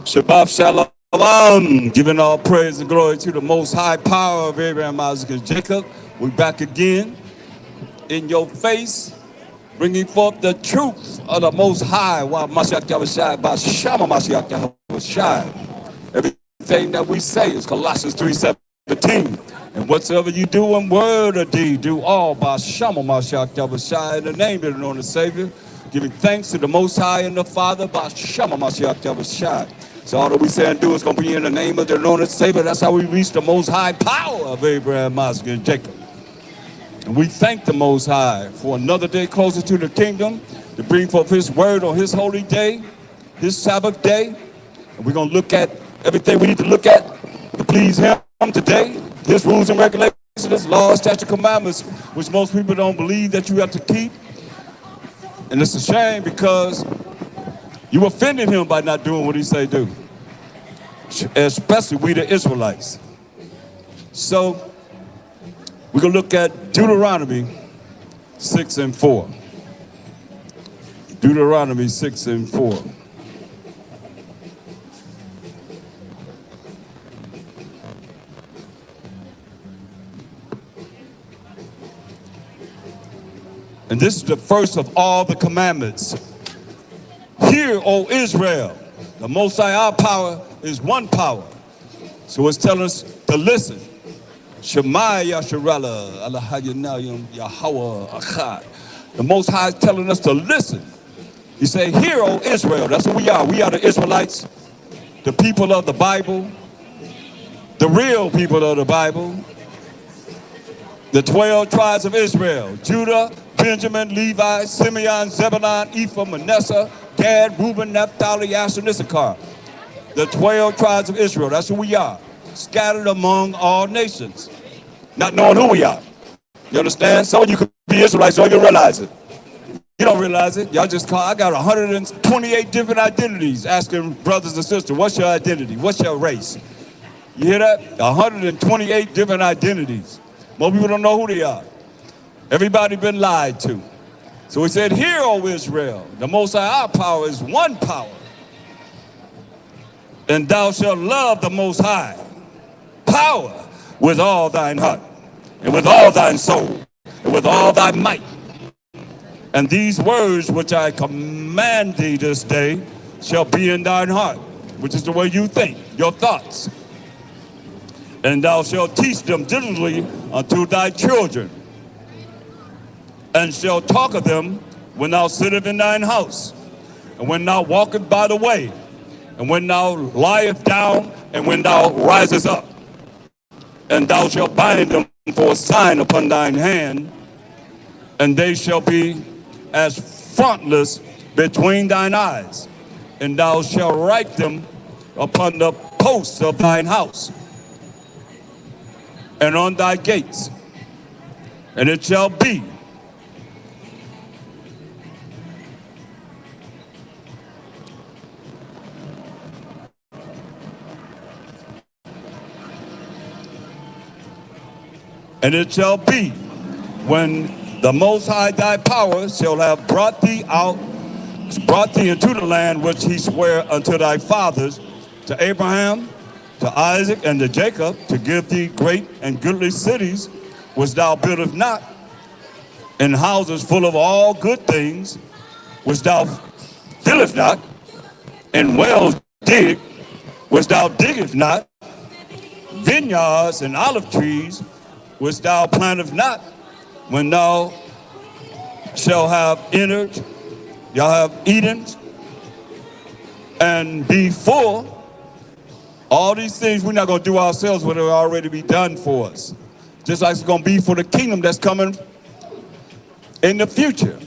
Shabbat Shalom, giving all praise and glory to the most high power of Abraham, Isaac, and Jacob. We're back again in your face, bringing forth the truth of the most high, while Mashiach Yahushua, by Shama Mashiach Yahushua. Everything that we say is Colossians 3:17. And whatsoever you do in word or deed, do all by Shama Mashiach Yahushua, in the name of the Lord and Savior, giving thanks to the Most High and the Father by Shama Mashiach Yahushua. So all that we say and do is going to be in the name of the Lord and Savior. That's how we reach the most high power of Abraham, Isaac, and Jacob. And we thank the Most High for another day closer to the kingdom, to bring forth his word on his holy day, his Sabbath day. And we're going to look at everything we need to look at to please him today. His rules and regulations, his laws, statutes, commandments, which most people don't believe that you have to keep. And it's a shame because you offended him by not doing what he say do, especially we the Israelites. So we're going to look at Deuteronomy 6 and 4. Deuteronomy 6 and 4. And this is the first of all the commandments. Hear, O Israel, the Most High, our power is one power. So it's telling us to listen. Shema Yasharala, Alahayinayim Yahweh Achad. The Most High is telling us to listen. He said, hear, O Israel. That's what we are. We are the Israelites, the people of the Bible, the real people of the Bible, the 12 tribes of Israel, Judah, Benjamin, Levi, Simeon, Zebulun, Ephraim, Manasseh, Gad, Reuben, Naphtali, Asher, and Issachar. The 12 tribes of Israel, that's who we are. Scattered among all nations. Not knowing who we are. You understand? Some of you could be Israelites, so you realize it. You don't realize it. Y'all just call. I got 128 different identities asking brothers and sisters, what's your identity? What's your race? You hear that? 128 different identities. Most people don't know who they are. Everybody been lied to. So he said, hear, O Israel, the Most High, our power is one power. And thou shalt love the Most High power with all thine heart, and with all thine soul, and with all thy might. And these words which I command thee this day shall be in thine heart, which is the way you think, your thoughts. And thou shalt teach them diligently unto thy children, and shalt talk of them when thou sittest in thine house, and when thou walkest by the way, and when thou liest down, and when thou risest up. And thou shalt bind them for a sign upon thine hand, and they shall be as frontlets between thine eyes, and thou shalt write them upon the posts of thine house, and on thy gates. And it shall be when the Most High thy power shall have brought thee into the land which he sware unto thy fathers, to Abraham, to Isaac, and to Jacob, to give thee great and goodly cities, which thou buildest not, and houses full of all good things, which thou fillest not, and wells dig, which thou diggest not, vineyards and olive trees, which thou plantest not, when thou shalt have entered, y'all have eaten, and be full. All these things we're not going to do ourselves, but it'll already be done for us. Just like it's going to be for the kingdom that's coming in the future.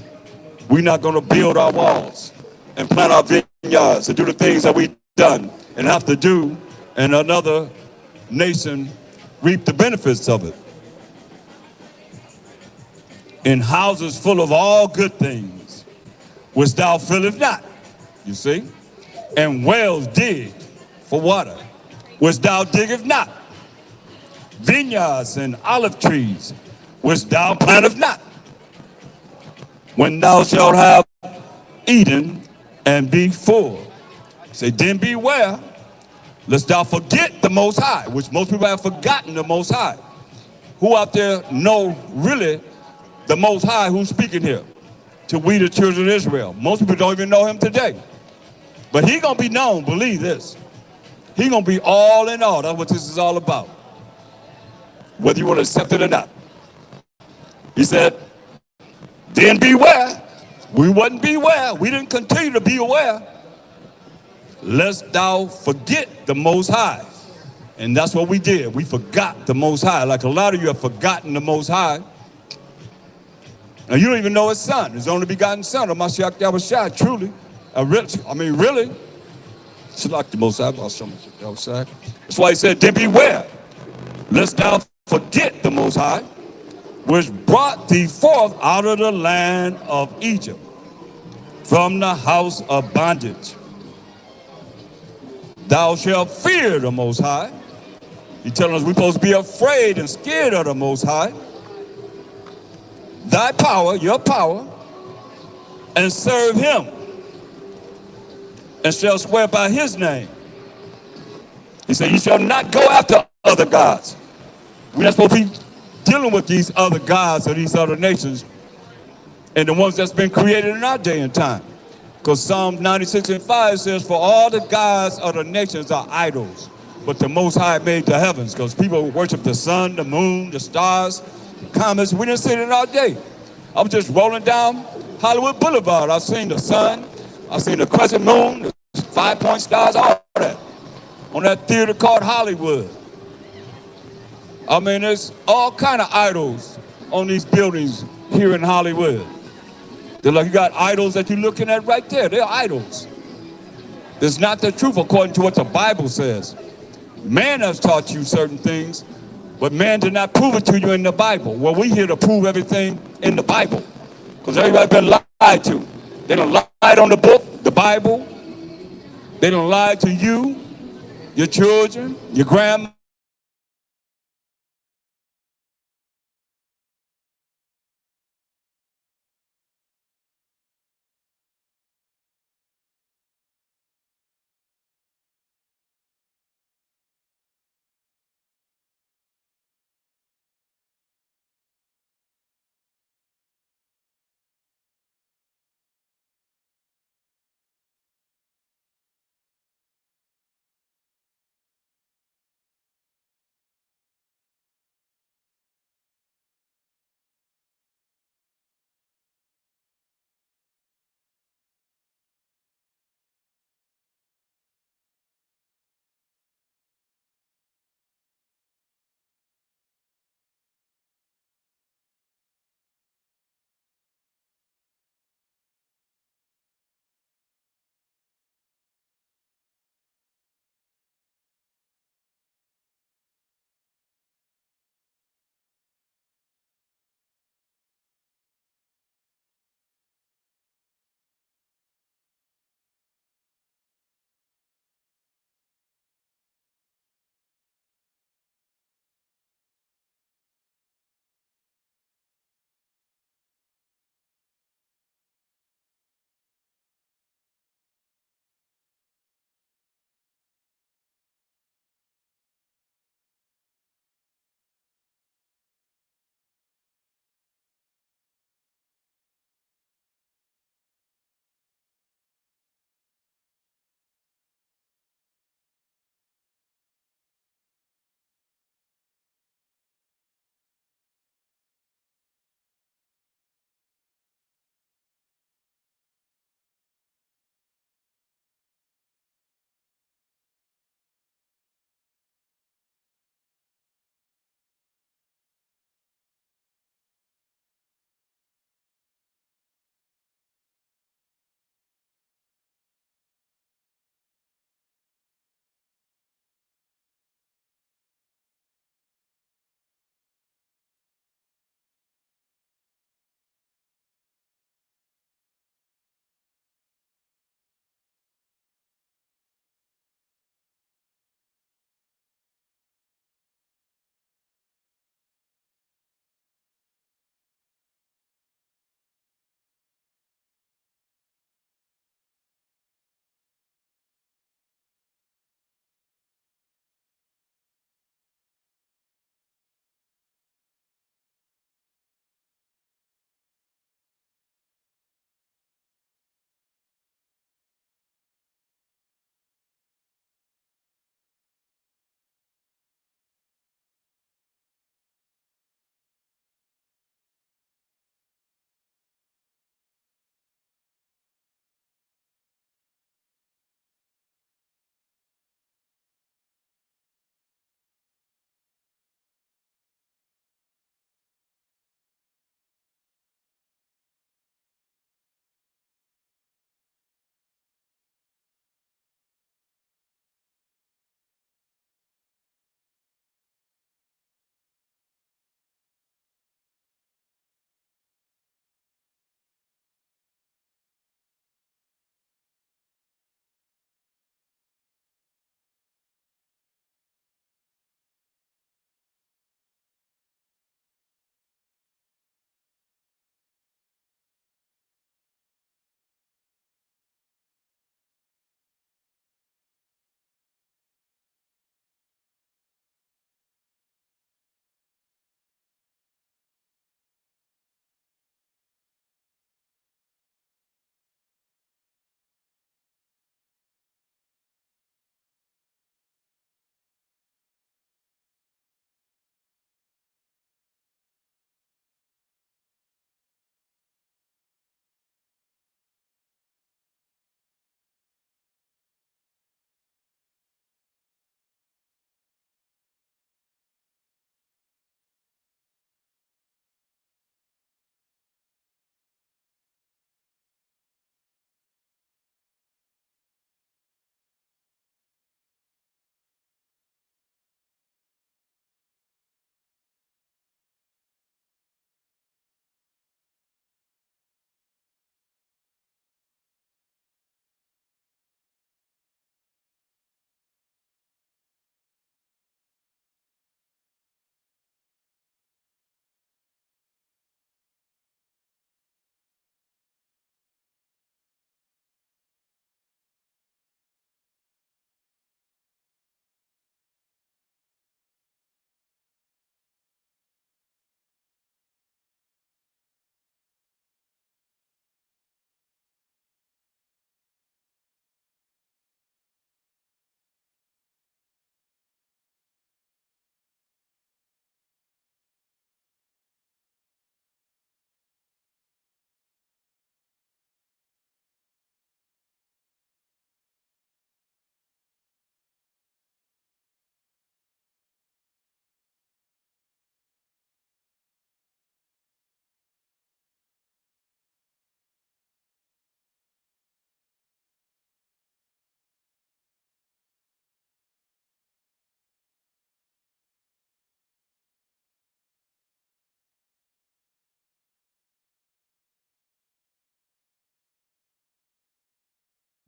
We're not going to build our walls and plant our vineyards and do the things that we've done and have to do, and another nation reap the benefits of it. In houses full of all good things, which thou fillest not, you see, and wells digged for water, which thou diggest not, vineyards and olive trees, which thou plantest not, when thou shalt have eaten and be full. Say, then beware, lest thou forget the Most High, which most people have forgotten the Most High. Who out there know really the Most High who's speaking here to we the children of Israel? Most people don't even know him today. But he gonna be known, believe this. He gonna be all in all. That's what this is all about. Whether you want to accept it or not. He said, then beware. We wasn't beware. We didn't continue to be aware. Lest thou forget the Most High. And that's what we did. We forgot the Most High. Like a lot of you have forgotten the Most High. And you don't even know his son, his only begotten son, of Mashiach Yahushua, truly. Really. It's like the Most High, outside. That's why he said, then beware, lest thou forget the Most High, which brought thee forth out of the land of Egypt, from the house of bondage. Thou shalt fear the Most High. He's telling us we're supposed to be afraid and scared of the Most High. Thy power, your power, and serve him, and shall swear by his name. He said, you shall not go after other gods. We're not supposed to be dealing with these other gods or these other nations and the ones that's been created in our day and time. Because Psalm 96:5 says, for all the gods of the nations are idols, but the Most High made the heavens. Because people worship the sun, the moon, the stars, the comets. We didn't see it in our day. I was just rolling down Hollywood Boulevard. I've seen the sun, I've seen the crescent moon, the 5-point stars, all that. On that theater called Hollywood. There's all kind of idols on these buildings here in Hollywood. They're like, you got idols that you're looking at right there. They're idols. It's not the truth according to what the Bible says. Man has taught you certain things, but man did not prove it to you in the Bible. Well, we're here to prove everything in the Bible, because everybody been lied to. They done lied on the book, the Bible. They done lied to you, your children, your grandma.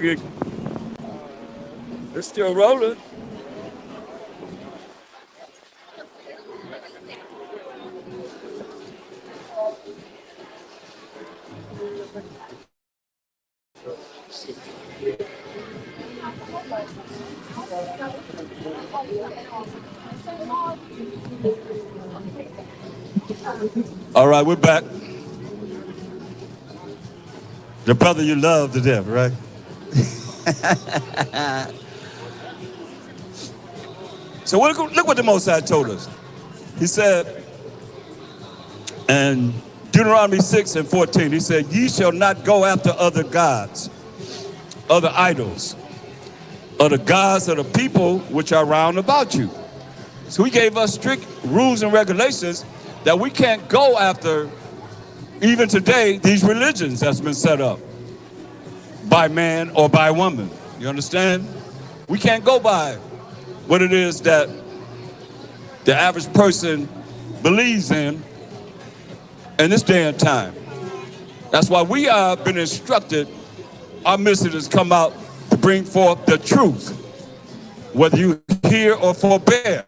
It's still rolling. All right, we're back. The brother you love to death, right? So look what the Most High told us. He said, in Deuteronomy 6 and 14, he said, ye shall not go after other gods, other idols, or the gods of the people which are round about you. So he gave us strict rules and regulations that we can't go after, even today, these religions that's been set up by man or by woman. You understand? We can't go by what it is that the average person believes in this day and time. That's why we have been instructed, our mission has come out to bring forth the truth, whether you hear or forbear.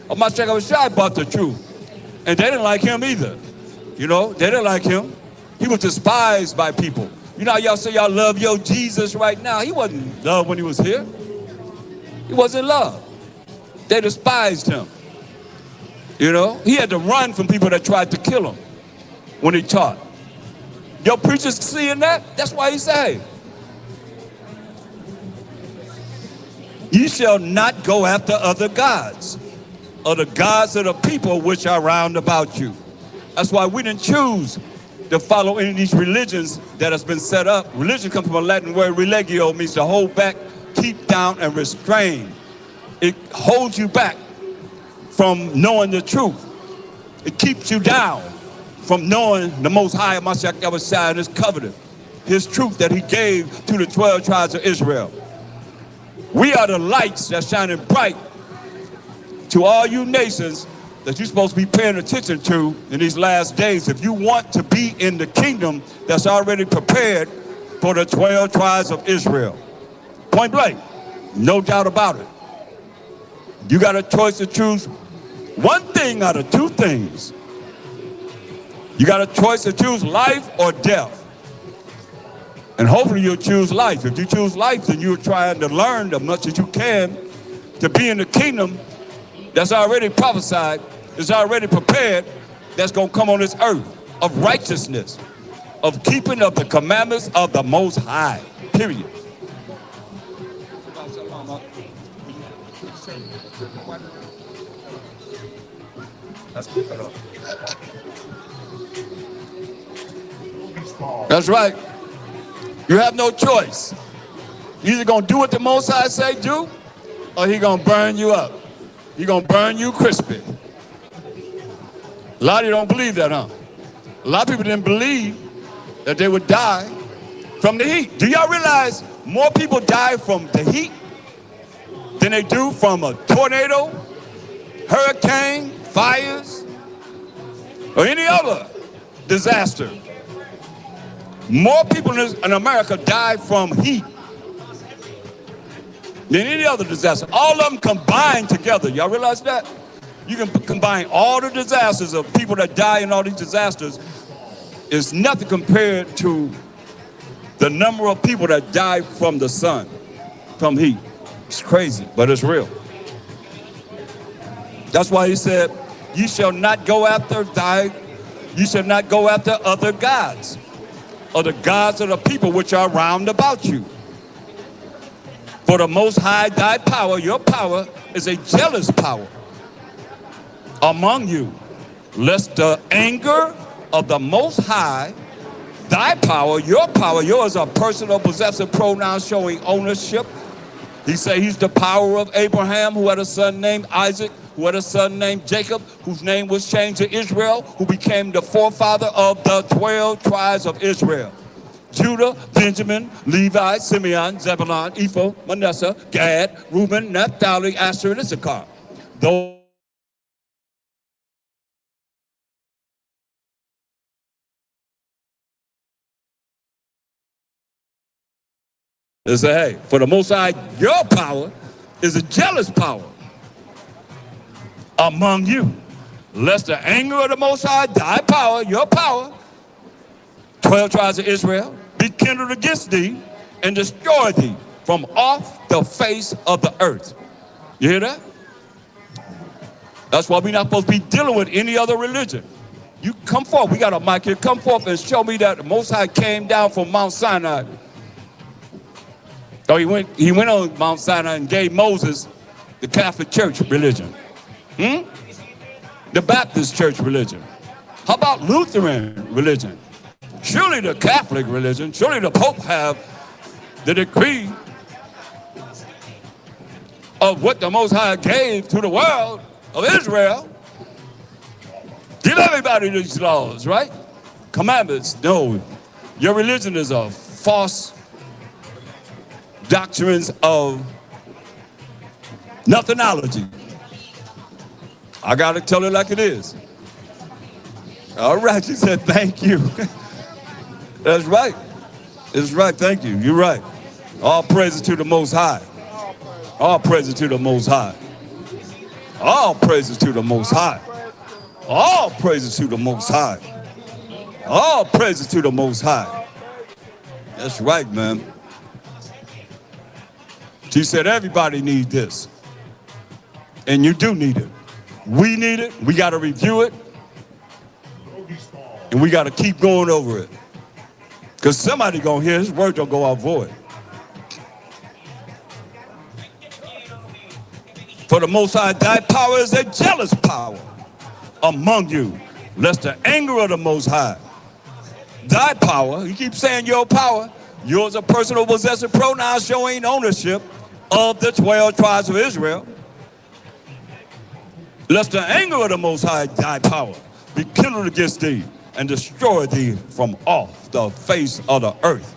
Mashiach was shy about the truth, and they didn't like him either. You know, they didn't like him. He was despised by people. You know how y'all say y'all love your Jesus right now? He wasn't loved when he was here. He wasn't loved. They despised him. You know, he had to run from people that tried to kill him when he taught. Your preachers seeing that? That's why he said, ye shall not go after other gods, or the gods of the people which are round about you. That's why we didn't choose to follow any of these religions that has been set up. Religion comes from a Latin word, religio, means to hold back, keep down, and restrain. It holds you back from knowing the truth. It keeps you down from knowing the Most High Mashiach Yahushua and his covenant, his truth that he gave to the 12 tribes of Israel. We are the lights that's shining bright to all you nations that you're supposed to be paying attention to in these last days. If you want to be in the kingdom that's already prepared for the 12 tribes of Israel. Point blank, no doubt about it. You got a choice to choose one thing out of two things. You got a choice to choose life or death. And hopefully you'll choose life. If you choose life, then you're trying to learn as much as you can to be in the kingdom that's already prophesied, that's already prepared, that's going to come on this earth of righteousness, of keeping of the commandments of the Most High, period. That's right. You have no choice. You're either going to do what the Most High say do, or he going to burn you up. He going to burn you crispy. A lot of you don't believe that, huh? A lot of people didn't believe that they would die from the heat. Do y'all realize more people die from the heat than they do from a tornado, hurricane, fires, or any other disaster? More people in America die from heat than any other disaster. All of them combined together. Y'all realize that? You can combine all the disasters of people that die in all these disasters. It's nothing compared to the number of people that die from the sun, from heat. It's crazy, but it's real. That's why he said, you shall not go after other gods, or the gods of the people which are round about you. For the Most High, thy power, your power, is a jealous power among you, lest the anger of the Most High, thy power, yours are personal possessive pronouns showing ownership. He said he's the power of Abraham, who had a son named Isaac, who had a son named Jacob, whose name was changed to Israel, who became the forefather of the 12 tribes of Israel. Judah, Benjamin, Levi, Simeon, Zebulun, Ephraim, Manasseh, Gad, Reuben, Naphtali, Asher, and Issachar. Those They say, hey, for the Most High, your power is a jealous power among you. Lest the anger of the Most High, thy power, your power, 12 tribes of Israel, be kindled against thee and destroy thee from off the face of the earth. You hear that? That's why we're not supposed to be dealing with any other religion. You come forth. We got a mic here. Come forth and show me that the Most High came down from Mount Sinai. Oh, he went on Mount Sinai and gave Moses the Catholic Church religion. The Baptist Church religion. How about Lutheran religion? Surely the Catholic religion, surely the Pope have the decree of what the Most High gave to the world of Israel. Give everybody these laws, right? Commandments. No, your religion is a false doctrines of nothingology. I got to tell it like it is. All right, she said, thank you. That's right. It's right, thank you. You're right. All praises to the Most High. All praises to the Most High. All praises to the Most High. All praises to the Most High. All praises to the Most High. That's right, man. She said everybody needs this. And you do need it. We need it. We got to review it. And we got to keep going over it. Because somebody going to hear his word don't go out void. For the Most High, thy power is a jealous power among you, lest the anger of the Most High, thy power, you keep saying your power, yours a personal possessive pronoun showing ownership of the 12 tribes of Israel, lest the anger of the Most High, thy power, be kindled against thee and destroy thee from off the face of the earth.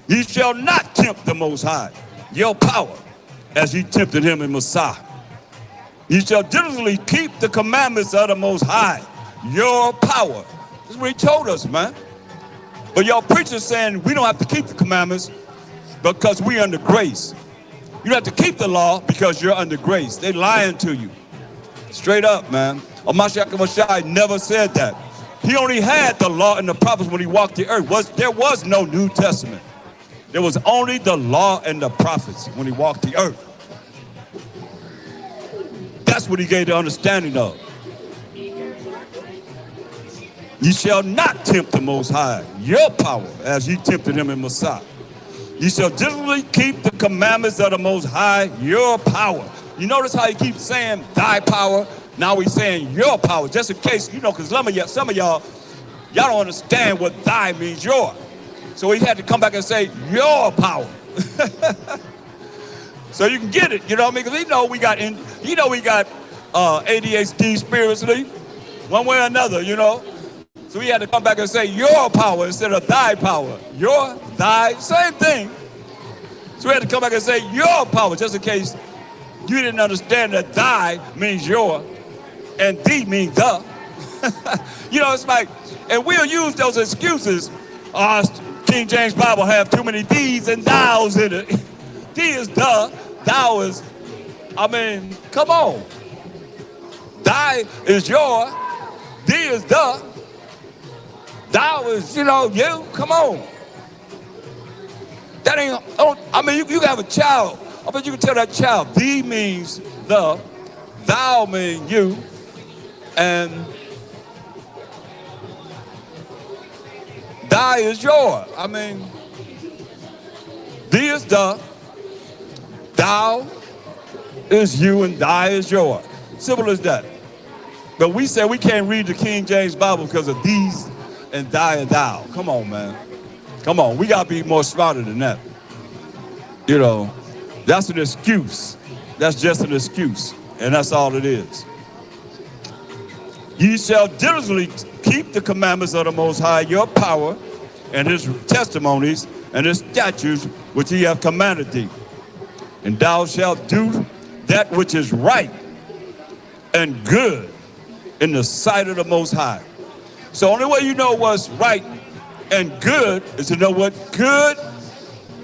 Ye shall not tempt the Most High, your power, as ye tempted him in Messiah. Ye shall diligently keep the commandments of the Most High, your power. This is what he told us, man. But y'all preachers saying we don't have to keep the commandments because we under grace. You don't have to keep the law because you're under grace. They lying to you. Straight up, man. Mashiach never said that. He only had the law and the prophets when he walked the earth. There was no New Testament. There was only the law and the prophets when he walked the earth. That's what he gave the understanding of. Ye shall not tempt the Most High, your power, as ye tempted him in Messiah. Ye shall diligently keep the commandments of the Most High, your power. You notice how he keeps saying thy power? Now he's saying your power, just in case, you know, because some of y'all don't understand what thy means, your. So he had to come back and say your power. So you can get it, you know what I mean? Because he know we got ADHD spiritually, one way or another, you know. So he had to come back and say your power instead of thy power. Your, thy, same thing. So he had to come back and say your power, just in case you didn't understand that thy means your and thee means the. You know, it's like, and we'll use those excuses. King James Bible have too many these and thous in it. Thee is the, thou is, I mean, come on. Thy is your, thee is the, thou is, you know, you, come on. That ain't, I mean, you have a child. I bet you can tell that child, thee means the, thou means you, and thy is your. I mean, thee is the, thou is you, and thy is your. Simple as that. But we say we can't read the King James Bible because of these and thy and thou. Come on, man. Come on. We got to be more smarter than that. You know, that's an excuse. That's just an excuse. And that's all it is. Ye shall diligently keep the commandments of the Most High, your power, and his testimonies, and his statutes, which he hath commanded thee. And thou shalt do that which is right and good in the sight of the Most High. So only way you know what's right and good is to know what good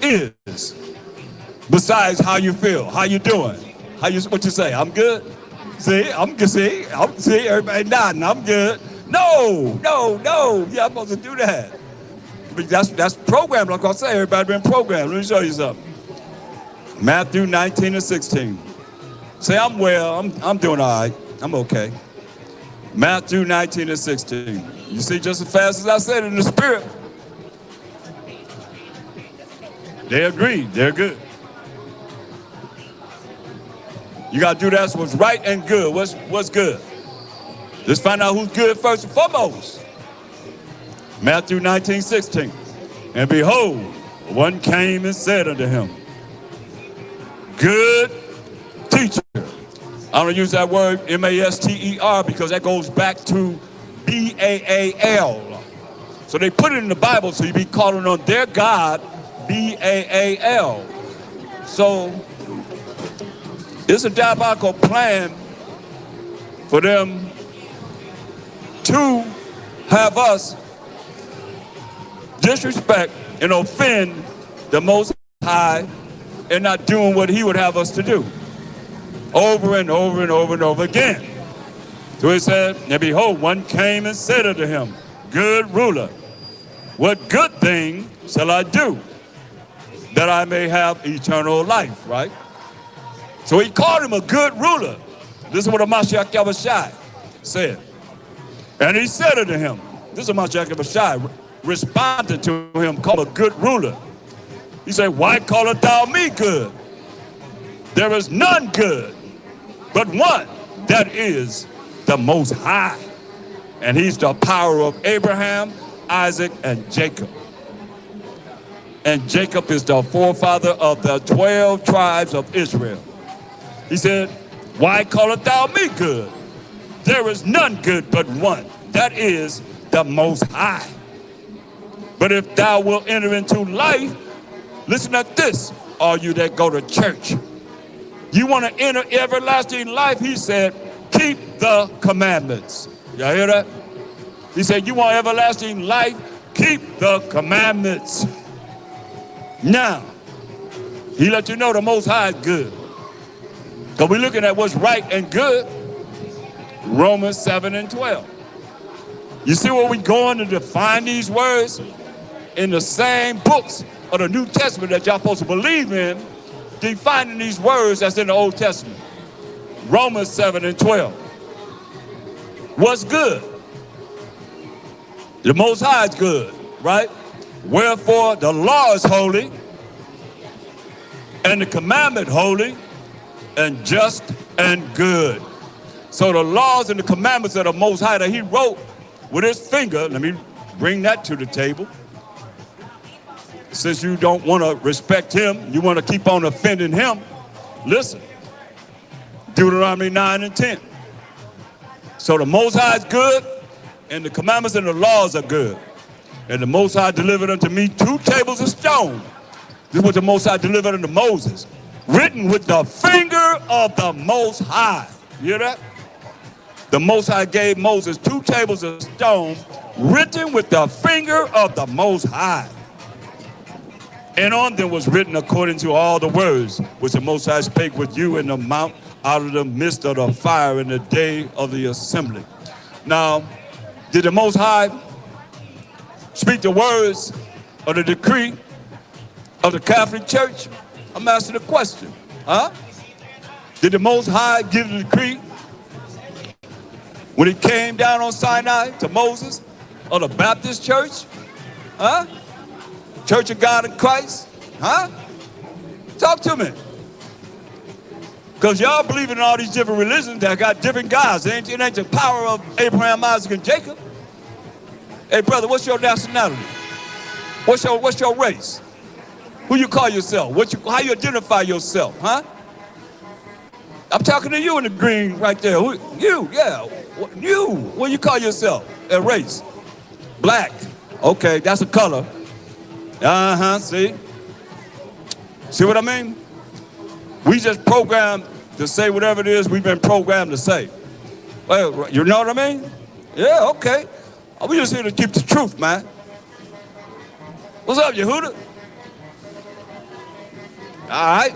is. Besides how you feel, how you doing, what you say? I'm good. See, I'm good. See, everybody nodding. I'm good. No. You're not supposed to do that. But that's programmed. Like I say, everybody been programmed. Let me show you something. Matthew 19:16. Say, I'm well. I'm doing all right. I'm okay. Matthew 19:16. You see, just as fast as I said it in the spirit. They agreed. They're good. You got to do that's what's right and good. What's good? Let's find out who's good first and foremost. Matthew 19:16. And behold, one came and said unto him, good teacher. I'm going to use that word M-A-S-T-E-R because that goes back to B-A-A-L. So they put it in the Bible so you be calling on their God, B-A-A-L. So it's a diabolical plan for them to have us disrespect and offend the Most High and not doing what he would have us to do. Over and over and over and over again. So he said, and behold, one came and said unto him, good ruler, what good thing shall I do that I may have eternal life, right? So he called him a good ruler. This is what Mashiach Yahushua said. And he said unto him, this is Mashiach Yahushua responded to him, called a good ruler. He said, why callest thou me good? There is none good, but one, that is the Most High. And he's the power of Abraham, Isaac, and Jacob. And Jacob is the forefather of the 12 tribes of Israel. He said, why callest thou me good? There is none good but one, that is the Most High. But if thou wilt enter into life, listen at this, all you that go to church. You want to enter everlasting life, he said, keep the commandments. Y'all hear that? He said, you want everlasting life, keep the commandments. Now, he let you know the Most High is good. Because we're looking at what's right and good. Romans 7:12. You see where we're going to define these words? In the same books of the New Testament that y'all supposed to believe in, defining these words that's in the Old Testament. Romans 7:12. What's good? The Most High is good, right? Wherefore the law is holy, and the commandment holy, and just and good. So the laws and the commandments of the Most High that he wrote with his finger, let me bring that to the table. Since you don't want to respect him, you want to keep on offending him, listen. Deuteronomy 9:10. So the Most High is good, and the commandments and the laws are good. And the Most High delivered unto me 2 tables of stone. This is what the Most High delivered unto Moses. Written with the finger of the Most High. You hear that? The Most High gave Moses 2 tables of stone written with the finger of the Most High. And on them was written according to all the words which the Most High spake with you in the mount out of the midst of the fire in the day of the assembly. Now, did the Most High speak the words of the decree of the Catholic Church? I'm asking the question, huh? Did the Most High give the decree when he came down on Sinai to Moses of the Baptist Church? Huh? Church of God in Christ? Huh? Talk to me. Because y'all believe in all these different religions that got different gods. It ain't the power of Abraham, Isaac, and Jacob. Hey, brother, what's your nationality? What's your race? Who you call yourself? How you identify yourself, huh? I'm talking to you in the green right there. You, yeah. You, what you call yourself? A race? Black. Okay, that's a color. Uh-huh, see? See what I mean? We just programmed to say whatever it is we've been programmed to say. Well, you know what I mean? Yeah, okay. We just here to keep the truth, man. What's up, Yehuda? All right.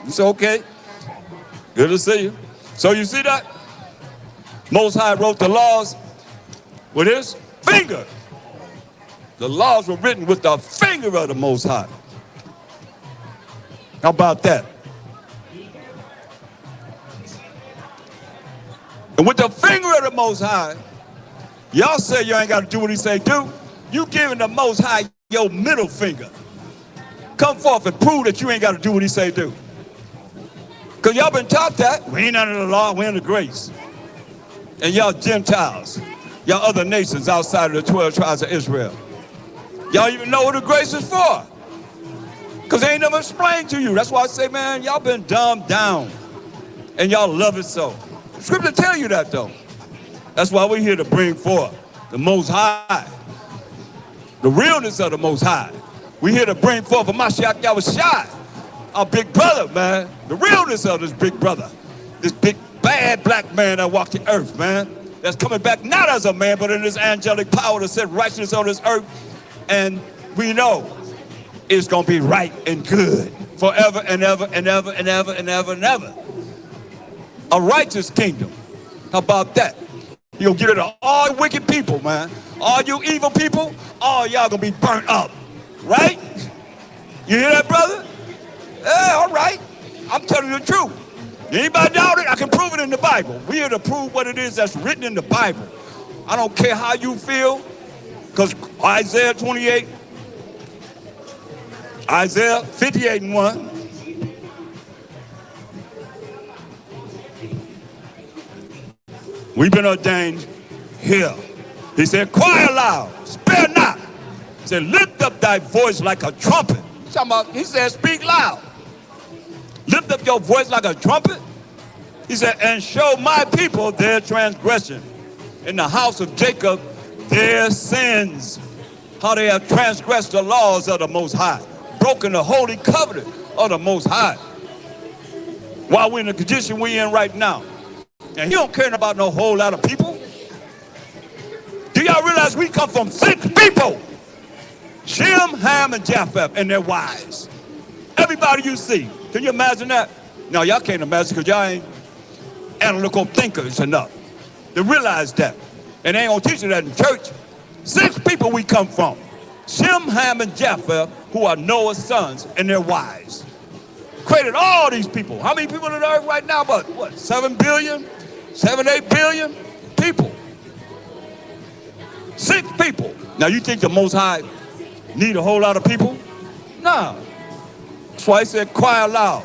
It's okay. Good to see you. So you see that? Most High wrote the laws with his finger. The laws were written with the finger of the Most High. How about that? And with the finger of the Most High, y'all say you ain't got to do what he say do. You giving the Most High your middle finger. Come forth and prove that you ain't got to do what he say do. Because y'all been taught that. We ain't under the law, we under grace. And y'all Gentiles, y'all other nations outside of the 12 tribes of Israel. Y'all even know what the grace is for. Because they ain't never explained to you. That's why I say, man, y'all been dumbed down. And y'all love it so. Scripture tell you that, though. That's why we're here to bring forth the Most High. The realness of the Most High. We're here to bring forth a Mashiach Yahushua, our big brother, man. The realness of this big brother. This big, bad black man that walked the earth, man. That's coming back not as a man, but in this angelic power to set righteousness on this earth. And we know it's going to be right and good forever and ever and ever and ever and ever and ever. A righteous kingdom. How about that? You'll get rid of all wicked people, man. All you evil people, all y'all gonna be burnt up. Right? You hear that, brother? Yeah, all right. I'm telling you the truth. Anybody doubt it? I can prove it in the Bible. We're here to prove what it is that's written in the Bible. I don't care how you feel, because Isaiah 28, Isaiah 58 and 1. We've been ordained here. He said, cry aloud, spare not. He said, lift up thy voice like a trumpet. He said, speak loud. Lift up your voice like a trumpet. He said, and show my people their transgression. In the house of Jacob, their sins. How they have transgressed the laws of the Most High. Broken the holy covenant of the Most High. While we're in the condition we're in right now. And he don't care about no whole lot of people. Do y'all realize we come from 6 people? Shem, Ham, and Japheth and their wives. Everybody you see. Can you imagine that? No, y'all can't imagine because y'all ain't analytical thinkers enough to realize that. And they ain't gonna teach you that in church. 6 people we come from. Shem, Ham, and Japheth, who are Noah's sons and their wives. Created all these people. How many people on the earth right now? But what, 7 billion? 7, 8 billion people. 6 people. Now you think the Most High need a whole lot of people? Nah. That's why he said cry aloud.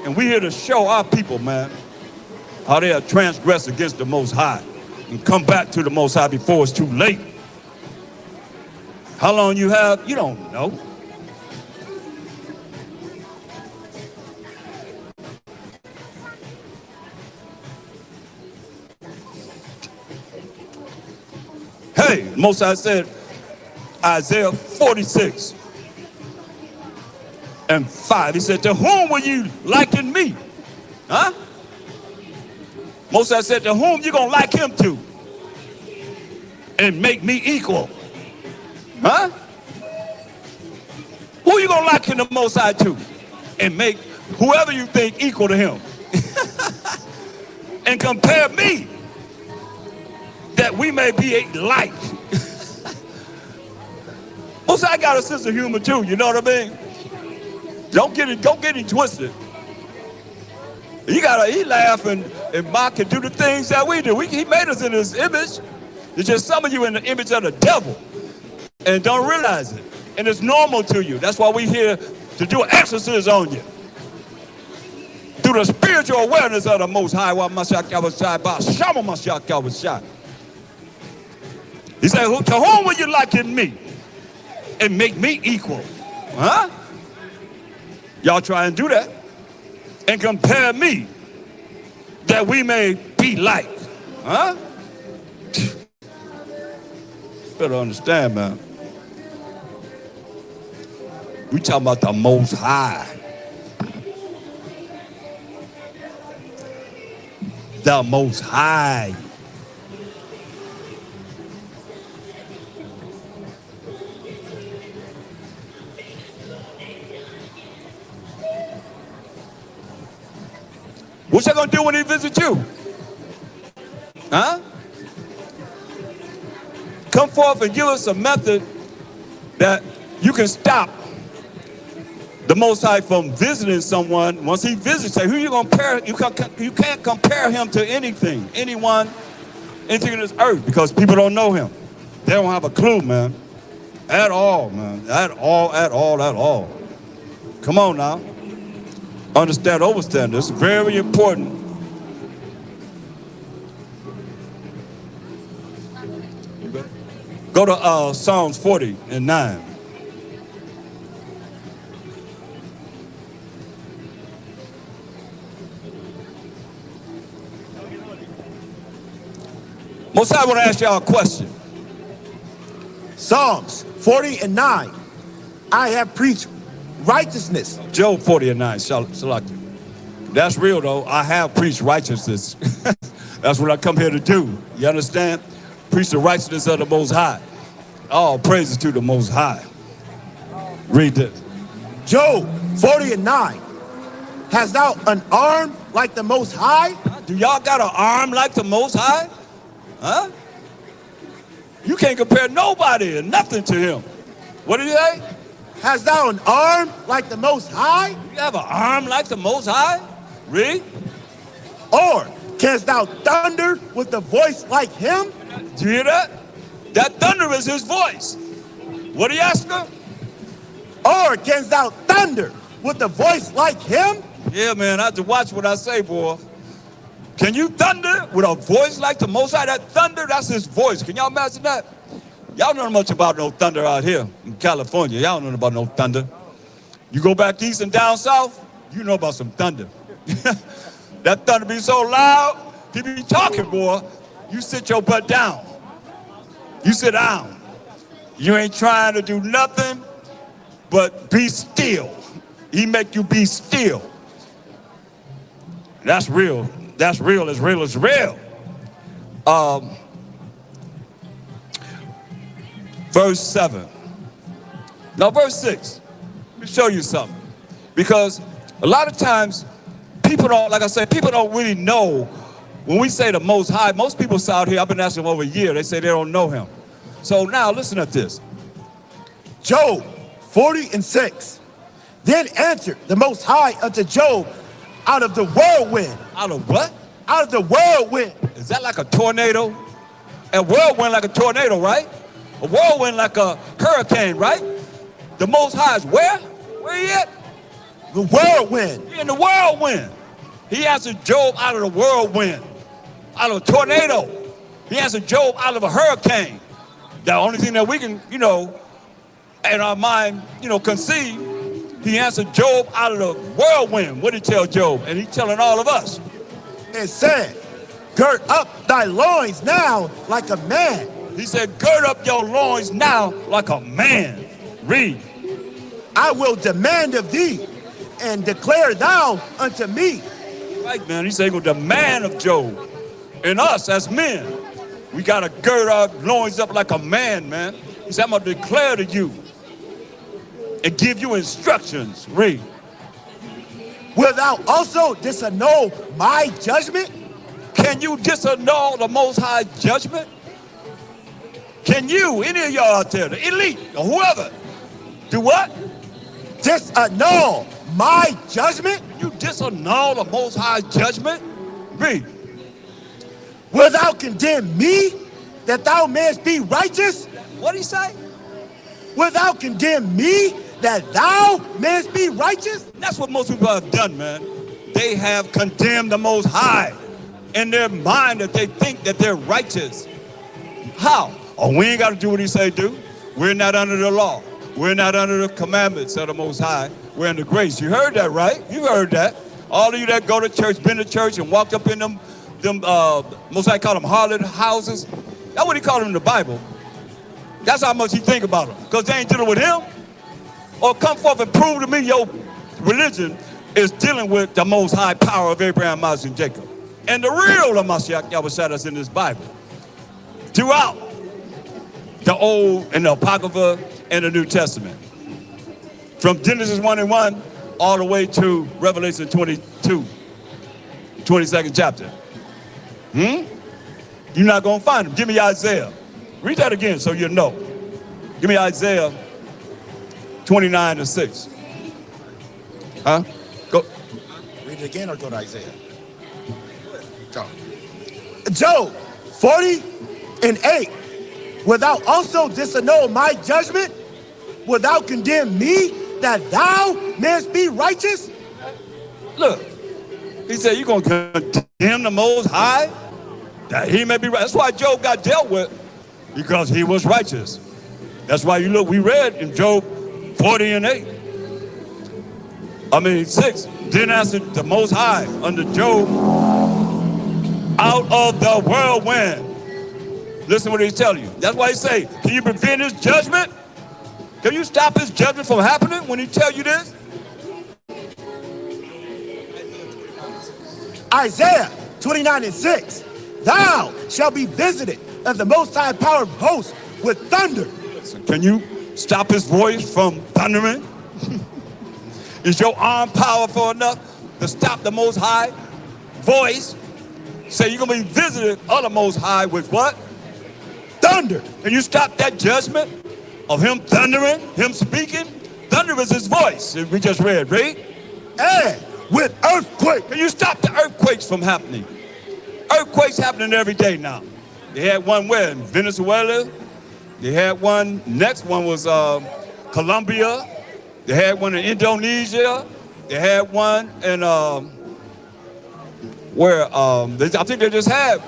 And we're here to show our people, man, how they have transgressed against the Most High and come back to the Most High before it's too late. How long you have? You don't know. Hey, Most High said, Isaiah 46 and 5. He said, to whom will you liken me? Huh? Most High said, to whom you gonna like him to? And make me equal. Huh? Who you gonna liken the Most High to? And make whoever you think equal to him. And compare me that we may be like. Most I got a sense of humor too, you know what I mean? Don't get it twisted. He laugh and mock and do the things that we do. He made us in his image. It's just some of you in the image of the devil and don't realize it. And it's normal to you. That's why we're here to do an exorcism on you. Through the spiritual awareness of the Most High. He said, to whom will you liken me? And make me equal. Huh? Y'all try and do that. And compare me that we may be like. Huh? Better understand, man. We talking about the Most High. The Most High. What's that gonna do when he visits you? Huh? Come forth and give us a method that you can stop the Most High from visiting someone. Once he visits, say, who you gonna compare? You can't compare him to anything, anyone, anything on this earth, because people don't know him. They don't have a clue, man. At all, man. At all. Come on now. Understand, overstand this. Very important. Go to Psalms 40 and 9. Most I want to ask y'all a question. Psalms 40 and 9. I have preached righteousness. Job 40 and 9. Select it. That's real though. I have preached righteousness. That's what I come here to do. You understand? Preach the righteousness of the Most High. All praises to the Most High. Read this. Job 40 and 9. Hast thou an arm like the Most High? Do y'all got an arm like the Most High? Huh? You can't compare nobody and nothing to him. What did he say? Hast thou an arm like the Most High? You have an arm like the Most High? Read. Or canst thou thunder with a voice like him? Do you hear that? That thunder is his voice. What did he ask her? Or canst thou thunder with a voice like him? Yeah, man, I have to watch what I say, boy. Can you thunder with a voice like the Most High? That thunder, that's his voice. Can y'all imagine that? Y'all don't know much about no thunder out here in California. Y'all don't know about no thunder. You go back east and down south, you know about some thunder. That thunder be so loud, people be talking, boy. You sit your butt down. You sit down. You ain't trying to do nothing but be still. He make you be still. That's real. That's real as real as real. Verse 7. Now verse 6. Let me show you something. Because a lot of times, people don't, like I said, people don't really know. When we say the Most High, most people out here, I've been asking them over a year, they say they don't know him. So now listen at this. Job 40 and 6. Then answered the Most High unto Job out of the whirlwind. Out of what? Out of the whirlwind. Is that like a tornado? A whirlwind like a tornado, right? A whirlwind like a hurricane, right? The Most High is where? Where he at? The whirlwind. He in the whirlwind. He answered Job out of the whirlwind, out of a tornado. He answered Job out of a hurricane. The only thing that we can, in our mind, conceive, he answered Job out of the whirlwind. What did he tell Job? And he's telling all of us. And said, gird up thy loins now like a man. He said, gird up your loins now like a man. Read. I will demand of thee, and declare thou unto me. Right, man. He said he will demand of Job. And us as men, we got to gird our loins up like a man, man. He said, I'm going to declare to you and give you instructions. Read. Wilt thou also disannul my judgment? Can you disannul the Most High judgment? Can you, any of y'all out there, the elite or whoever, do what? Disannul my judgment? You disannul the Most High judgment? Read. Wilt thou condemn me that thou mayest be righteous? What did he say? Wilt thou condemn me that thou mayest be righteous? That's what most people have done, man. They have condemned the Most High in their mind that they think that they're righteous. How? Oh, we ain't got to do what he say do. We're not under the law. We're not under the commandments of the Most High. We're under grace. You heard that, right? You heard that. All of you that go to church, been to church and walked up in them Most High call them harlot houses. That's what he called them in the Bible. That's how much he think about them. Because they ain't dealing with him. Or come forth and prove to me your religion is dealing with the Most High power of Abraham, Isaac, and Jacob. And the real Mashiach Yahweh that's in this Bible. Throughout the Old and the Apocrypha and the New Testament. From Genesis 1 and 1 all the way to Revelation 22. 22nd chapter. You're not going to find him. Give me Isaiah. Read that again so you know. Give me Isaiah 29:6. Huh? Go. Read it again or go to Isaiah? Go. Job 40:8. Wilt thou also disannul my judgment? Wilt thou condemn me that thou mayest be righteous? Look, he said you're going to condemn the Most High that he may be right. That's why Job got dealt with, because he was righteous. That's why you look, we read in Job 6. Then answered the Most High unto Job out of the whirlwind. Listen what he's telling you. That's why he say, can you prevent his judgment? Can you stop his judgment from happening when he tell you this? Isaiah 29:6. Thou shalt be visited of the Most High power of hosts with thunder. Listen, can you stop his voice from thundering? Is your arm powerful enough to stop the Most High voice? Say you're going to be visited of the Most High with what? Thunder. Can you stop that judgment of him thundering, him speaking? Thunder is his voice, as we just read, right? And with earthquake. Can you stop the earthquakes from happening? Earthquakes happening every day now. They had one where? In Venezuela. They had one, next one was Colombia. They had one in Indonesia. They had one in, I think they just had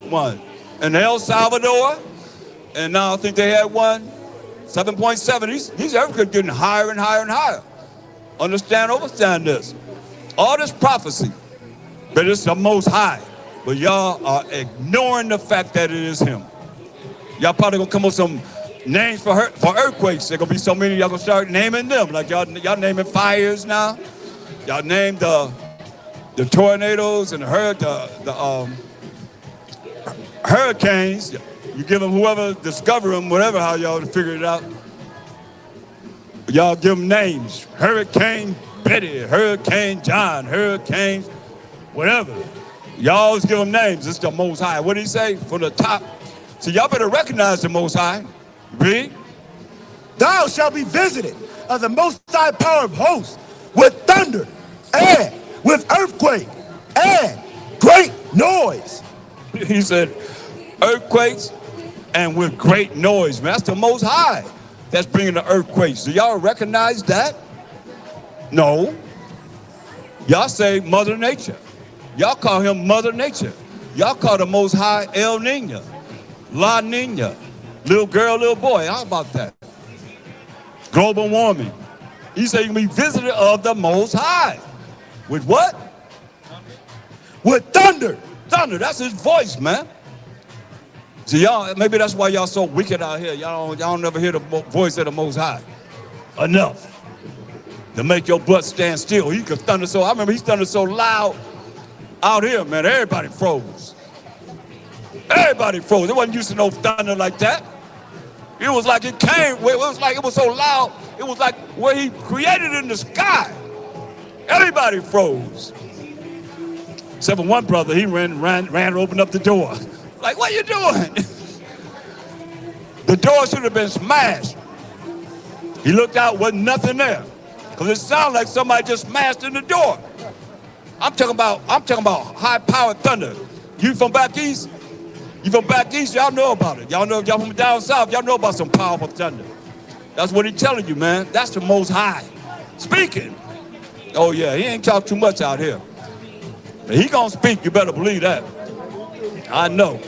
one in El Salvador. And now I think they had one, 7.7. These earthquakes getting higher and higher and higher. Understand this. All this prophecy, but it's the Most High. But y'all are ignoring the fact that it is him. Y'all probably gonna come up with some names for earthquakes. There gonna be so many, y'all gonna start naming them. Like y'all naming fires now. Y'all named the tornadoes and the hurricanes. You give them whoever discover them, whatever, how y'all figure it out. Y'all give them names. Hurricane Betty, Hurricane John, Hurricane whatever. Y'all always give them names. It's the Most High. What did he say? From the top. So y'all better recognize the Most High. Read. Thou shalt be visited of the Most High power of hosts with thunder and with earthquake and great noise. He said earthquakes and with great noise. Man, that's the Most High that's bringing the earthquakes. Do y'all recognize that? No. Y'all say Mother Nature. Y'all call him Mother Nature. Y'all call the Most High El Nina, La Nina, little girl, little boy. How about that? Global warming. He said you can be visited of the Most High. With what? With thunder. Thunder, that's his voice, man. So y'all, maybe that's why y'all so wicked out here. Y'all don't never hear the voice of the Most High enough to make your blood stand still. He could thunder so, I remember he thundered so loud out here, man, everybody froze. Everybody froze. It wasn't used to no thunder like that. It was like it came, it was so loud, it was like where he created in the sky. Everybody froze. Except for one brother, he ran and opened up the door. Like, what are you doing? The door should have been smashed. He looked out, wasn't nothing there. Because it sounded like somebody just smashed in the door. I'm talking about high-powered thunder. You from back east? You from back east, y'all know about it. Y'all from down south, y'all know about some powerful thunder. That's what he's telling you, man. That's the Most High speaking. Oh yeah, he ain't talk too much out here. But he gonna speak, you better believe that. I know.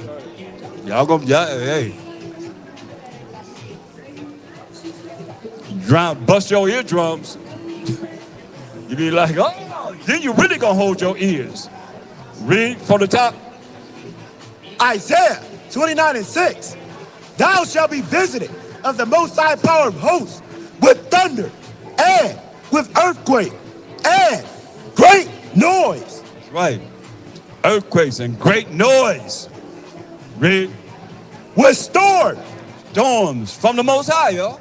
Hey. Bust your eardrums. You be like, oh, then you really gonna hold your ears. Read from the top. Isaiah 29:6. Thou shalt be visited of the Most High power of hosts with thunder and with earthquake and great noise. That's right. Earthquakes and great noise. Read. With storm. Storms from the Most High, y'all.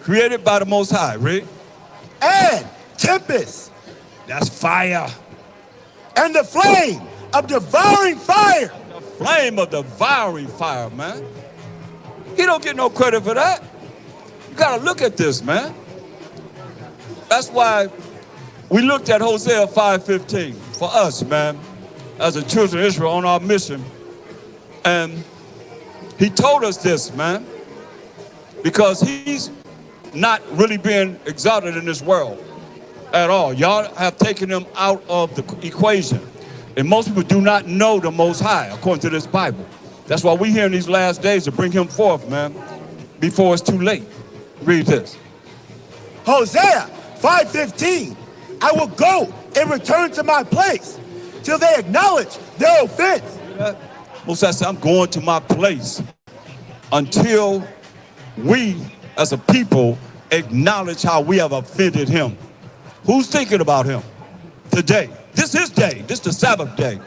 Created by the Most High. Read. And tempest. That's fire. and the flame of devouring fire. The flame of devouring fire, man. He don't get no credit for that. You gotta look at this, man. That's why we looked at Hosea 5:15 for us, man, as the children of Israel on our mission. And he told us this, man, because he's not really being exalted in this world at all. Y'all have taken him out of the equation. And most people do not know the Most High, according to this Bible. That's why we're here in these last days to bring him forth, man, before it's too late. Read this. Hosea 5:15. I will go and return to my place till they acknowledge their offense. Moses said, I'm going to my place until we, as a people, acknowledge how we have offended him. Who's thinking about him today? This is his day. This is the Sabbath day,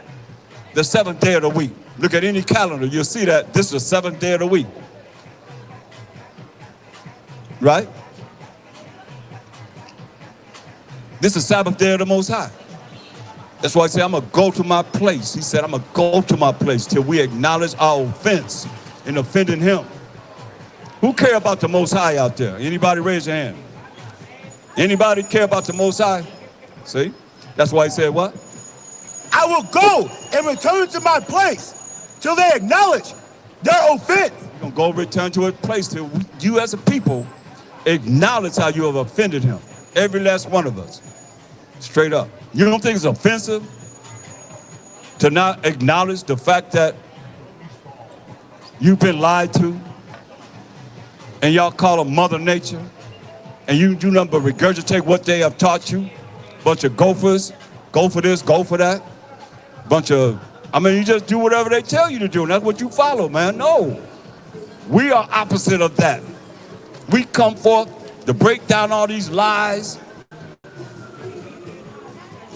the seventh day of the week. Look at any calendar, you'll see that this is the seventh day of the week. Right? This is the Sabbath day of the Most High. That's why I say I'm going to go to my place. He said, I'm going to go to my place till we acknowledge our offense in offending him. Who care about the Most High out there? Anybody raise your hand? Anybody care about the Most High? See? That's why he said what? I will go and return to my place till they acknowledge their offense. You're going to go return to his place till you as a people acknowledge how you have offended him. Every last one of us. Straight up. You don't think it's offensive to not acknowledge the fact that you've been lied to and y'all call them Mother Nature and you do nothing but regurgitate what they have taught you? Bunch of gophers, go for this, go for that. Bunch of, you just do whatever they tell you to do and that's what you follow, man. No. We are opposite of that. We come forth to break down all these lies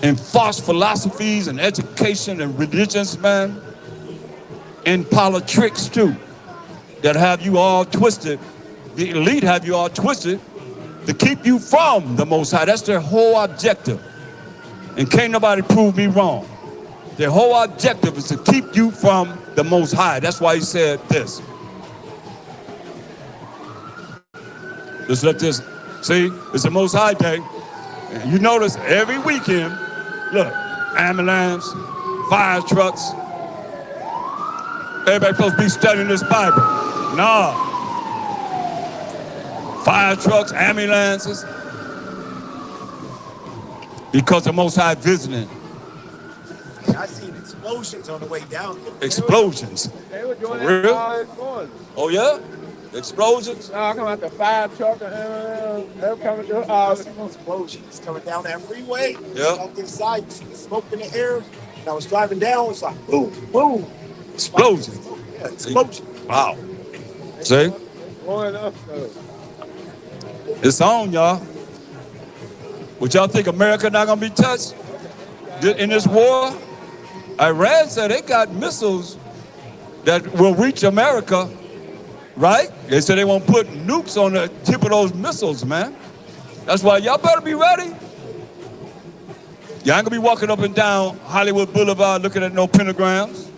and false philosophies and education and religions, man, and politics too, that have you all twisted. The elite have you all twisted to keep you from the Most High. That's their whole objective. And can't nobody prove me wrong. Their whole objective is to keep you from the Most High. That's why he said this. Just let this, see, it's the Most High day. And you notice every weekend, look, ambulance, fire trucks. Everybody supposed to be studying this Bible. Nah. Fire trucks, ambulances. Because the Most High visiting. I seen explosions on the way down. Explosions. They were doing For that real? Oh yeah? Explosions? I'm coming out the fire truck and they're coming through. Explosions coming down that freeway. Yeah. Walked inside, you see the smoke in the air. And I was driving down, it's like boom, boom. Explosion. Yeah, explosion. Wow. See? Blowing up though. It's on, y'all. What y'all think America not gonna be touched in this war? Iran said they got missiles that will reach America, right? They said they won't put nukes on the tip of those missiles, man. That's why y'all better be ready. Y'all ain't gonna be walking up and down Hollywood Boulevard looking at no pentagrams.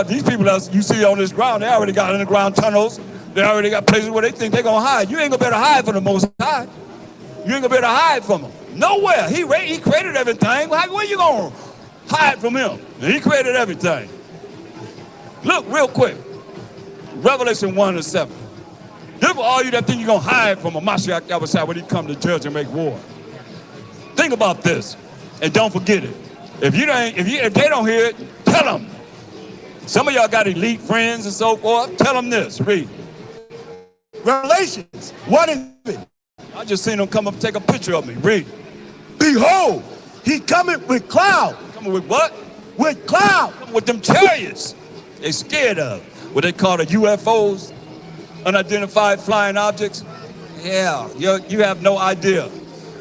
These people that you see on this ground, they already got underground tunnels. They already got places where they think they're gonna hide. You ain't gonna be able to hide from the Most High. You ain't gonna be able to hide from him. Nowhere. He created everything. Where you gonna hide from him? He created everything. Look real quick. Revelation 1:7. This for all you that think you're gonna hide from a Mashiach outside when he come to judge and make war. Think about this and don't forget it. If they don't hear it, tell them. Some of y'all got elite friends and so forth. Tell them this. Read. Revelations 1:7. I just seen him come up and take a picture of me. Read. Behold, he coming with cloud. Coming with what? With cloud. Coming with them chariots they scared of. What they call the UFOs, unidentified flying objects. Yeah, you have no idea.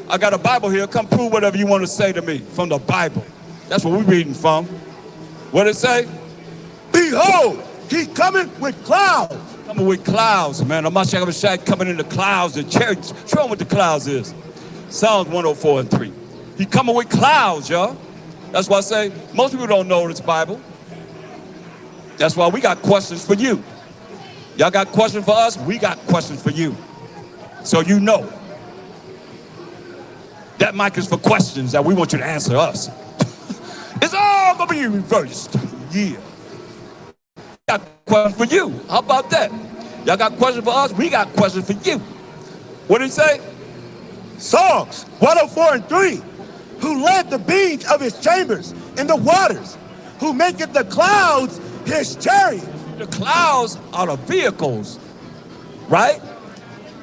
I got a Bible here. Come prove whatever you want to say to me from the Bible. That's what we're reading from. What it say? Behold, he coming with clouds. Coming with clouds, man. I'm coming in the clouds, the chariots. Show them what the clouds is. Psalms 104:3. He coming with clouds, y'all. That's why I say most people don't know this Bible. That's why we got questions for you. Y'all got questions for us? We got questions for you. So you know. That mic is for questions that we want you to answer us. It's all gonna be reversed. Yeah. Got questions for you. How about that? Y'all got questions for us? We got questions for you. What did he say? Psalms 104 and 3. Who led the beams of his chambers in the waters, who maketh the clouds his chariot. The clouds are the vehicles, right?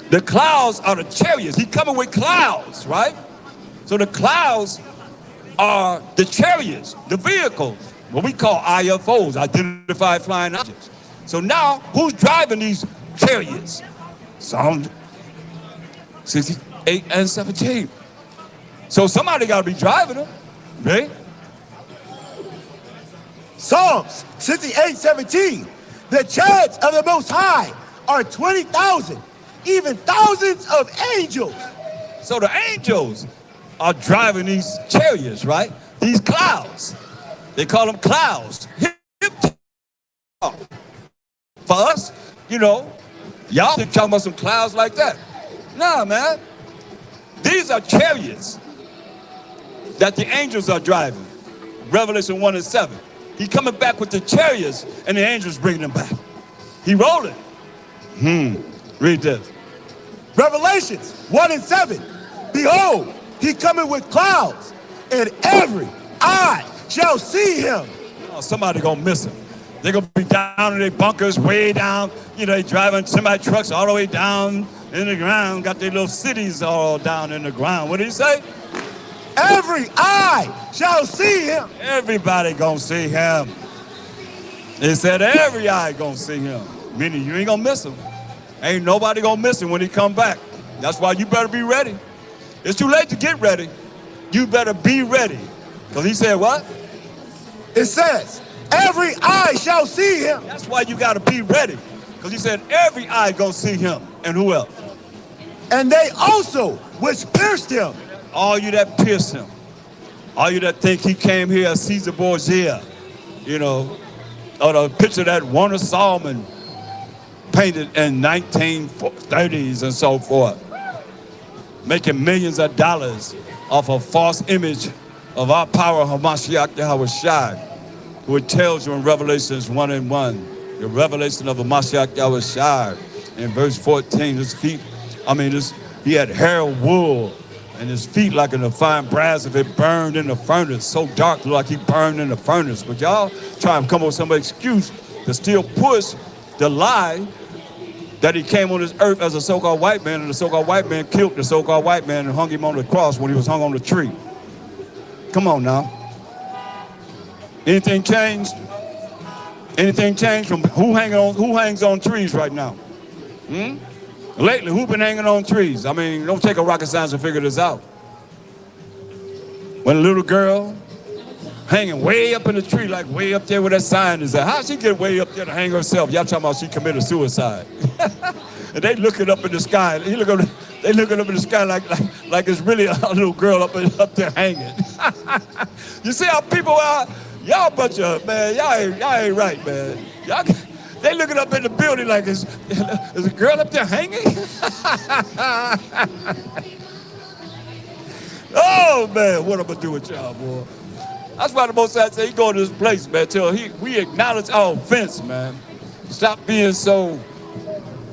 The clouds are the chariots. He's coming with clouds, right? So the clouds are the chariots, the vehicles, what we call IFOs, identified flying objects. So now, who's driving these chariots? Psalm 68 and 17. So somebody got to be driving them, right? Psalms 68, 17. The chariots of the Most High are 20,000, even thousands of angels. So the angels are driving these chariots, right? These clouds. They call them clouds. For us, you know, y'all think talking about some clouds like that. Nah, man. These are chariots that the angels are driving. Revelation 1 and 7. He coming back with the chariots and the angels bringing them back. He rolling. Read this. Revelations 1 and 7. Behold, he coming with clouds, and every eye shall see him. Oh, somebody gonna miss him. They're gonna be down in their bunkers, way down. You know, they driving semi trucks all the way down in the ground, got their little cities all down in the ground. What did he say? Every eye shall see him. Everybody gonna see him. He said every eye gonna see him. Meaning you ain't gonna miss him. Ain't nobody gonna miss him when he come back. That's why you better be ready. It's too late to get ready. You better be ready. Because he said what? It says, every eye shall see him. That's why you gotta be ready. Because he said every eye gonna see him. And who else? And they also which pierced him. All you that pierced him. All you that think he came here as Caesar Borgia. You know, or the picture that Warner Salmon painted in 1930s and so forth. Making millions of dollars off a false image of our power, Hamashiach Yahweh Shai, who it tells you in Revelations 1 and 1, the revelation of Hamashiach Yahweh Shai. In verse 14, he had hair of wool, and his feet like in a fine brass if it burned in the furnace, so dark like he burned in the furnace. But y'all try and come up with some excuse to still push the lie that he came on this earth as a so-called white man, and the so-called white man killed the so-called white man and hung him on the cross when he was hung on the tree. Come on now. Anything changed? Anything changed from who hangs on trees right now? Lately, who been hanging on trees? I mean, don't take a rocket science to figure this out. When a little girl hanging way up in the tree, like way up there where that sign is at. How'd she get way up there to hang herself? Y'all talking about she committed suicide. And they looking up in the sky. They looking up in the sky like it's really a little girl up there hanging. You see how people are? Y'all bunch of, man, y'all ain't right, man. They looking up in the building like, is a girl up there hanging? Oh, man, what I'm going to do with y'all, boy? That's why the Most High say he go to this place, man, till we acknowledge our offense, man. Stop being so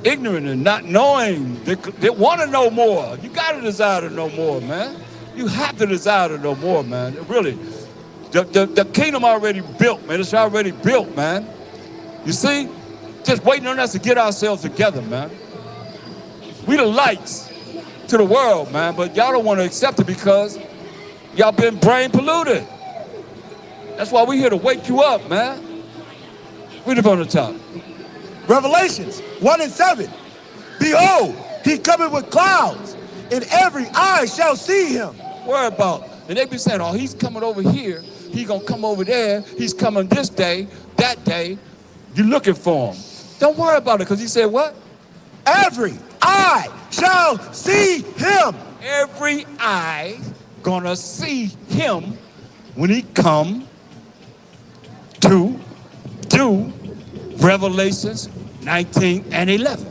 ignorant and not knowing. They want to know more. You got to desire to know more, man. You have to desire to know more, man. Really. The kingdom already built, man. It's already built, man. You see? Just waiting on us to get ourselves together, man. We the lights to the world, man, but y'all don't want to accept it because y'all been brain polluted. That's why we here to wake you up, man. Read it on the top. Revelations 1 and 7. Behold, he coming with clouds, and every eye shall see him. Worry about. And they be saying, oh, he's coming over here. He's going to come over there. He's coming this day, that day. You're looking for him. Don't worry about it, because he said what? Every eye shall see him. Every eye gonna see him when he come to do Revelations 19 and 11.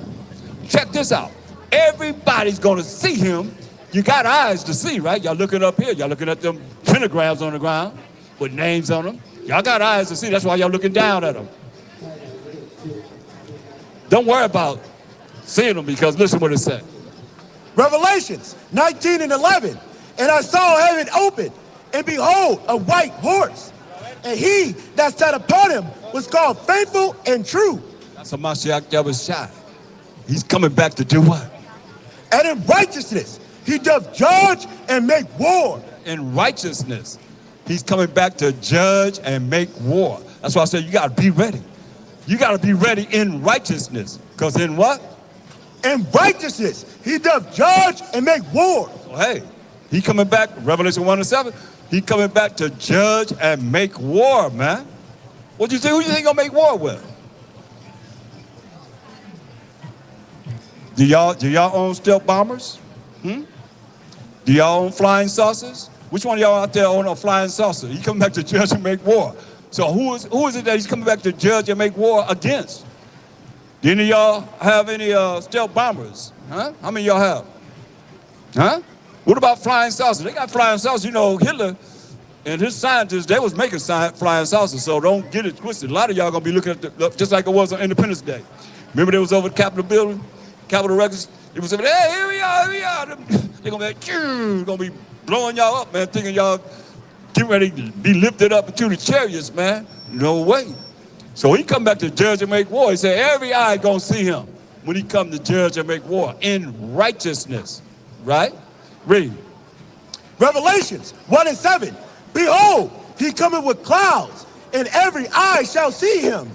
Check this out. Everybody's gonna see him. You got eyes to see, right? Y'all looking up here. Y'all looking at them pentagrams on the ground with names on them. Y'all got eyes to see. That's why y'all looking down at them. Don't worry about seeing them, because listen what it said. Revelations 19 and 11. And I saw heaven open, and behold, a white horse. And he that sat upon him was called Faithful and True. That's a Mashiach Yahushua. He's coming back to do what? And in righteousness he doth judge and make war. In righteousness. He's coming back to judge and make war. That's why I said you got to be ready. You got to be ready in righteousness. Because in what? In righteousness he doth judge and make war. So, hey, he coming back, Revelation 1 and 7, he coming back to judge and make war, man. What you think? Who you think gonna make war with? Do y'all own stealth bombers? Do y'all own flying saucers? Which one of y'all out there own a flying saucer? He coming back to judge and make war. So who is it that he's coming back to judge and make war against? Do any of y'all have any stealth bombers? Huh? How many of y'all have? Huh? What about flying saucers? They got flying saucers. You know, Hitler and his scientists, they was making flying saucers, so don't get it twisted. A lot of y'all gonna be looking at just like it was on Independence Day. Remember they was over the Capitol building, Capitol Records? They was saying, hey, here we are. They're gonna be blowing y'all up, man, thinking y'all getting ready to be lifted up into the chariots, man. No way. So he come back to judge and make war. He said, every eye gonna see him when he come to judge and make war in righteousness, right? Read. Revelations 1 and 7. Behold, he cometh with clouds, and every eye shall see him.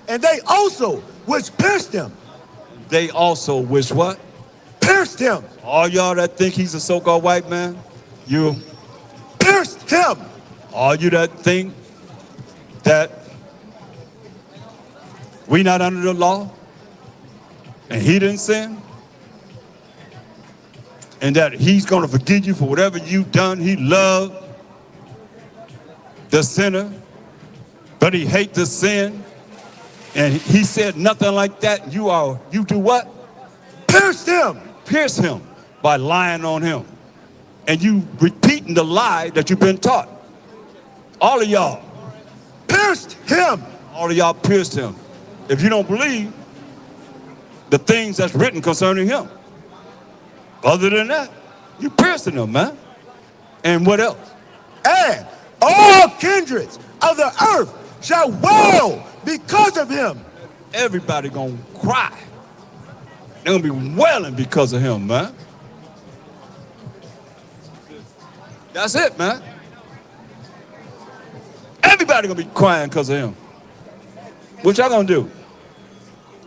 And they also which pierced him. They also which what? Pierced him. All y'all that think he's a so-called white man, you pierced him. All you that think that we not under the law and he didn't sin, and that he's going to forgive you for whatever you've done. He loved the sinner, but he hates the sin. And he said nothing like that. You do what? Pierce him. Pierce him by lying on him. And you repeating the lie that you've been taught. All of y'all. Pierced him. All of y'all pierced him. If you don't believe the things that's written concerning him. Other than that, you piercing him, man. And what else? And all kindreds of the earth shall wail because of him. Everybody gonna cry. They're gonna be wailing because of him, man. That's it, man. Everybody gonna be crying because of him. What y'all gonna do?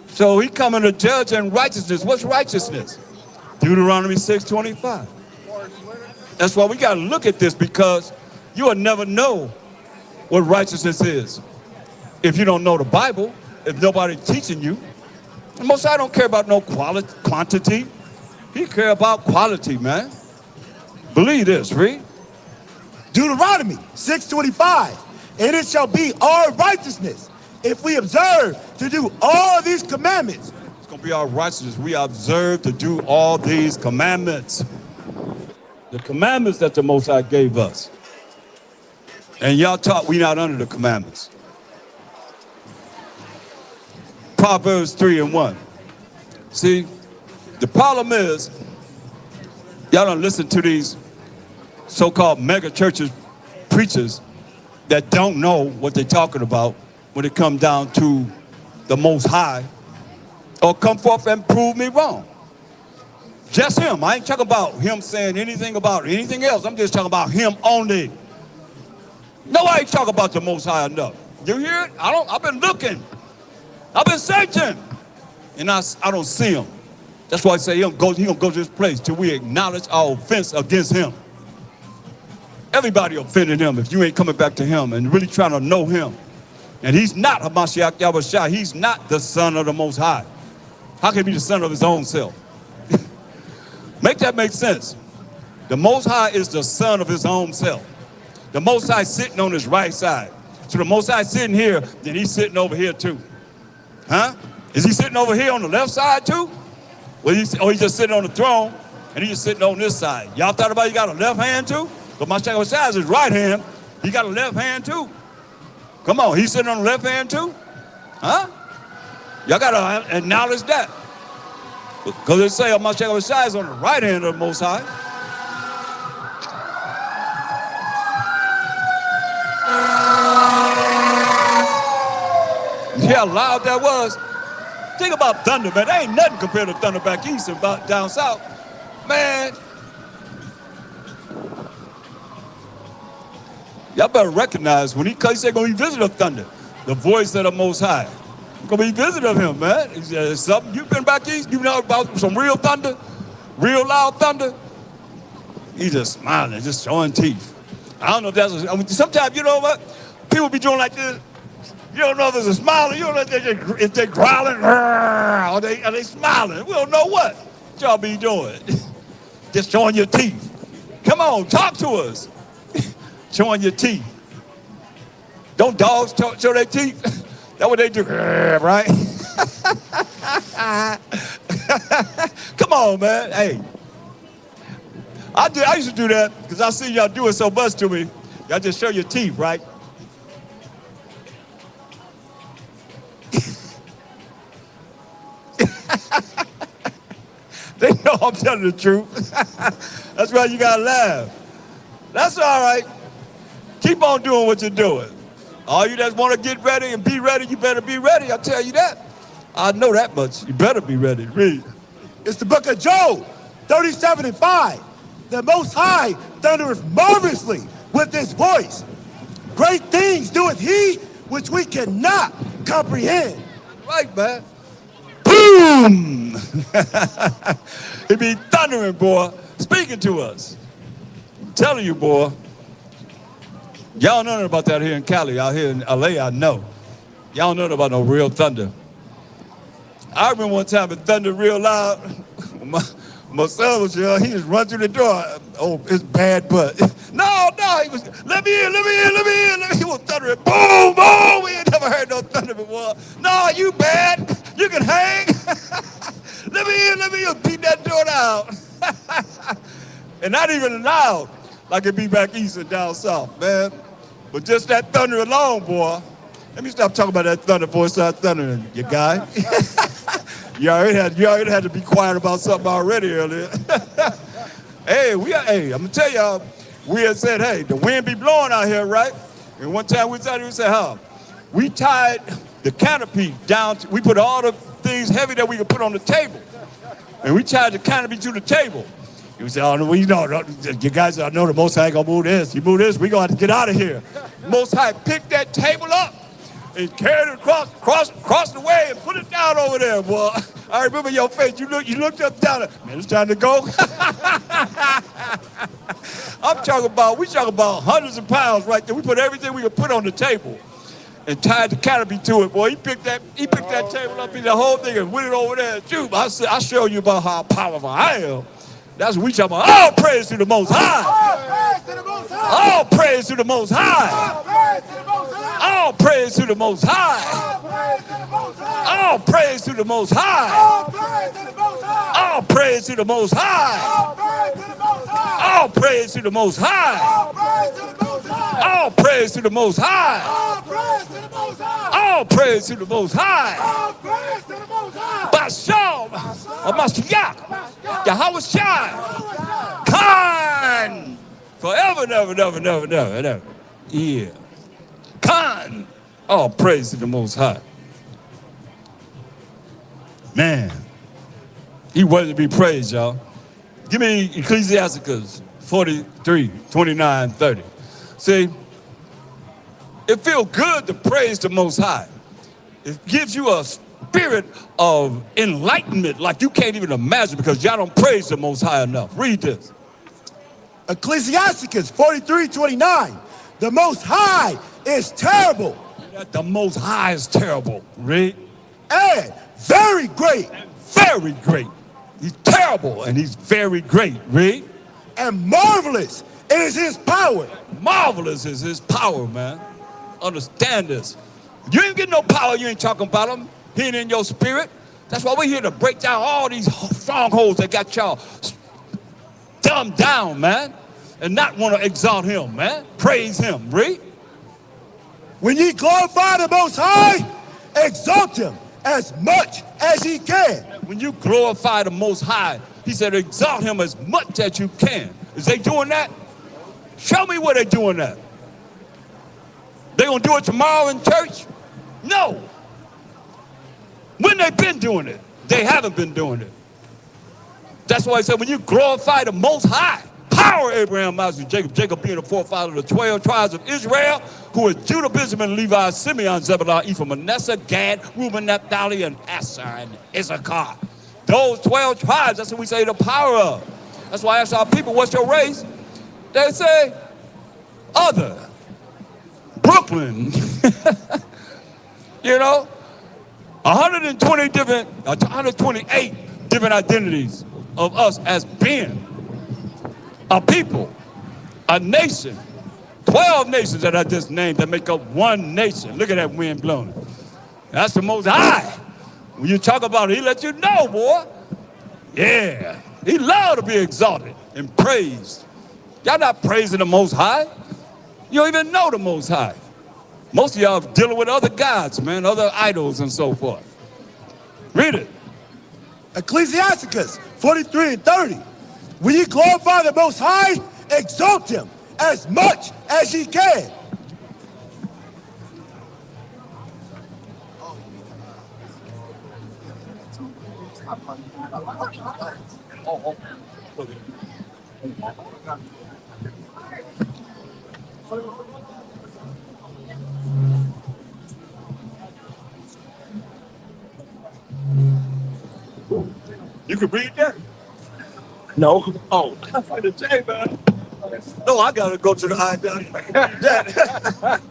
So he coming to judge in righteousness. What's righteousness? Deuteronomy 6:25. That's why we gotta look at this, because you will never know what righteousness is if you don't know the Bible, if nobody teaching you. And Most High don't care about no quantity. He care about quality, man. Believe this, read. Deuteronomy 6:25. And it shall be our righteousness if we observe to do all these commandments. It's going to be our righteousness. We observe to do all these commandments. The commandments that the Most High gave us. And y'all taught we not under the commandments. Proverbs 3 and 1. See, the problem is, y'all don't listen to these so-called mega churches preachers that don't know what they're talking about when it comes down to the Most High, or come forth and prove me wrong. Just him. I ain't talking about him saying anything about anything else. I'm just talking about him only. Nobody talk about the Most High enough. You hear it? I've been looking. I've been searching. And I don't see him. That's why I say he gonna go to this place till we acknowledge our offense against him. Everybody offended him if you ain't coming back to him and really trying to know him. And he's not Hamashiach Yahushua. He's not the son of the Most High. How can he be the son of his own self? Make that make sense. The Most High is the son of his own self. The Most High sitting on his right side. So the Most High sitting here, then he's sitting over here too. Huh? Is he sitting over here on the left side too? Or he's just sitting on the throne and he's just sitting on this side? Y'all thought about he got a left hand too? But my Shaka Shai is his right hand. He got a left hand too. Come on, he's sitting on the left hand too? Huh? Y'all gotta acknowledge that. Because they say my Shaka Shai is on the right hand of the Most High. See how loud that was? Think about thunder, man. There ain't nothing compared to thunder back east and down south. Man. Y'all better recognize when he said gonna be visited of thunder, the voice of the Most High. Gonna be visited of him, man. It's something you've been back east, you know about some real thunder, real loud thunder. He's just smiling, just showing teeth. I don't know if that's, sometimes, you know what? People be doing like this. You don't know if it's a smiling, you don't know if they're growling, or are they smiling. We don't know what y'all be doing. Just showing your teeth. Come on, talk to us. Showing your teeth. Don't dogs show their teeth? That's what they do, right? Come on, man. Hey. I used to do that because I see y'all do it so much to me. Y'all just show your teeth, right? They know I'm telling the truth. That's why you gotta laugh. That's all right. Keep on doing what you're doing. All you that want to get ready and be ready, you better be ready. I tell you that. I know that much. You better be ready. Read. It's the book of Job, 37:5. The Most High thundereth marvelously with his voice. Great things doeth he, which we cannot comprehend. Right, man. Boom! It be thundering, boy, speaking to us. I'm telling you, boy. Y'all don't know about that here in Cali. Out here in LA, I know. Y'all don't know about no real thunder. I remember one time it thundered real loud. My son was young. He just run through the door. Oh, it's bad, but no, he was, let me in. He was thundering, boom, boom. We ain't never heard no thunder before. No, you bad. You can hang. let me in. Beat that door down. And not even loud like it be back east and down south, man. But just that thunder alone, boy. Let me stop talking about that thunder before it starts thundering, you guy. You already had to be quiet about something already earlier. Hey, I'm gonna tell y'all, we had said, hey, the wind be blowing out here, right? And one time we said, we tied the canopy down, we put all the things heavy that we could put on the table. And we tied the canopy to the table. You say, oh, you guys know the Most High gonna move this. You move this, we gonna have to get out of here. Most High picked that table up and carried it across the way and put it down over there, boy. I remember your face. You looked up down. Man, it's time to go. We talking about hundreds of pounds right there. We put everything we could put on the table and tied the canopy to it, boy. He picked that table up in the whole thing and went it over there. Dude, I show you about how powerful I am. That's what we talking about. All praise to the Most High. All praise to the Most High. All praise to the Most High. All praise to the Most High. All praise to the Most High. All praise to the Most High. All praise to the Most High. All praise to the Most High. Basham, Mashiach, Yahweh Shai, Khan, forever, never. Yeah. Khan. All praise to the Most High. Man, he worthy to be praised, y'all. Give me Ecclesiasticus 43, 29, 30. See, it feels good to praise the Most High. It gives you a spirit of enlightenment like you can't even imagine because y'all don't praise the Most High enough. Read this. Ecclesiasticus 43:29. The Most High is terrible. The Most High is terrible. Read. And very great. Very great. He's terrible and he's very great. Read. And marvelous is his power. Marvelous is his power, man. Understand this. You ain't getting no power, you ain't talking about him. He ain't in your spirit. That's why we're here to break down all these strongholds that got y'all dumbed down, man. And not want to exalt him, man. Praise him, read. When ye glorify the Most High, exalt him as much as he can. When you glorify the Most High, he said exalt him as much as you can. Is they doing that? Show me where they're doing that. They gonna do it tomorrow in church? No. When they been doing it? They haven't been doing it. That's why I said when you glorify the Most High, power Abraham, Isaac, Jacob, Jacob being the forefather of the 12 tribes of Israel, who is Judah, Benjamin, Levi, Simeon, Zebulun, Ephraim, Manasseh, Gad, Reuben, Naphtali, and Asher, and Issachar. Those 12 tribes, that's what we say the power of. That's why I ask our people, what's your race? They say, other. Brooklyn. You know? 128 different identities of us as being a people, a nation. 12 nations that I just named that make up one nation. Look at that wind blowing. That's the Most High. When you talk about it, he let you know, boy. Yeah. He loved to be exalted and praised. Y'all not praising the Most High. You don't even know the Most High. Most of y'all dealing with other gods, man, other idols and so forth. Read it. Ecclesiasticus 43:30. When ye glorify the Most High, exalt him as much as ye can. You can read that? No. Oh, that's like the J, man. No, I gotta go to the IW.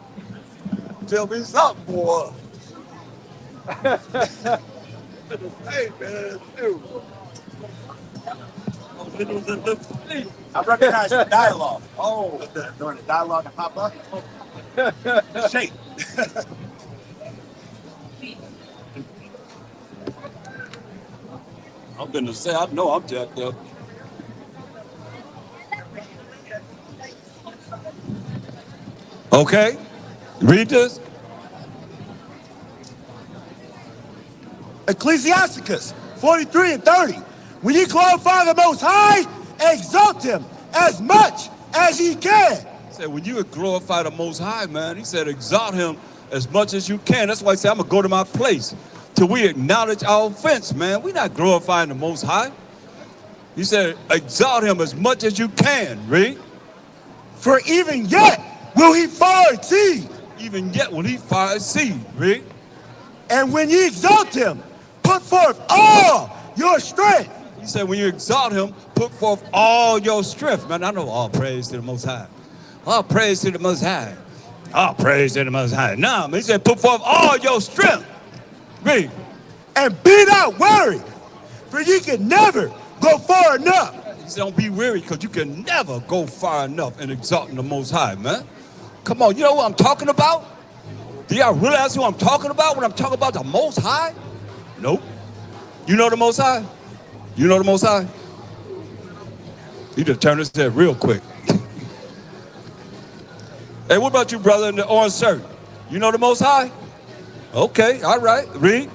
Tell me something, boy. Hey, man, dude. I recognize the dialogue. Oh, During the dialogue that pop up. Shape. I'm gonna say, I know I'm jacked up. Okay, read this. Ecclesiasticus 43:30. When ye glorify the Most High, exalt him as much as ye can. He said, when you glorify the Most High, man, he said, exalt him as much as you can. That's why he said, I'm gonna go to my place till we acknowledge our offense, man. We're not glorifying the Most High. He said, exalt him as much as you can, read. For even yet will he far exceed. Even yet will he far exceed, read. And when ye exalt him, put forth all your strength. He said, when you exalt him, put forth all your strength. Man, I know all praise to the Most High. All praise to the Most High. All praise to the Most High. No, he said, put forth all your strength. Read. And be not weary, for ye can never go far enough. He said, don't be weary, because you can never go far enough in exalting the Most High, man. Come on, you know what I'm talking about? Do y'all realize who I'm talking about when I'm talking about the Most High? Nope. You know the Most High? You know the Most High? You just turn this head real quick. Hey, what about you, brother, in the orange shirt? You know the Most High? Okay, all right. Read.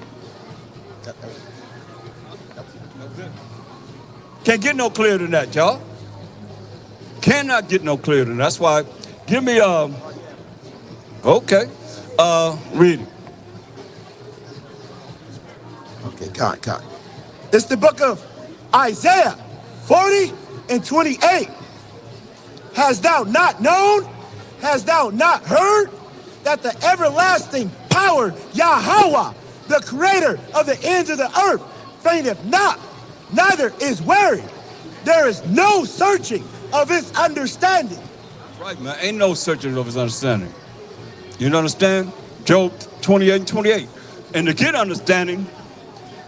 Can't get no clearer than that, y'all. Cannot get no clearer than that. That's why, give me, okay. Read it. Okay, con. It's the book of Isaiah 40:28. Hast thou not known? Hast thou not heard that the everlasting power Yahweh, the creator of the ends of the earth, fainteth not, neither is weary. There is no searching of his understanding. That's right, man. Ain't no searching of his understanding. You understand? Job 28:28. And to get understanding,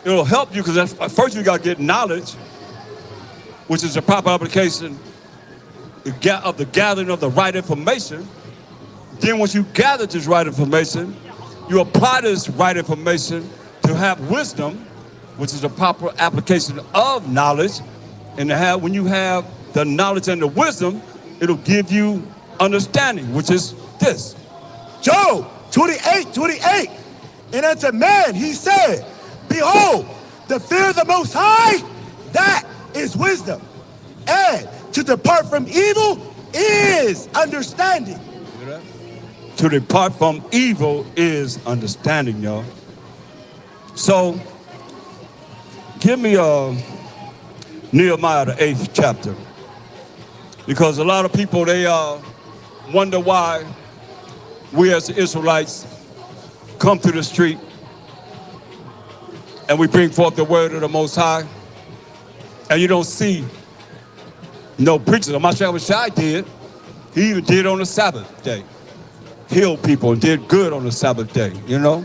it'll help you, because first you got to get knowledge, which is the proper application of the gathering of the right information. Then once you gather this right information, you apply this right information to have wisdom, which is the proper application of knowledge. And when you have the knowledge and the wisdom, it'll give you understanding, which is this. Job 28:28. And unto man he said, behold, the fear of the Most High, that is wisdom. And to depart from evil is understanding. To depart from evil is understanding, y'all. So, give me Nehemiah, the 8th chapter. Because a lot of people, they wonder why we as the Israelites come to the street and we bring forth the word of the Most High, and you don't see no preachers. Mashiach did. He even did on the Sabbath day. Healed people and did good on the Sabbath day, you know?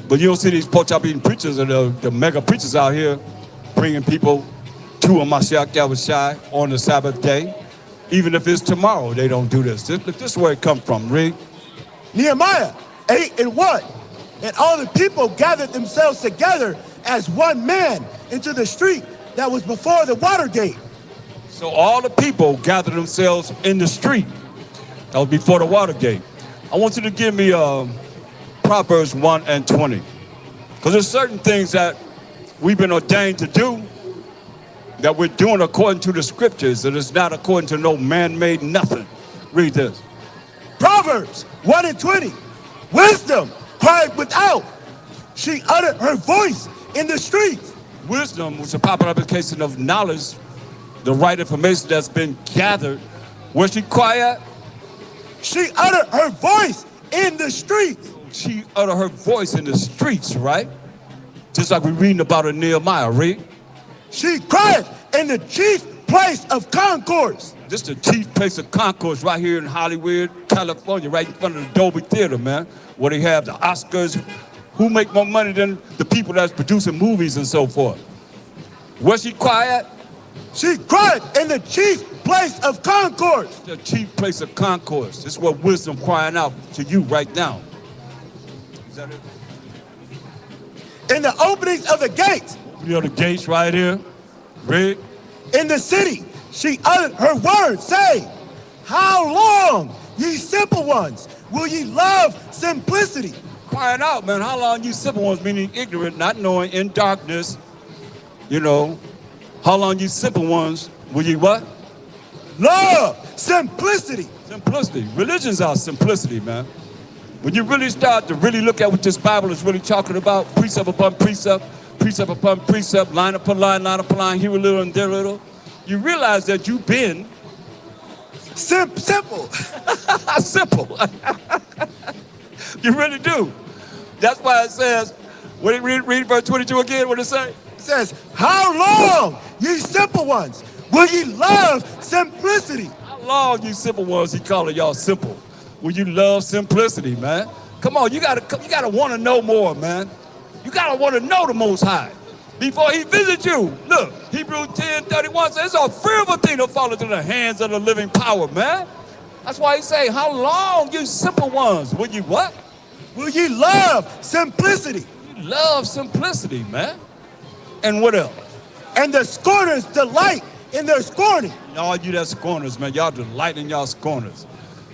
But you don't see these pork chop eating preachers and the mega preachers out here bringing people to a Mashiach Yahushai on the Sabbath day. Even if it's tomorrow, they don't do this. This is where it comes from, read. Nehemiah 8:1. And all the people gathered themselves together as one man into the street that was before the water gate. So all the people gathered themselves in the street that was before the water gate. I want you to give me Proverbs 1:20. Because there's certain things that we've been ordained to do that we're doing according to the scriptures, and it's not according to no man-made nothing. Read this. Proverbs 1:20. Wisdom cried without. She uttered her voice in the streets. Wisdom was a proper application of knowledge, the right information that's been gathered. Where she quiet? She uttered her voice in the streets. She uttered her voice in the streets, right? Just like we're reading about in Nehemiah, read. She cried in the chief place of concourse. This is the chief place of concourse right here in Hollywood, California, right in front of the Dolby Theater, man, where they have the Oscars. Who make more money than the people that's producing movies and so forth? Where she quiet? She cried in the chief place of concourse. The chief place of concourse. This is what wisdom crying out to you right now. Is that it? In the openings of the gates. You know the gates right here. Read. In the city, she uttered her words, saying, how long, ye simple ones, will ye love simplicity? Crying out, man, how long you simple ones, meaning ignorant, not knowing, in darkness, you know. How long you simple ones will you what? Love simplicity. Simplicity. Religion's our simplicity, man. When you really start to really look at what this Bible is really talking about, precept upon precept, precept upon precept, line upon line upon line, here a little and there a little, you realize that you've been simple. Simple. You really do. That's why it says, read verse 22 again, what it say? It says, how long, ye simple ones, will ye love simplicity? How long, you simple ones, he calling y'all simple? Will you love simplicity, man? Come on, you gotta want to know more, man. You gotta want to know the Most High before he visits you. Look, Hebrews 10:31 says it's a fearful thing to fall into the hands of the living power, man. That's why he say, how long, you simple ones, will you what? Will ye love simplicity? You love simplicity, man. And what else? And the scorners delight in their scorning. All you that scorners, man, y'all delight in y'all scorners.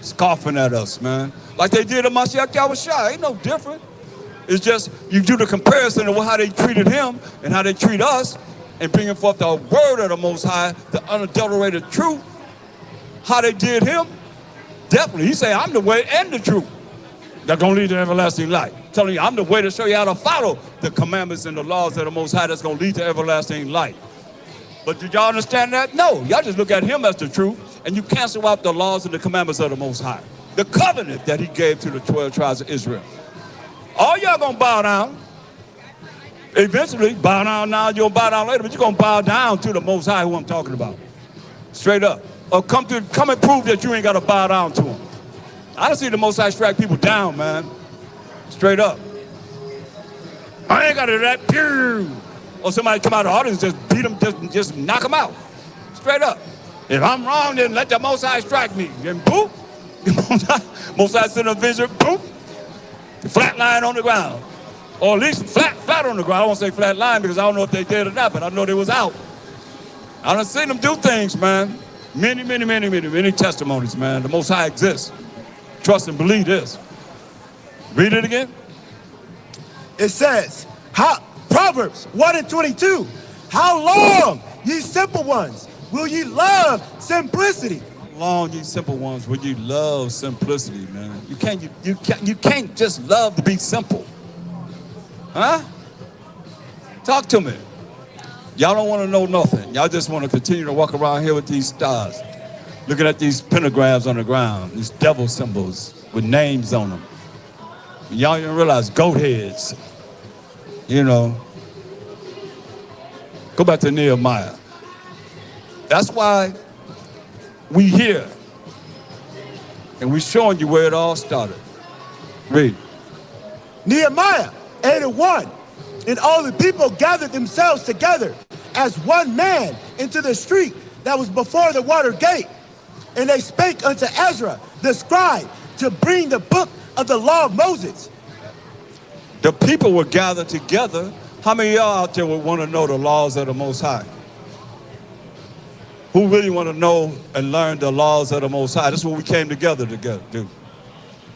Scoffing at us, man. Like they did at Mashiach Yahushua. Ain't no different. It's just you do the comparison of how they treated him and how they treat us and bringing forth the word of the Most High, the unadulterated truth. How they did him, definitely. He said, I'm the way and the truth. That's going to lead to everlasting life. Telling you, I'm the way to show you how to follow the commandments and the laws of the Most High that's going to lead to everlasting life. But did y'all understand that? No. Y'all just look at him as the truth, and you cancel out the laws and the commandments of the Most High. The covenant that he gave to the 12 tribes of Israel. All y'all going to bow down. Eventually, bow down now, you'll bow down later, but you're going to bow down to the Most High who I'm talking about. Straight up. Or come and prove that you ain't got to bow down to him. I don't see the Most High strike people down, man. Straight up. I ain't got to do that. Pew! Or somebody come out of the audience, just beat them, just knock them out. Straight up. If I'm wrong, then let the Most High strike me. Then boop. Most High sent a vision, boop. Flat line on the ground. Or at least flat on the ground. I won't say flat line because I don't know if they did or not, but I know they was out. I done seen them do things, man. Many testimonies, man. The Most High exists. Trust and believe this. Read it again. It says, Proverbs 1:22. How long, ye simple ones, will ye love simplicity? How long, ye simple ones, will you love simplicity, man? You can't just love to be simple. Huh? Talk to me. Y'all don't want to know nothing. Y'all just want to continue to walk around here with these stars, looking at these pentagrams on the ground, these devil symbols with names on them. Y'all didn't realize goat heads. You know. Go back to Nehemiah. That's why we here. And we showing you where it all started. Read. Nehemiah 8:1. And all the people gathered themselves together as one man into the street that was before the water gate. And they spake unto Ezra, the scribe, to bring the book of the law of Moses. The people were gathered together. How many of y'all out there would want to know the laws of the Most High? Who really want to know and learn the laws of the Most High? That's what we came together to do.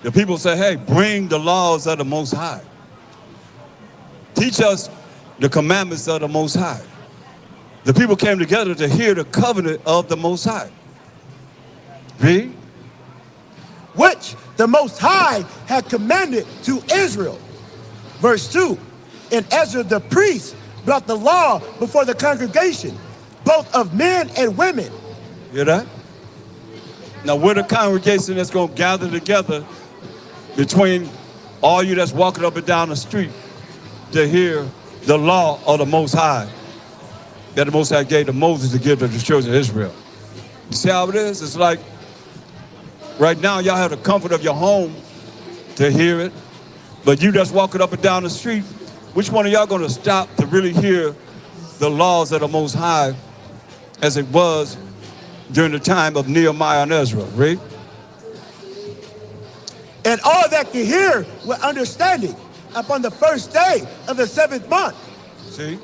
The people say, hey, bring the laws of the Most High. Teach us the commandments of the Most High. The people came together to hear the covenant of the Most High. Read. Which the Most High had commanded to Israel. Verse 2. And Ezra the priest brought the law before the congregation, both of men and women. Hear that? Now we're the congregation that's going to gather together between all you that's walking up and down the street to hear the law of the Most High that the Most High gave to Moses to give to the children of Israel. You see how it is? It's like right now y'all have the comfort of your home to hear it, but you that's walking up and down the street, which one of y'all going to stop to really hear the laws of the Most High as it was during the time of Nehemiah and Ezra? Read. And all that could hear with understanding upon the first day of the 7th month. See,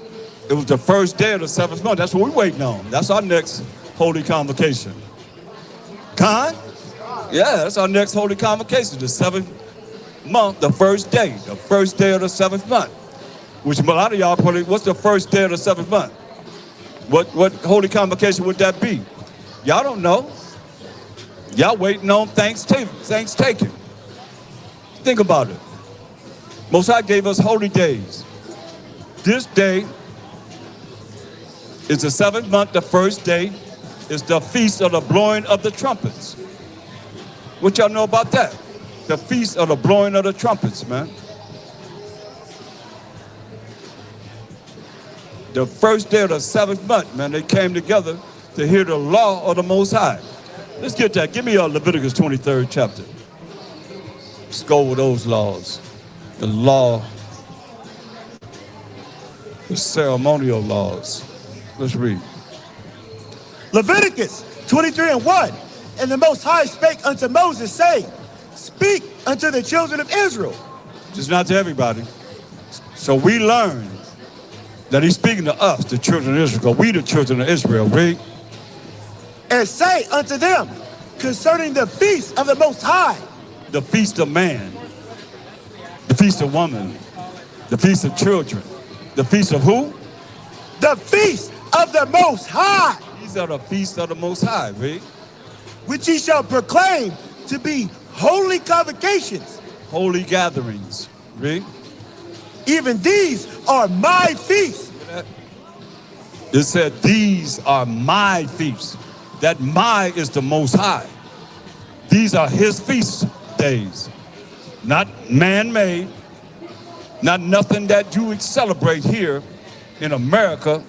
it was the first day of the 7th month. That's what we're waiting on. That's our next holy convocation. Con? Yeah, that's our next holy convocation, the 7th month, the first day of the 7th month. Which a lot of y'all probably, what's the first day of the 7th month? What holy convocation would that be? Y'all don't know. Y'all waiting on Thanksgiving. Think about it. Most High gave us holy days. This day is the 7th month, the first day is the feast of the blowing of the trumpets. What y'all know about that? The feast of the blowing of the trumpets, man. The first day of the 7th month, man, they came together to hear the law of the Most High. Let's get that. Give me Leviticus 23rd chapter. Let's go with those laws. The law, the ceremonial laws. Let's read. Leviticus 23:1. And the Most High spake unto Moses, saying, speak unto the children of Israel. Just not to everybody. So we learn that he's speaking to us, the children of Israel. We the children of Israel. Read. And say unto them concerning the feast of the Most High. The feast of man. The feast of woman. The feast of children. The feast of who? The feast of the Most High. These are the feasts of the Most High. Read. Which ye shall proclaim to be holy convocations. Holy gatherings. Read. Even these are my feasts. It said, these are my feasts. That my is the Most High. These are his feast days. Not man-made. Not nothing that you would celebrate here in America,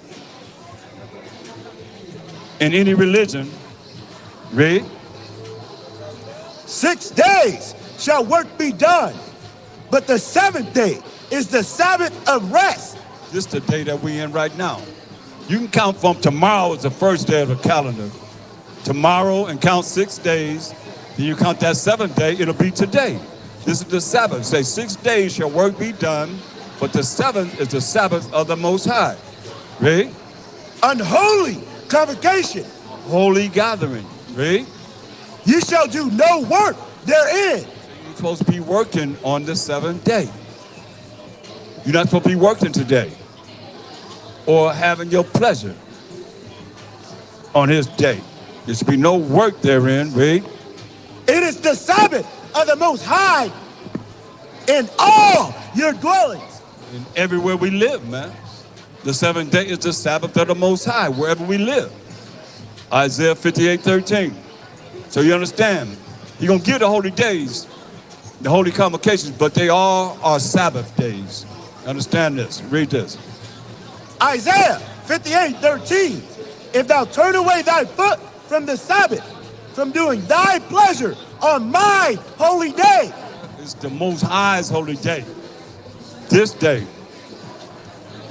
in any religion. Read. 6 days shall work be done, but the 7th day is the Sabbath of rest. This is the day that we're in right now. You can count from tomorrow as the first day of the calendar tomorrow and count 6 days. Then you count that 7th day, it'll be today. This is the Sabbath. Say 6 days shall work be done, but the 7th is the Sabbath of the Most High. Read? Unholy convocation. Holy gathering. Read? You shall do no work therein. You're supposed to be working on the 7th day. You're not supposed to be working today or having your pleasure on his day. There should be no work therein. Read? It is the Sabbath of the Most High in all your dwellings. And everywhere we live, man. The 7th day is the Sabbath of the Most High, wherever we live. Isaiah 58:13. So you understand, he's going to give the holy days, the holy convocations, but they all are Sabbath days. Understand this. Read this. Isaiah 58:13. If thou turn away thy foot from the Sabbath, from doing thy pleasure on my holy day. It's the Most High's holy day. This day,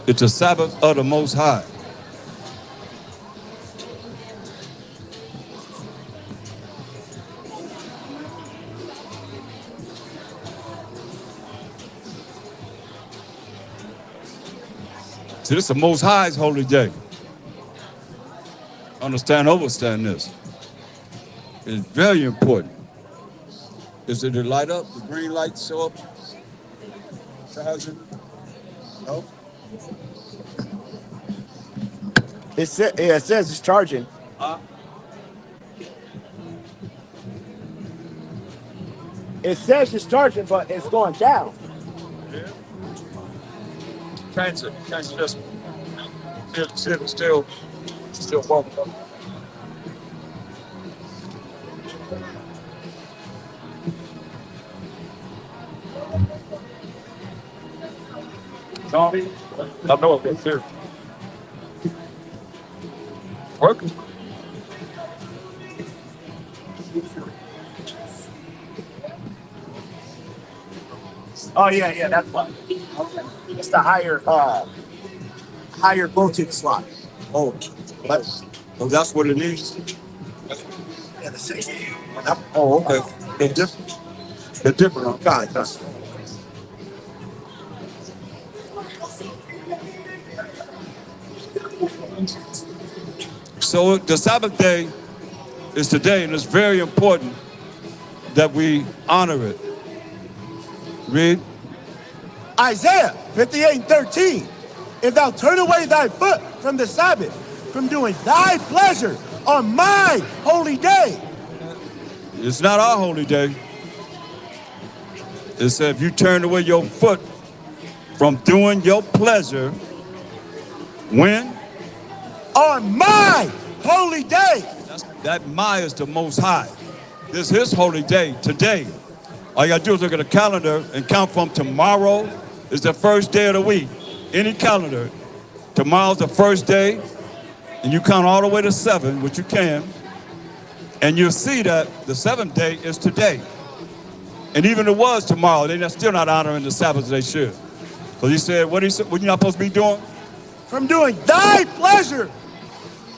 it's the Sabbath of the Most High. See, this is the Most High's holy day. Understand, overstand this. It's very important. Is it the light up? The green light show up? No? It says it's charging. Huh? It says it's charging, but it's going down. Yeah. Change this. Still working. Tommy, I know it's here. Working. Oh yeah, that's why. It's the higher voltage slot. Oh, that's what it is. Yeah, the 60. Oh, okay. They're different. They're different. God, so the Sabbath day is today, and it's very important that we honor it. Read. Isaiah 58:13. If thou turn away thy foot from the Sabbath, from doing thy pleasure on my holy day. It's not our holy day. It said if you turn away your foot from doing your pleasure, when? On my holy day. That my is the Most High. This is his holy day today. All you gotta do is look at the calendar and count from tomorrow is the first day of the week. Any calendar, tomorrow's the first day, and you count all the way to 7, which you can, and you'll see that the 7th day is today. And even if it was tomorrow, they're still not honoring the Sabbath as they should. So he said, what you not supposed to be doing? From doing thy pleasure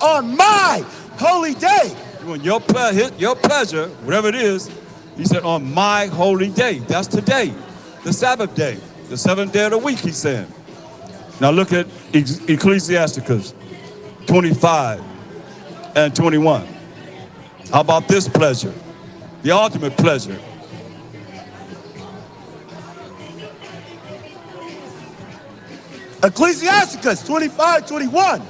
on my holy day. Doing your pleasure, whatever it is, he said, on my holy day. That's today, the Sabbath day, the 7th day of the week, he's saying. Now look at Ecclesiasticus 25 and 21. How about this pleasure? The ultimate pleasure. Ecclesiasticus 25:21.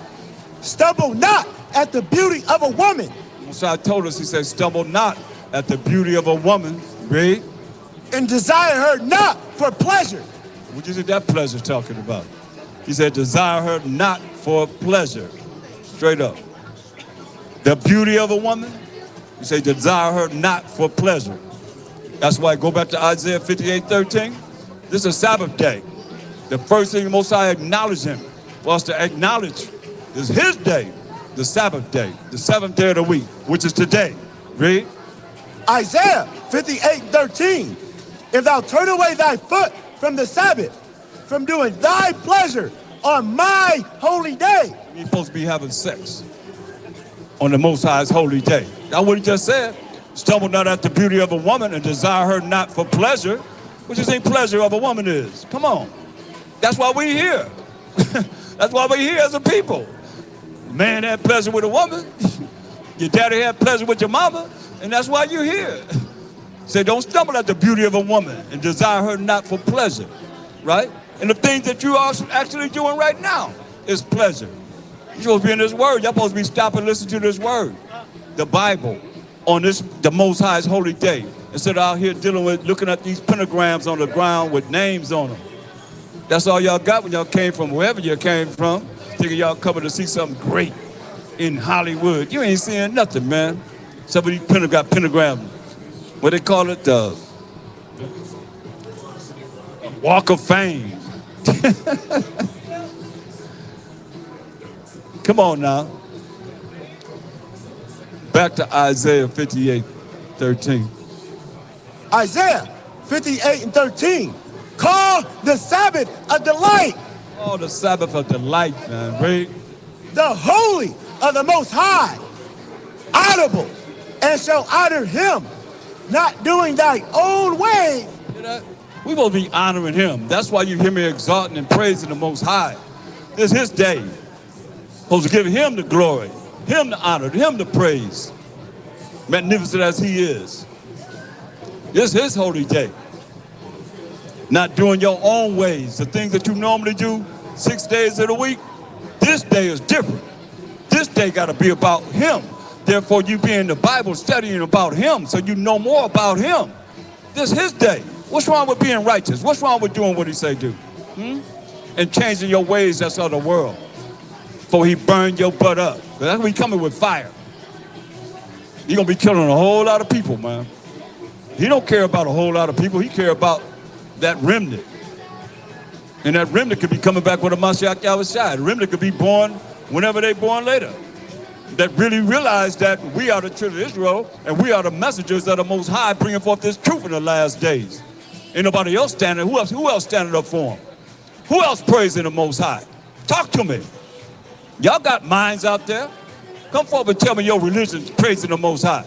Stumble not at the beauty of a woman. Messiah told us, he said, stumble not at the beauty of a woman. Read. And desire her not for pleasure. What is it that pleasure talking about? He said, desire her not for pleasure. Straight up. The beauty of a woman, he said, desire her not for pleasure. That's why I go back to Isaiah 58:13. This is a Sabbath day. The first thing the Most High acknowledged him was to acknowledge this is his day, the Sabbath day, the 7th day of the week, which is today. Read. Isaiah 58:13. If thou turn away thy foot from the Sabbath, from doing thy pleasure on my holy day. You're supposed to be having sex. on the Most High's holy day. That's what he just said. Stumble not at the beauty of a woman and desire her not for pleasure, which is a pleasure of a woman is. Come on. That's why we're here. That's why we're here as a people. Man had pleasure with a woman. Your daddy had pleasure with your mama, and that's why you're here. Say, don't stumble at the beauty of a woman and desire her not for pleasure, right? And the things that you are actually doing right now is pleasure. You're supposed to be in this word. You're supposed to be stopping and listening to this word, the Bible, on the Most High's holy day, instead of out here dealing with looking at these pentagrams on the ground with names on them. That's all y'all got when y'all came from wherever you came from, thinking y'all coming to see something great in Hollywood. You ain't seeing nothing, man. Some of these got pentagrams. What they call it? The Walk of Fame. Come on now. Back to Isaiah 58:13. Isaiah 58:13. Call the Sabbath a delight. Oh, the Sabbath of delight, man. Read. The holy of the Most High, honorable, and shall honor him, not doing thy own way. We will be honoring him. That's why you hear me exalting and praising the Most High. This is his day. Supposed to give him the glory, him the honor, him the praise. Magnificent as he is. This is his holy day. Not doing your own ways, the things that you normally do 6 days of the week. This day is different. This day got to be about him. Therefore, you be in the Bible studying about him so you know more about him. This is his day. What's wrong with being righteous? What's wrong with doing what he say do? And changing your ways that's of the world. Before he burn your butt up. That's when he coming with fire. He gonna be killing a whole lot of people, man. He don't care about a whole lot of people. He care about that remnant. And that remnant could be coming back with a Mashiach Yahushua. The remnant could be born whenever they born later. That really realize that we are the children of Israel and we are the messengers of the Most High bringing forth this truth in the last days. Ain't nobody else standing. Who else standing up for him? Who else praising the Most High? Talk to me. Y'all got minds out there? Come forward and tell me your religion's praising the Most High.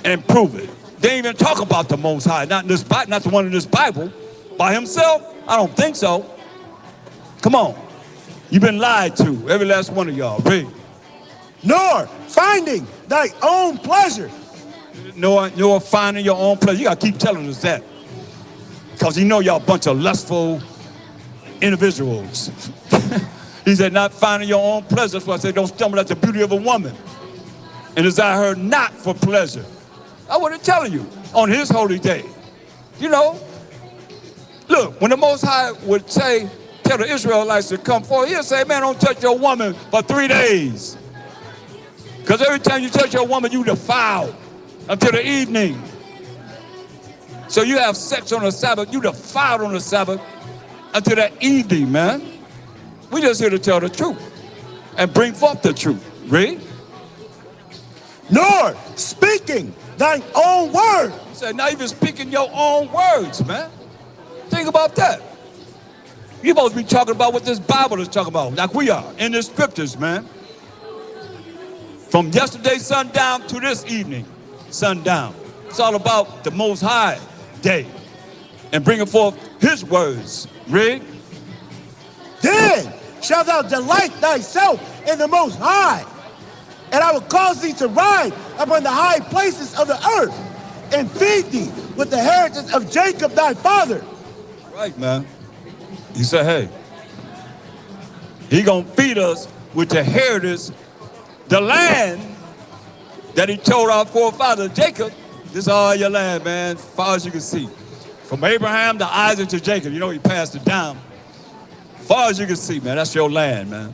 And prove it. They ain't even talk about the Most High. Not the one in this Bible. By himself? I don't think so. Come on. You've been lied to, every last one of y'all. Read. Nor finding thy own pleasure. Nor finding your own pleasure. You got to keep telling us that. Because you know y'all a bunch of lustful individuals. He said, not finding your own pleasure. That's why I said, don't stumble at the beauty of a woman and desire her not for pleasure. I wasn't telling you on his holy day. You know, look, when the Most High would tell the Israelites to come forward, he'll say, man, don't touch your woman for 3 days. Because every time you touch your woman, you defile until the evening. So you have sex on the Sabbath, you defiled on the Sabbath until that evening, man. We just here to tell the truth and bring forth the truth. Read. Nor speaking thine own word. He said, not even speaking your own words, man. Think about that. You're supposed to be talking about what this Bible is talking about, like we are in the scriptures, man. From yesterday sundown to this evening sundown. It's all about the Most High day and bringing forth his words. Read. Then shalt thou delight thyself in the Most High, and I will cause thee to ride upon the high places of the earth, and feed thee with the heritage of Jacob thy father. Right, man. He said, hey, he gonna feed us with the heritage, the land that he told our forefather Jacob. This is all your land, man, as far as you can see. From Abraham to Isaac to Jacob, you know he passed it down. As far as you can see, man, that's your land, man.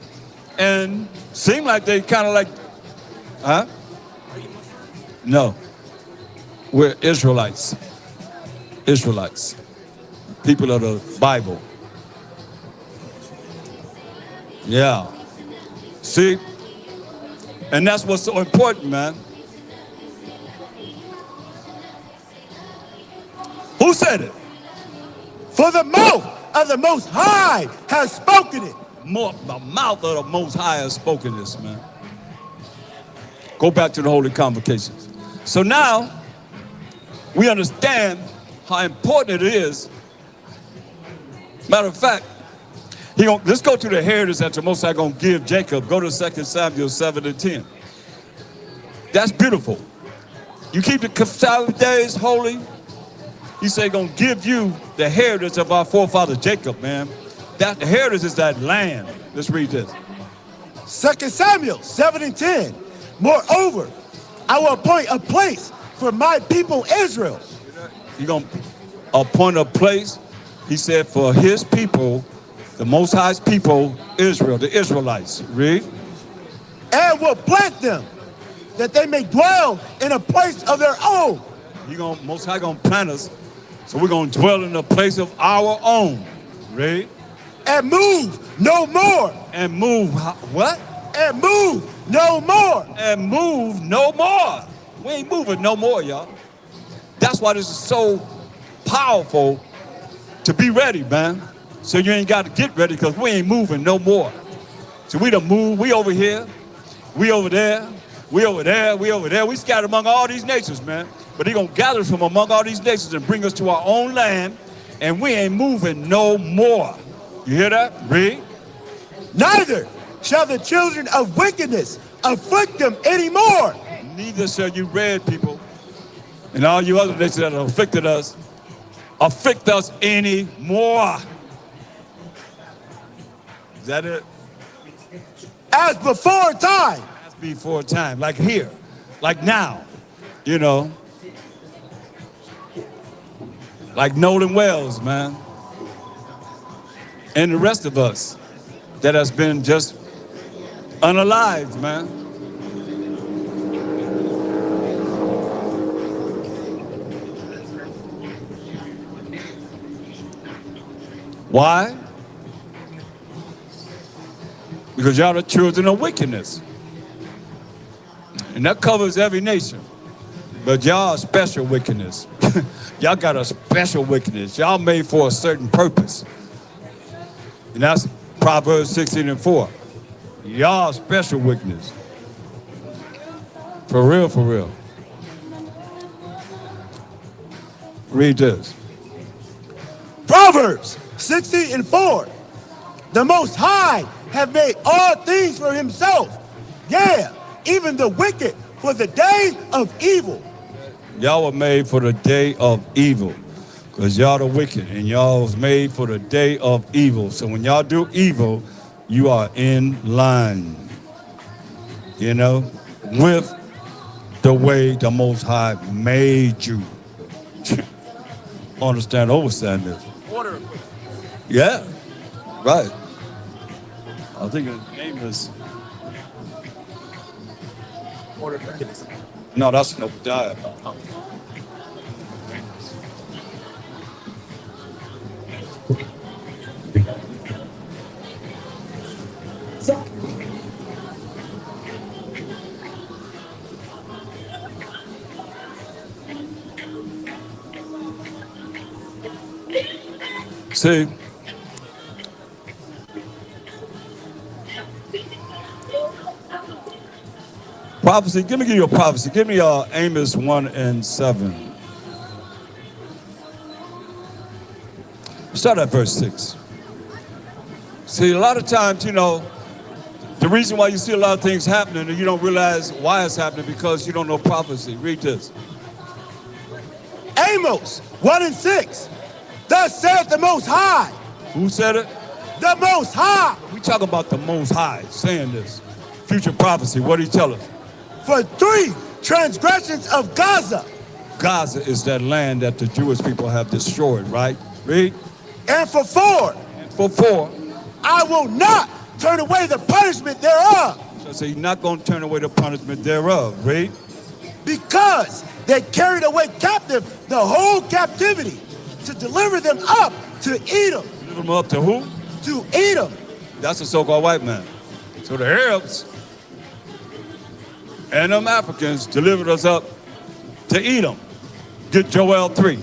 And seem like they kind of like, huh? No. We're Israelites. Israelites. People of the Bible. Yeah. See? And that's what's so important, man. Who said it? For the mouth of the Most High has spoken it. The mouth of the Most High has spoken this, man. Go back to the holy convocations. So now we understand how important it is. Matter of fact, let's go to the heritage that the Most High going to give Jacob. Go to 2 Samuel 7 and 10. That's beautiful. You keep the Sabbath days holy. He said going to give you the heritage of our forefather Jacob, man. That the heritage is that land. Let's read this. 2 Samuel 7 and 10. Moreover, I will appoint a place for my people Israel. You're going to appoint a place, he said, for his people, the Most High's people, Israel, the Israelites. Read. And will plant them, that they may dwell in a place of their own. Most High going to plant us, so we're going to dwell in a place of our own. Read. And move no more. And move, what? And move no more. And move no more. We ain't moving no more, y'all. That's why this is so powerful to be ready, man. So you ain't got to get ready because we ain't moving no more. So we done move, we over here, we over there, we over there, we over there. We scattered among all these nations, man. But he gonna gather us from among all these nations and bring us to our own land, and we ain't moving no more. You hear that? Read. Neither shall the children of wickedness afflict them anymore. Neither shall you red people and all you other nations that have afflicted us afflict us anymore. Is that it? As before time. As before time, like here, like now, you know. Like Nolan Wells, man. And the rest of us that has been just unalived, man. Why? Because y'all are children of wickedness. And that covers every nation. But y'all are special wickedness. Y'all got a special wickedness. Y'all made for a certain purpose. And that's Proverbs 16 and 4. Y'all special wickedness. For real, for real. Read this. Proverbs 16 and 4. The Most High have made all things for himself. Yeah, even the wicked for the day of evil. Y'all were made for the day of evil. Because y'all the wicked, and y'all was made for the day of evil. So when y'all do evil, you are in line, you know, with the way the Most High made you. Understand, overstand this. Order. Yeah, right. I think his name is... Order. No, that's no diet. See, prophecy, give me a prophecy. Give me Amos 1 and 7. Start at verse 6. See, a lot of times, you know, the reason why you see a lot of things happening and you don't realize why it's happening because you don't know prophecy. Read this. Amos 1 and 6. Thus saith the Most High. Who said it? The Most High. We talk about the Most High saying this. Future prophecy. What did he tell us? For 3 transgressions of Gaza. Gaza is that land that the Jewish people have destroyed, right? Read. And for 4. And for 4. I will not turn away the punishment thereof. So he's not going to turn away the punishment thereof. Read. Because they carried away captive the whole captivity to deliver them up to Edom. Deliver them up to who? To Edom. That's the so-called white man. So the Arabs and them Africans delivered us up to Edom. Get Joel 3.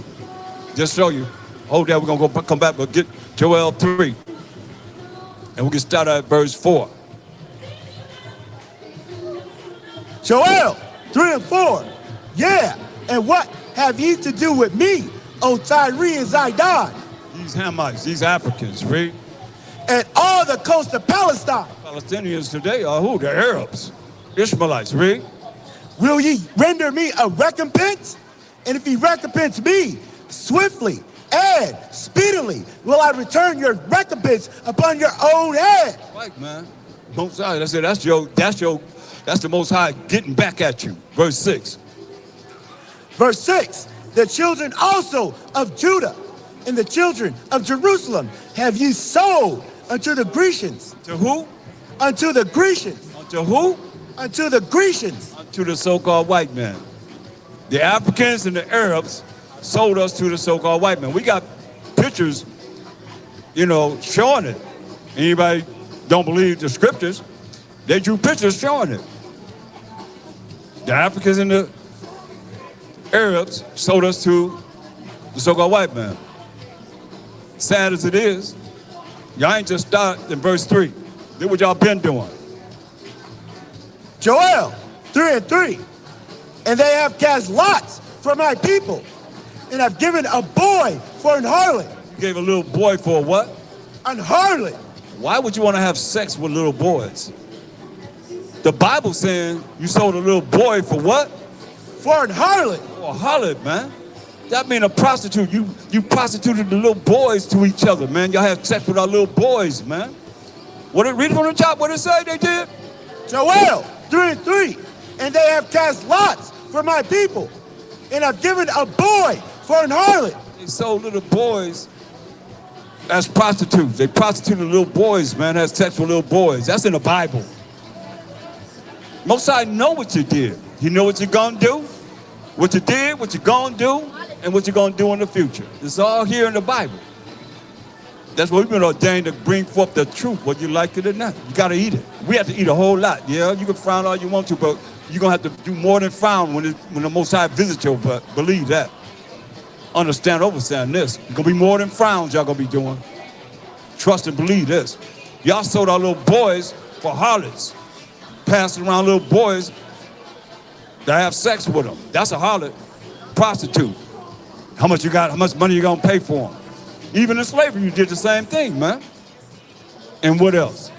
Just show you. Hold that, we're going to come back, but get Joel 3. And we can start at verse 4. Joel 3 and 4. Yeah, and what have ye to do with me, O Tyre and Zidon? These Hamites, these Africans, read. And all the coast of Palestine. Palestinians today are who? The Arabs, Ishmaelites, read. Will ye render me a recompense? And if ye recompense me swiftly and speedily, will I return your recompense upon your own head. Right, man. Most High, that's the Most High getting back at you. Verse 6. Verse 6. The children also of Judah and the children of Jerusalem have ye sold unto the Grecians. To who? Unto the Grecians. Unto who? Unto the Grecians. Unto the so-called white man. The Africans and the Arabs sold us to the so-called white man. We got pictures, showing it. Anybody don't believe the scriptures, they drew pictures showing it. The Africans and the Arabs sold us to the so-called white man. Sad as it is, y'all ain't just start in verse 3. Do what y'all been doing. Joel 3 and 3. And they have cast lots for my people, and have given a boy for an harlot. You gave a little boy for a what? An harlot. Why would you want to have sex with little boys? The Bible saying you sold a little boy for what? For an harlot. For a harlot, man. That mean a prostitute. You prostituted the little boys to each other, man. Y'all have sex with our little boys, man. Read it on the top, what it say they did? Joel 3 and 3. And they have cast lots for my people, and have given a boy for an harlot. They sold little boys as prostitutes. They prostituted little boys, man, had sex with little boys. That's in the Bible. Most High know what you did. You know what you're gonna do, what you did, what you're gonna do, and what you're gonna do in the future. It's all here in the Bible. That's why we've been ordained to bring forth the truth, whether you like it or not. You gotta eat it. We have to eat a whole lot. Yeah, you can frown all you want to, but you're gonna have to do more than frown when the Most High visits you. But believe that. Understand, overstand this. It's gonna be more than frowns y'all gonna be doing. Trust and believe this. Y'all sold our little boys for harlots, passing around little boys that have sex with them. That's a harlot, prostitute. How much you got? How much money you gonna pay for them? Even in slavery, you did the same thing, man. And what else?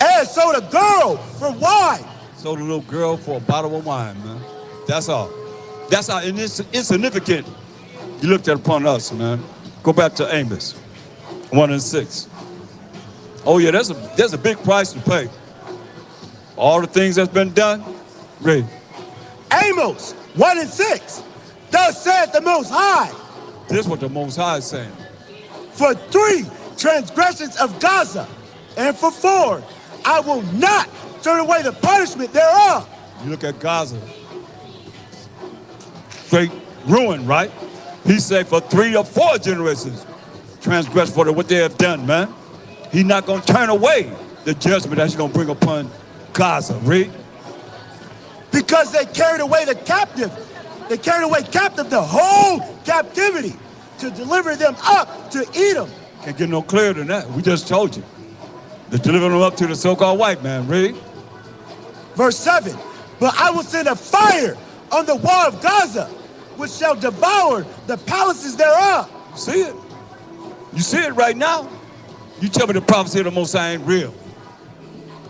And sold a girl for wine. Sold a little girl for a bottle of wine, man. That's all. That's how insignificant you looked at upon us, man. Go back to Amos 1 and 6. Oh yeah, there's a big price to pay. All the things that's been done, read. Amos 1 and 6. Thus saith the Most High. This is what the Most High is saying. For 3 transgressions of Gaza, and for 4, I will not turn away the punishment thereof. You look at Gaza, straight ruin, right? He said for 3 or 4 generations transgress for what they have done, man. He's not going to turn away the judgment that he's going to bring upon Gaza, read. Because they carried away the captive. They carried away captive the whole captivity to deliver them up to Edom. Can't get no clearer than that. We just told you. To deliver them up to the so-called white man, read. Verse 7. But I will send a fire on the wall of Gaza, which shall devour the palaces thereof. You see it? You see it right now? You tell me the prophecy of the Most High ain't real.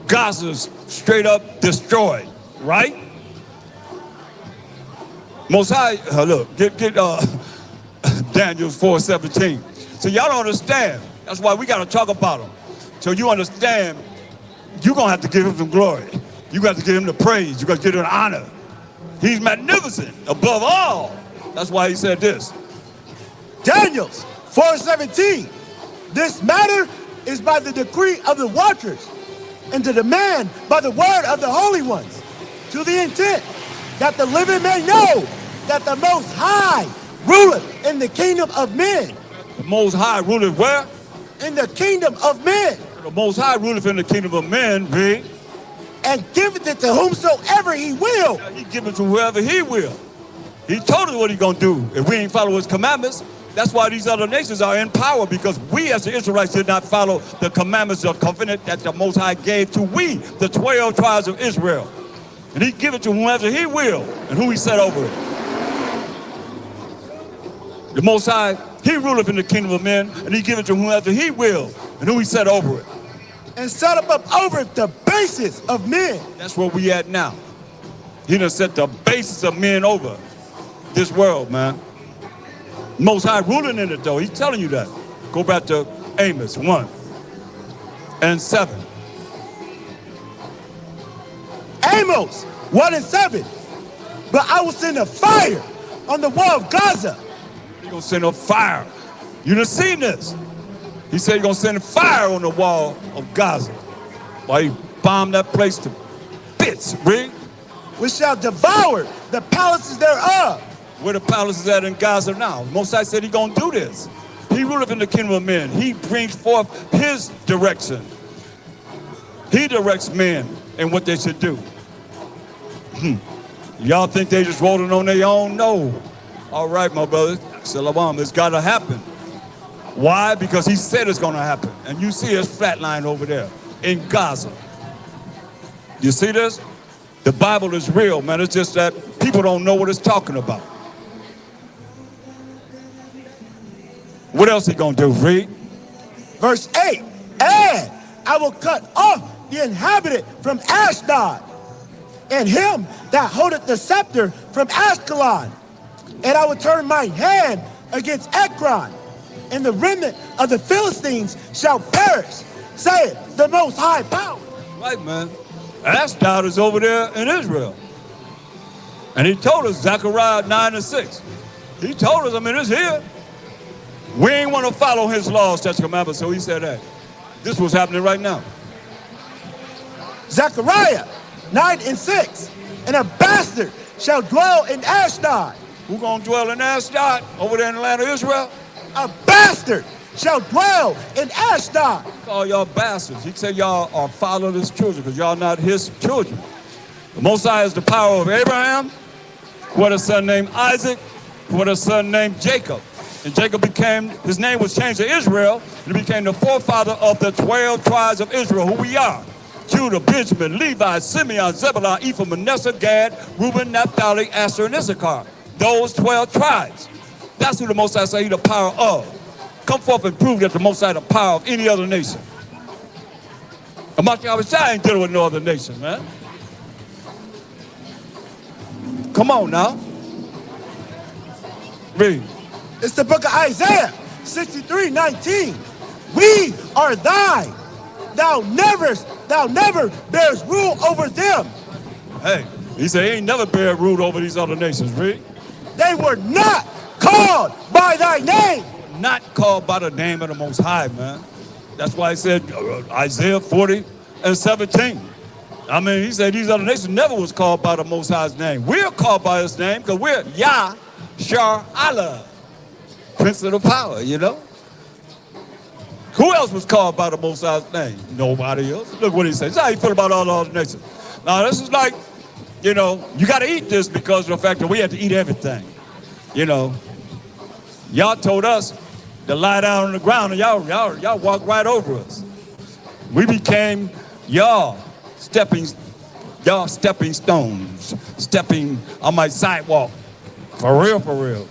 Gaza's straight up destroyed, right? Most High, look, get Daniel 4:17. So y'all don't understand. That's why we got to talk about him. So you understand, you're going to have to give him some glory. You got to give him the praise. You got to give him the honor. He's magnificent above all. That's why he said this. Daniel 4:17. This matter is by the decree of the watchers, and the demand by the word of the holy ones, to the intent that the living may know that the Most High ruleth in the kingdom of men. The Most High ruleth where? In the kingdom of men. The Most High ruleth in the kingdom of men, read. And giveth it to whomsoever he will. He give it to whoever he will. He told us what he's going to do. If we ain't follow his commandments, that's why these other nations are in power, because we as the Israelites did not follow the commandments of covenant that the Most High gave to we, the 12 tribes of Israel. and he give it to whomever he will, and who he set over it. The Most High, he ruleth in the kingdom of men, and he give it to whomever he will, and who he set over it. And set up over the basis of men. That's where we at now. He done set the basis of men over this world, man. Most High ruling in it, though. He's telling you that. Go back to Amos 1 and 7. Amos 1 and 7. But I will send a fire on the wall of Gaza. He's going to send a fire. You done seen this. He said he's going to send a fire on the wall of Gaza. While he bombed that place to bits, Read. Which shall devour the palaces thereof. Where the palace is at in Gaza now. Most High said he's going to do this. He ruleth in the kingdom of men. He brings forth his direction. He directs men in what they should do. Y'all think they just rolling on their own? No. All right, my brothers. Shalom. It's got to happen. Why? Because he said it's going to happen. And you see his flat line over there in Gaza. You see this? The Bible is real, man. It's just that people don't know what it's talking about. What else he going to do, Read? Verse 8. And I will cut off the inhabitant from Ashdod, and him that holdeth the scepter from Ashkelon. And I will turn my hand against Ekron, and the remnant of the Philistines shall perish, saith the Most High Power. Right, man. Ashdod is over there in Israel. And he told us, Zechariah 9 and 6. He told us, it's here. We ain't want to follow his laws, such commandments, so he said that. This was happening right now. Zechariah 9 and 6. And a bastard shall dwell in Ashdod. Who gonna dwell in Ashdod, over there in the land of Israel? A bastard shall dwell in Ashdod. Call y'all bastards. He said y'all are fatherless children because y'all not his children. The Most High is the power of Abraham, who had a son named Isaac, who had a son named Jacob. And Jacob his name was changed to Israel, and he became the forefather of the 12 tribes of Israel, who we are. Judah, Benjamin, Levi, Simeon, Zebulun, Ephraim, Manasseh, Gad, Reuben, Naphtali, Asher, and Issachar. Those 12 tribes. That's who the Most High say he the power of. Come forth and prove that the Most High the power of any other nation. I ain't dealing with no other nation, man. Come on now. Read. It's the book of Isaiah 63:19. We are thine. Thou never bears rule over them. Hey, he said he ain't never bear rule over these other nations, Read. They were not called by thy name. Not called by the name of the Most High, man. That's why he said Isaiah 40 and 17. He said these other nations never was called by the Most High's name. We're called by his name because we're Yah Shar Allah, Prince of the Power, you know. Who else was called by the Most High's name? Nobody else. Look what he says. That's how you feel about all the other nations. Now, this is like, you got to eat this because of the fact that we have to eat everything. Y'all told us to lie down on the ground, and y'all walked right over us. We became y'all stepping stones, stepping on my sidewalk. For real, for real.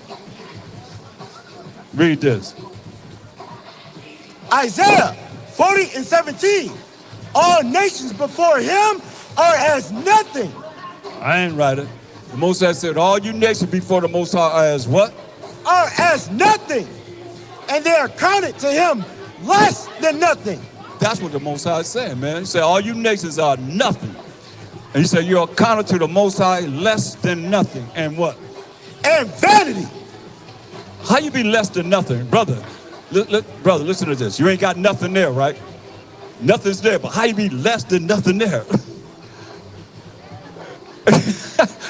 Read this. Isaiah 40 and 17. All nations before him are as nothing. I ain't right it. The Most High said, all you nations before the Most High are as what? Are as nothing. And they are counted to him less than nothing. That's what the Most High is saying, man. He said, all you nations are nothing. And he said, you're accounted to the Most High less than nothing. And what? And vanity. How you be less than nothing? Brother, listen to this. You ain't got nothing there, right? Nothing's there, but how you be less than nothing there?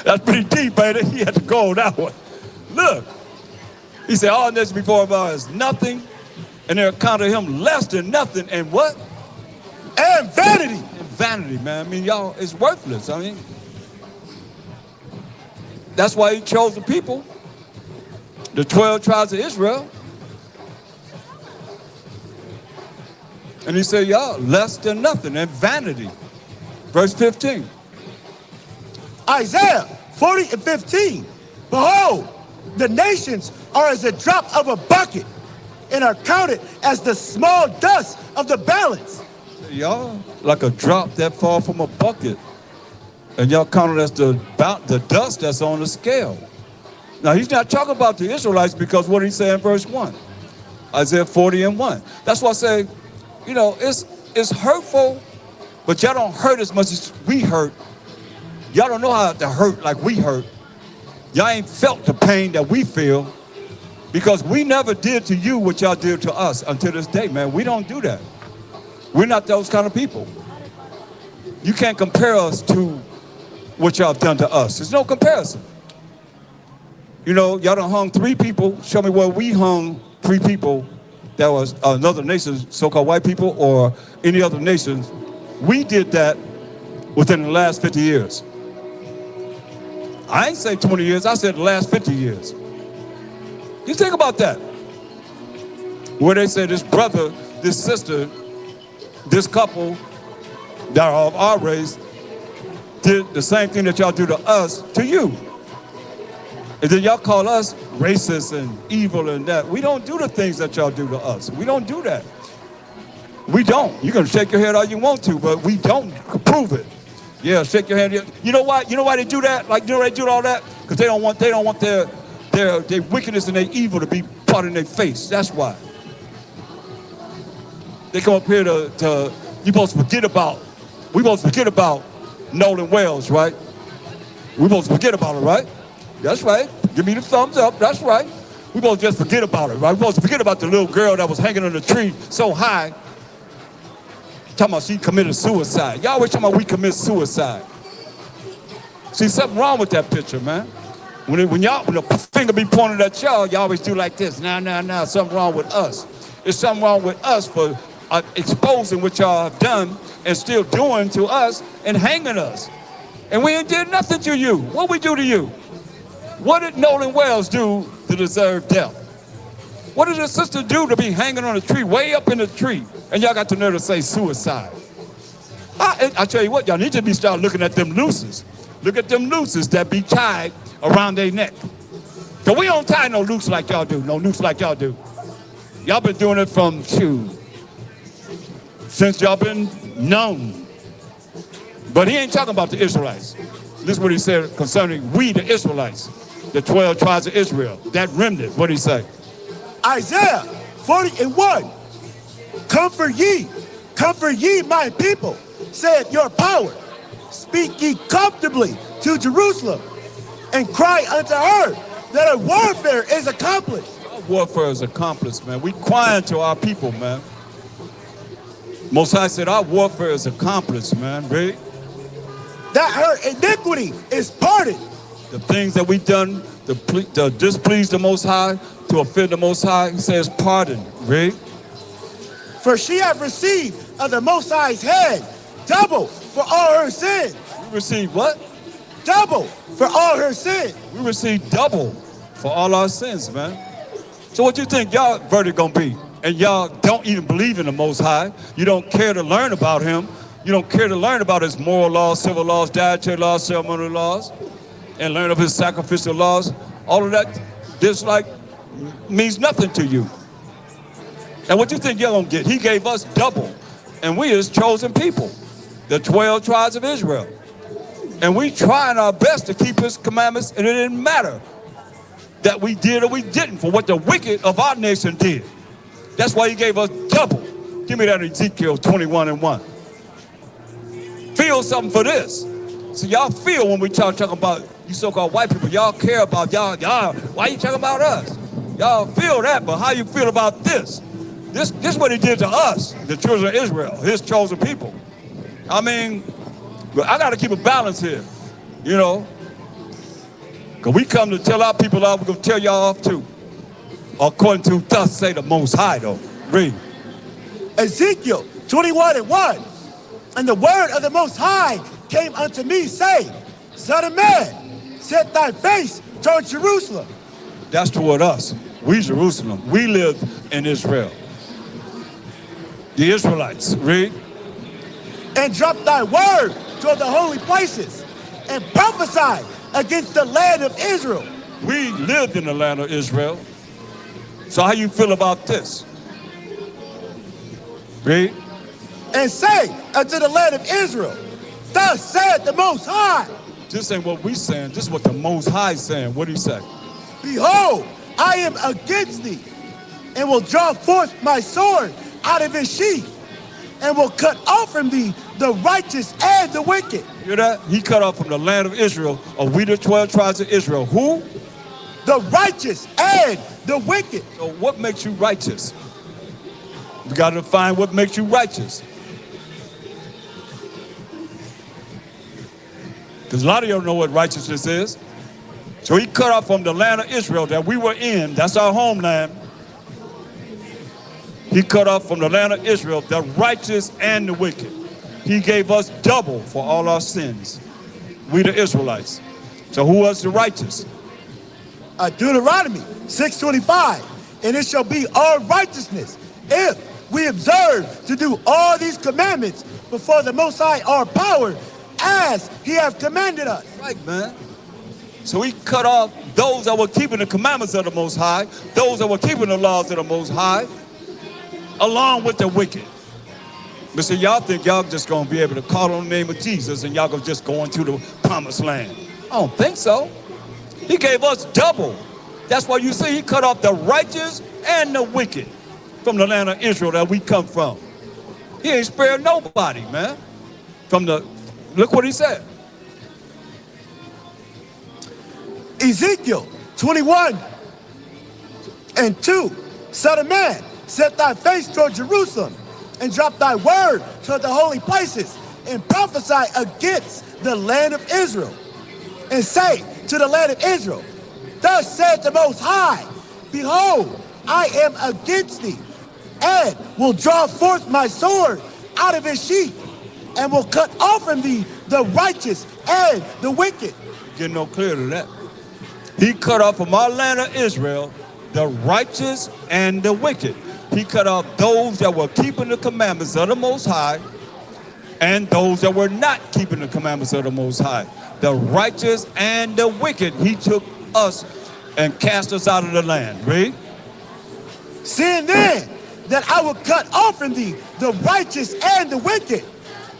That's pretty deep, ain't it? He had to go on that one. Look. He said, all nations before him are as nothing, and they're accounted him less than nothing, and what? And vanity. And vanity, man. Y'all, it's worthless. That's why he chose the people, the 12 tribes of Israel. And he said, y'all, less than nothing, and vanity. Verse 15. Isaiah 40 and 15. Behold, the nations are as a drop of a bucket and are counted as the small dust of the balance. Y'all like a drop that fall from a bucket. And y'all counted as the dust that's on the scale. Now, he's not talking about the Israelites because what he said in verse 1. Isaiah 40 and 1. That's why I say, you know, it's hurtful, but y'all don't hurt as much as we hurt. Y'all don't know how to hurt like we hurt. Y'all ain't felt the pain that we feel because we never did to you what y'all did to us until this day, man. We don't do that. We're not those kind of people. You can't compare us to what y'all have done to us. There's no comparison. You know, y'all done hung 3 people. Show me where we hung 3 people that was another nation, so-called white people or any other nations. We did that within the last 50 years. I ain't say 20 years, I said the last 50 years. You think about that. Where they say this brother, this sister, this couple that are of our race did the same thing that y'all do to us, to you. And then y'all call us racist and evil and that. We don't do the things that y'all do to us. We don't do that. We don't. You can shake your head all you want to, but we don't prove it. Yeah, shake your hand. You know why? You know why they do that? Like, you know they do all that? Because they don't want their wickedness and their evil to be part in their face. That's why. They come up here to we supposed to forget about Nolan Wells, right? We supposed to forget about it, right? That's right. Give me the thumbs up. That's right. We supposed to just forget about it, right? We supposed to forget about the little girl that was hanging on the tree so high. Talking about she committed suicide. Y'all always talking about we commit suicide. See, something wrong with that picture, man. When the finger be pointed at y'all always do like this. Nah, something wrong with us. There's something wrong with us for exposing what y'all have done and still doing to us and hanging us. And we ain't did nothing to you. What we do to you? What did Nolan Wells do to deserve death? What did his sister do to be hanging on a tree, way up in the tree? And y'all got the nerve to say suicide. I tell you what, y'all need to start looking at them nooses. Look at them nooses that be tied around their neck. So we don't tie no noose like y'all do, no noose like y'all do. Y'all been doing it from since y'all been known. But he ain't talking about the Israelites. This is what he said concerning we, the Israelites, the 12 tribes of Israel, that remnant. What did he say? Isaiah 40 and 1. Comfort ye my people, said your power. Speak ye comfortably to Jerusalem, and cry unto her that her warfare is accomplished. Our warfare is accomplished, man. We crying to our people, man. Most High said our warfare is accomplished, man. Read. That her iniquity is pardoned. The things that we done to displease the Most High, to offend the Most High, he says pardon. Read. For she hath received of the Most High's hand double for all her sins. We received what? Double for all her sins. We received double for all our sins, man. So what you think y'all verdict gonna be? And y'all don't even believe in the Most High. You don't care to learn about him. You don't care to learn about his moral laws, civil laws, dietary laws, ceremonial laws, and learn of his sacrificial laws. All of that just like means nothing to you. And what you think y'all gonna get? He gave us double. And we his chosen people, the 12 tribes of Israel. And we trying our best to keep his commandments, and it didn't matter that we did or we didn't for what the wicked of our nation did. That's why he gave us double. Give me that Ezekiel 21 and 1. Feel something for this. So y'all feel when we talking about you so-called white people, y'all care about y'all, why you talking about us? Y'all feel that, but how you feel about this? This is what he did to us, the children of Israel, his chosen people. I mean, I got to keep a balance here, you know. Because we come to tell our people off, we're going to tell y'all off too. According to thus say the Most High, though. Read. Ezekiel 21 and 1. And the word of the Most High came unto me, saying, Son of man, set thy face toward Jerusalem. That's toward us. We Jerusalem. We live in Israel. The Israelites. Read. And drop thy word toward the holy places, and prophesied against the land of Israel. We lived in the land of Israel. So how you feel about this? Read. And say unto the land of Israel, thus saith the Most High. This ain't what we saying. This is what the Most High is saying. What do he say? Behold, I am against thee, and will draw forth my sword out of his sheath, and will cut off from thee the righteous and the wicked. You hear that? He cut off from the land of Israel, of we the 12 tribes of Israel. Who? The righteous and the wicked. So what makes you righteous? You got to define what makes you righteous. Because a lot of you don't know what righteousness is. So he cut off from the land of Israel that we were in. That's our homeland. He cut off from the land of Israel the righteous and the wicked. He gave us double for all our sins. We the Israelites. So who was the righteous? Deuteronomy 6:25. And it shall be our righteousness if we observe to do all these commandments before the Most High our power, as he hath commanded us. Right, man. So he cut off those that were keeping the commandments of the Most High, those that were keeping the laws of the Most High, along with the wicked. But see, y'all think y'all just gonna be able to call on the name of Jesus and y'all gonna just go into the promised land. I don't think so. He gave us double. That's why you see he cut off the righteous and the wicked from the land of Israel that we come from. He ain't spared nobody, man. Look what he said. Ezekiel 21:2. Son of man, set thy face toward Jerusalem, and drop thy word toward the holy places, and prophesy against the land of Israel. And say to the land of Israel, thus saith the Most High, behold, I am against thee, and will draw forth my sword out of his sheath, and will cut off from thee the righteous and the wicked. Get no clearer than that. He cut off from our land of Israel the righteous and the wicked. He cut off those that were keeping the commandments of the Most High and those that were not keeping the commandments of the Most High. The righteous and the wicked, he took us and cast us out of the land. Read. Seeing then that I will cut off from thee the righteous and the wicked,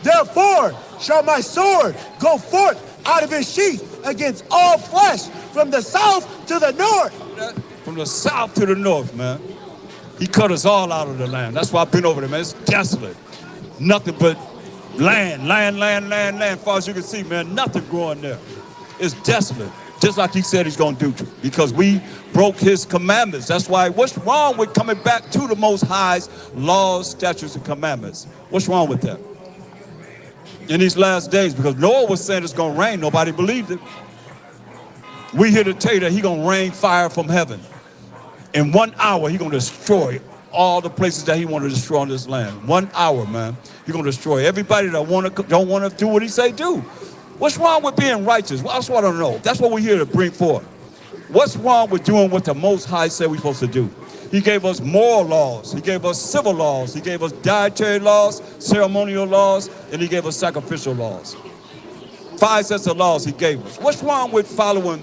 therefore shall my sword go forth out of his sheath against all flesh, from the south to the north. From the south to the north, man. He cut us all out of the land. That's why I've been over there, man. It's desolate. Nothing but land. As far as you can see, man, nothing growing there. It's desolate. Just like he said he's going to do, because we broke his commandments. That's why, what's wrong with coming back to the Most High's laws, statutes, and commandments? What's wrong with that? In these last days, because Noah was saying it's going to rain, nobody believed it. We here to tell you that he's going to rain fire from heaven. In 1 hour, he's going to destroy all the places that he wanted to destroy on this land. 1 hour, man. He's going to destroy everybody that don't want to do what he say do. What's wrong with being righteous? Well, that's what I don't know. That's what we're here to bring forth. What's wrong with doing what the Most High said we're supposed to do? He gave us moral laws. He gave us civil laws. He gave us dietary laws, ceremonial laws, and he gave us sacrificial laws. 5 sets of laws he gave us. What's wrong with following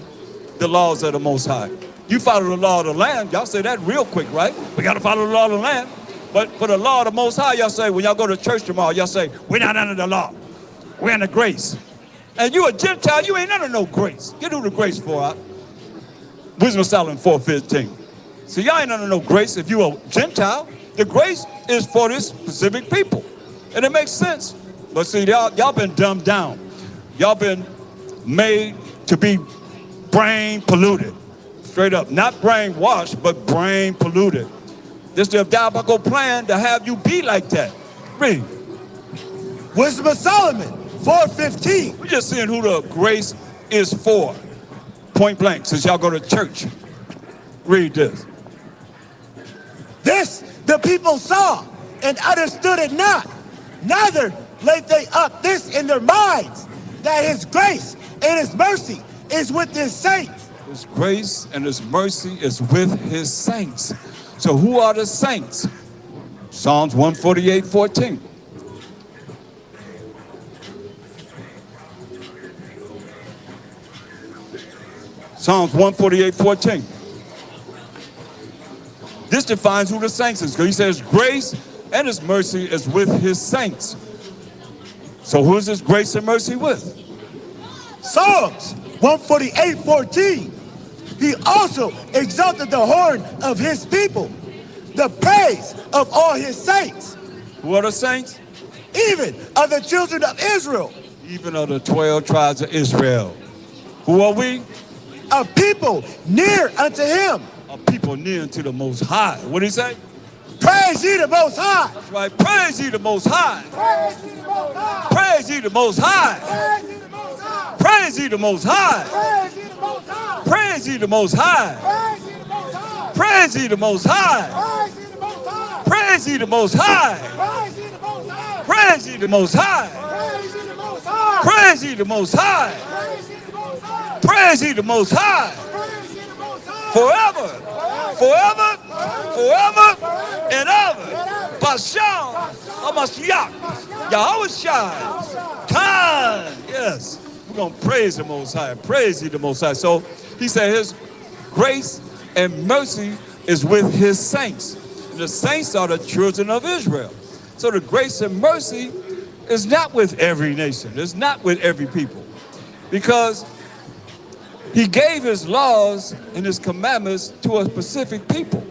the laws of the Most High? You follow the law of the land. Y'all say that real quick, right? We got to follow the law of the land. But for the law of the Most High, y'all say, when y'all go to church tomorrow, y'all say, we're not under the law. We're under grace. And you a Gentile, you ain't under no grace. Get who the grace for out. Wisdom of Solomon 4:15. So y'all ain't under no grace if you a Gentile. The grace is for this specific people. And it makes sense. But see, y'all been dumbed down. Y'all been made to be brain polluted. Straight up. Not brainwashed, but brain polluted. This is the diabolical plan to have you be like that. Read. Wisdom of Solomon 4:15. We're just seeing who the grace is for. Point blank, since y'all go to church. Read this. This the people saw and understood it not. Neither laid they up this in their minds, that his grace and his mercy is with his saints. His grace and his mercy is with his saints. So who are the saints? Psalms 148:14. Psalms 148:14. This defines who the saints is, because he says grace and his mercy is with his saints. So who is this grace and mercy with? Psalms 148:14. He also exalted the horn of his people, the praise of all his saints. Who are the saints? Even of the children of Israel. Even of the 12 tribes of Israel. Who are we? A people near unto him. A people near unto the Most High. What did he say? Praise ye the Most High. That's right. Praise ye the Most High. Praise ye the Most High. Praise ye the Most High. Praise ye the Most High. Praise ye the Most High. Praise ye the Most High. Praise ye the Most High. Praise ye the Most High. Praise ye the Most High. Praise ye Praise ye the Most High. the Most High. Praise ye the Most High. Forever, forever, forever, and ever. Bashan, Hamashiach, Yahweh Shai. Time. Yes. We're going to praise the Most High. Praise ye the Most High. So he said his grace and mercy is with his saints. And the saints are the children of Israel. So the grace and mercy is not with every nation. It's not with every people. Because he gave his laws and his commandments to a specific people.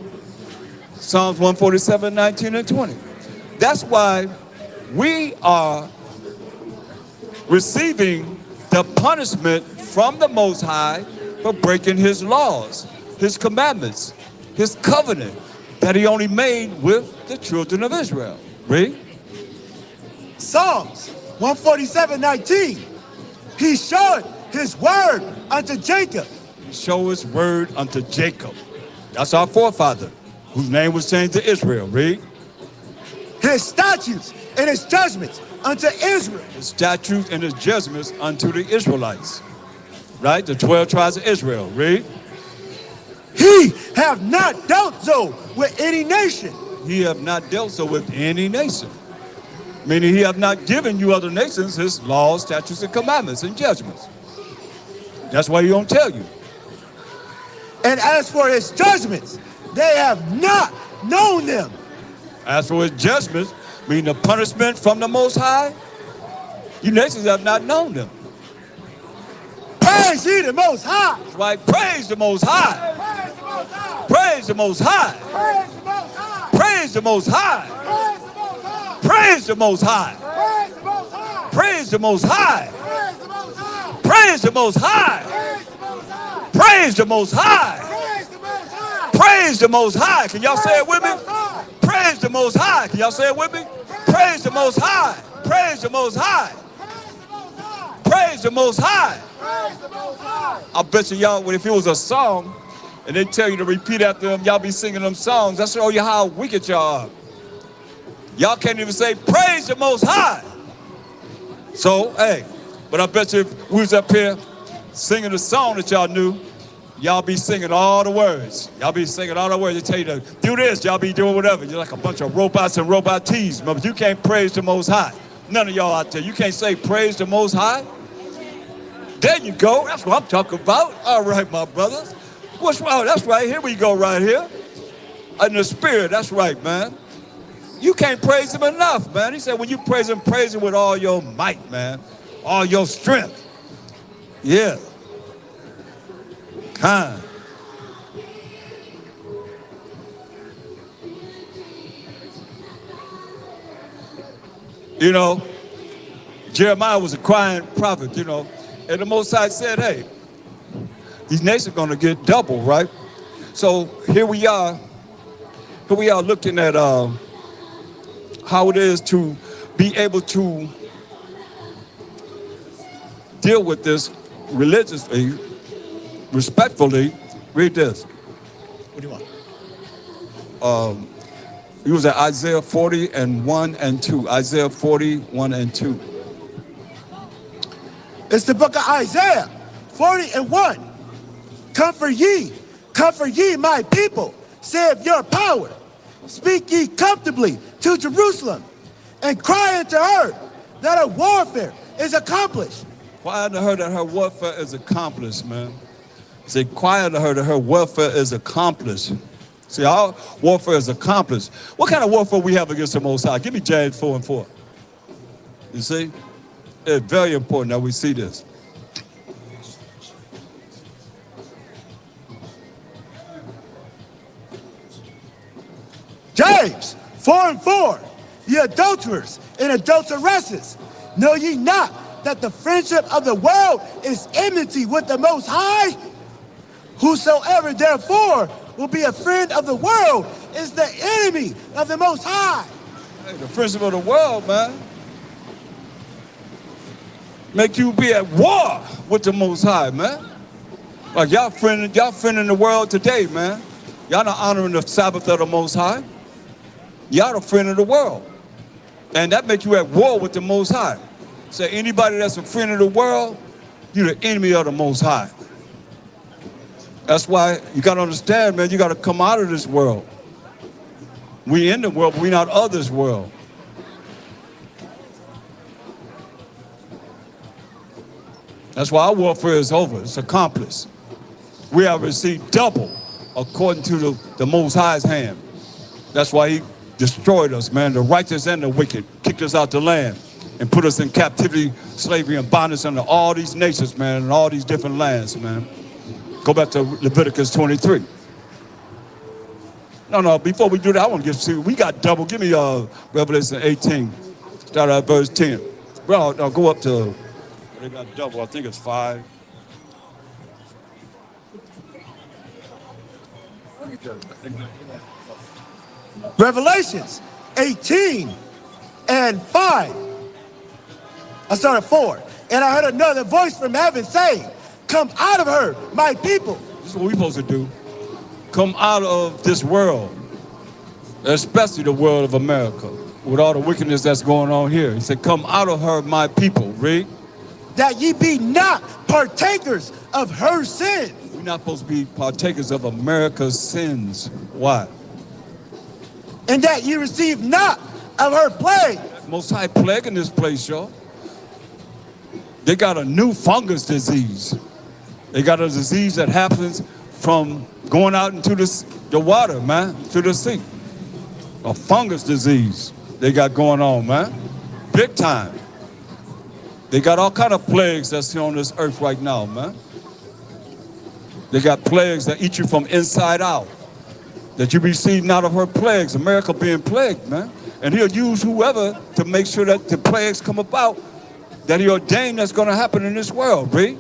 Psalms 147:19 and 20. That's why we are receiving the punishment from the Most High for breaking his laws, his commandments, his covenant that he only made with the children of Israel. Read. Psalms 147:19. He showed his word unto Jacob. Show his word unto Jacob. That's our forefather, whose name was changed to Israel. Read. His statutes and his judgments unto Israel. His statutes and his judgments unto the Israelites. Right? The 12 tribes of Israel. Read. He have not dealt so with any nation. He have not dealt so with any nation. Meaning he have not given you other nations his laws, statutes, and commandments and judgments. That's why he don't tell you. And as for his judgments, they have not known them. As for his judgments, meaning the punishment from the Most High, you nations have not known them. Praise ye the Most High. That's right. Praise the Most High. Praise the Most High. Praise the Most High. Praise the Most High. Praise the Most High. Praise the Most High. Praise the Most High. Praise the Most High. Can y'all say it with me? Praise the Most High. Can y'all say it with me? Praise the Most High. Praise the Most High. Praise the Most High. I bet you y'all, if it was a song and they tell you to repeat after them, y'all be singing them songs. That show you how wicked y'all are. Y'all can't even say, praise the Most High. So, hey, but I bet you if we was up here singing the song that y'all knew, y'all be singing all the words. Y'all be singing all the words. They tell you to do this, y'all be doing whatever. You're like a bunch of robots and robot tees, but you can't praise the Most High. None of y'all out there, you can't say praise the Most High. There you go, that's what I'm talking about. All right, my brothers. What's wrong? That's right, here we go right here. In the spirit, that's right, man. You can't praise him enough, man. He said when you praise him with all your might, man. All your strength. Yeah. Kind. You know, Jeremiah was a crying prophet, you know, and the Most High said, hey, these nations are going to get double, right? So here we are looking at how it is to be able to deal with this religiously, respectfully. Read this. What do you want? He was at Isaiah 40:1 and 2. Isaiah 41 and 2. It's the book of Isaiah 40:1. Comfort ye, my people, saith your power. Speak ye comfortably to Jerusalem, and cry unto her that her warfare is accomplished. Cry unto her that her warfare is accomplished, man. Say, quiet to her that her warfare is accomplished. See, our warfare is accomplished. What kind of warfare we have against the Most High? Give me James 4:4. You see? It's very important that we see this. James 4:4. Ye adulterers and adulteresses, know ye not that the friendship of the world is enmity with the Most High? Whosoever therefore will be a friend of the world is the enemy of the Most High. Hey, the friendship of the world, man, make you be at war with the Most High, man. Like y'all friending the world today, man. Y'all not honoring the Sabbath of the Most High. Y'all the friend of the world. And that makes you at war with the Most High. Say anybody that's a friend of the world, you're the enemy of the Most High. That's why you got to understand, man, you got to come out of this world. We in the world, but we not of this world. That's why our warfare is over. It's accomplished. We have received double according to the Most High's hand. That's why he destroyed us, man, the righteous and the wicked, kicked us out the land and put us in captivity, slavery, and bondage under all these nations, man, and all these different lands, man. Go back to Leviticus 23. No, before we do that, I want to get to, we got double. Give me Revelation 18, start at verse 10. Well, no, go up to, they got double, I think it's 5. Revelations 18 and 5. I started 4. And I heard another voice from heaven saying, come out of her, my people. This is what we're supposed to do. Come out of this world, especially the world of America, with all the wickedness that's going on here. He said, come out of her, my people. Read. That ye be not partakers of her sin. We're not supposed to be partakers of America's sins. Why? And that ye receive not of her plague. Most High plague in this place, y'all. They got a new fungus disease. They got a disease that happens from going out into the water, man, to the sea. A fungus disease they got going on, man. Big time. They got all kind of plagues that's here on this earth right now, man. They got plagues that eat you from inside out. That you receive not of her plagues. America being plagued, man. And he'll use whoever to make sure that the plagues come about that he ordained that's going to happen in this world, read.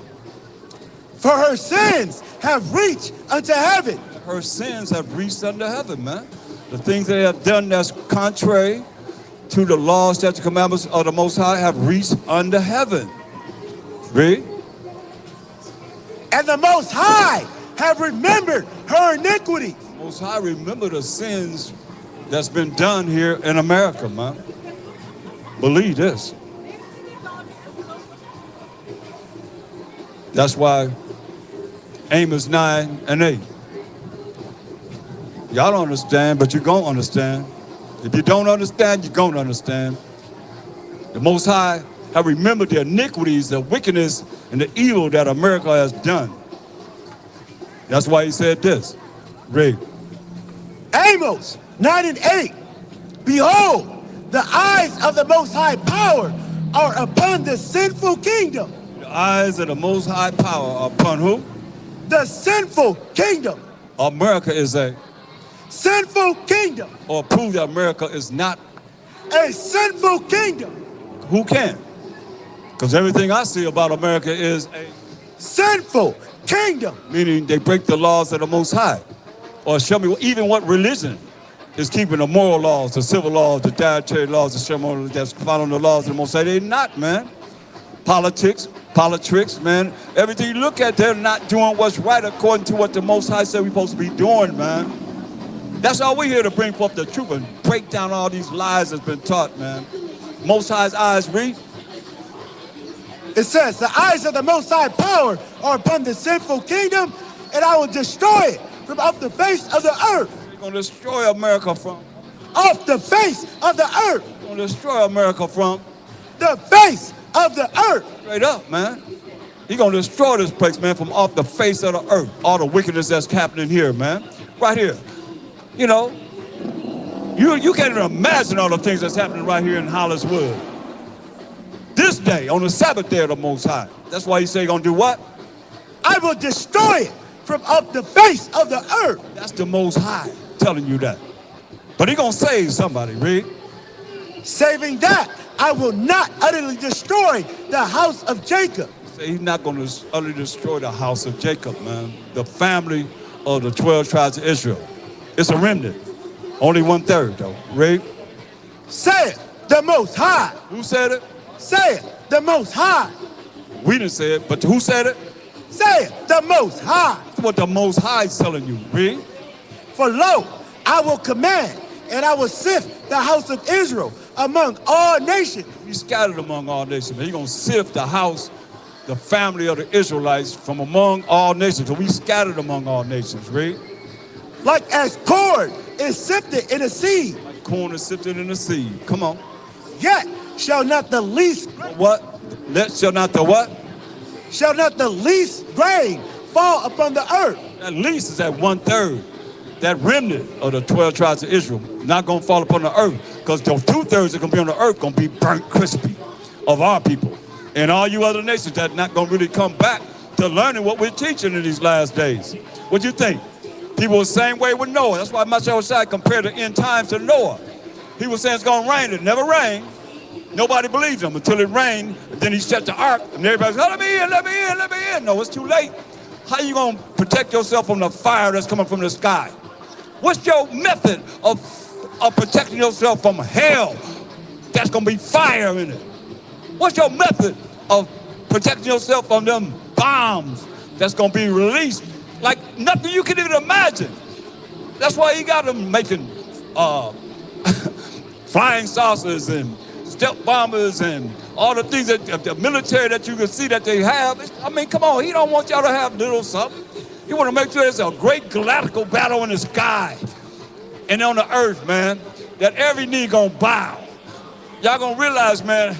For her sins have reached unto heaven. Her sins have reached unto heaven, man. The things they have done that's contrary to the laws, statutes, commandments of the Most High have reached unto heaven. Read. And the Most High have remembered her iniquity. Most High remember the sins that's been done here in America, man. Believe this. That's why Amos 9 and 8. Y'all don't understand, but you're going to understand. If you don't understand, you're going to understand. The Most High have remembered the iniquities, the wickedness, and the evil that America has done. That's why he said this. Read. Amos 9 and 8. Behold, the eyes of the Most High power are upon the sinful kingdom. The eyes of the Most High power are upon who? The sinful kingdom. America is a sinful kingdom. Or prove that America is not a sinful kingdom. Who can? Because everything I see about America is a sinful kingdom. Meaning they break the laws of the Most High. Or show me even what religion is keeping the moral laws, the civil laws, the dietary laws, the ceremonial that's following the laws of the Most High. They're not, man. Politics, man. Everything you look at, they're not doing what's right according to what the Most High said we're supposed to be doing, man. That's all we're here to bring forth the truth and break down all these lies that's been taught, man. Most High's eyes, read. It says, the eyes of the Most High power are upon the sinful kingdom, and I will destroy it from off the face of the earth. You're going to destroy America from? Off the face of the earth. You're going to destroy America from? The face of the earth. Straight up, man. He's going to destroy this place, man, from off the face of the earth. All the wickedness that's happening here, man. Right here. You know, you can't even imagine all the things that's happening right here in Holliswood. This day, on the Sabbath day of the Most High. That's why he said he's going to do what? I will destroy it from off the face of the earth. That's the Most High telling you that. But he's going to save somebody, read. Saving that, I will not utterly destroy the house of Jacob. He's not going to utterly destroy the house of Jacob, man. The family of the 12 tribes of Israel. It's a remnant. Only 1/3, though. Read. Saith the Most High. Who said it? Saith the Most High. We didn't say it, but who said it? Saith the Most High. That's what the Most High is telling you. Read. For lo, I will command, and I will sift the house of Israel among all nations. He's scattered among all nations. He's going to sift the house, the family of the Israelites from among all nations. So we scattered among all nations. Read. Like as corn is sifted in a seed. Like corn is sifted in the seed. Come on. Yet shall not the least What? Shall not the what? Shall not the least grain fall upon the earth. That least is at 1/3. That remnant of the 12 tribes of Israel not going to fall upon the earth, because the 2/3 that are going to be on the earth going to be burnt crispy of our people. And all you other nations that not going to really come back to learning what we're teaching in these last days. What do you think? People the same way with Noah. That's why Michael Shai compared the end times to Noah. He was saying it's going to rain. It never rained. Nobody believed him until it rained. And then he shut the ark, and everybody's like, let me in, let me in, let me in. No, it's too late. How you going to protect yourself from the fire that's coming from the sky? What's your method of protecting yourself from hell that's going to be fire in it? What's your method of protecting yourself from them bombs that's going to be released like nothing you can even imagine? That's why he got them making flying saucers and stealth bombers and all the things that the military that you can see that they have. I mean, come on, he don't want y'all to have little something. He want to make sure there's a great galactical battle in the sky and on the earth, man, that every knee gonna bow. Y'all gonna realize, man,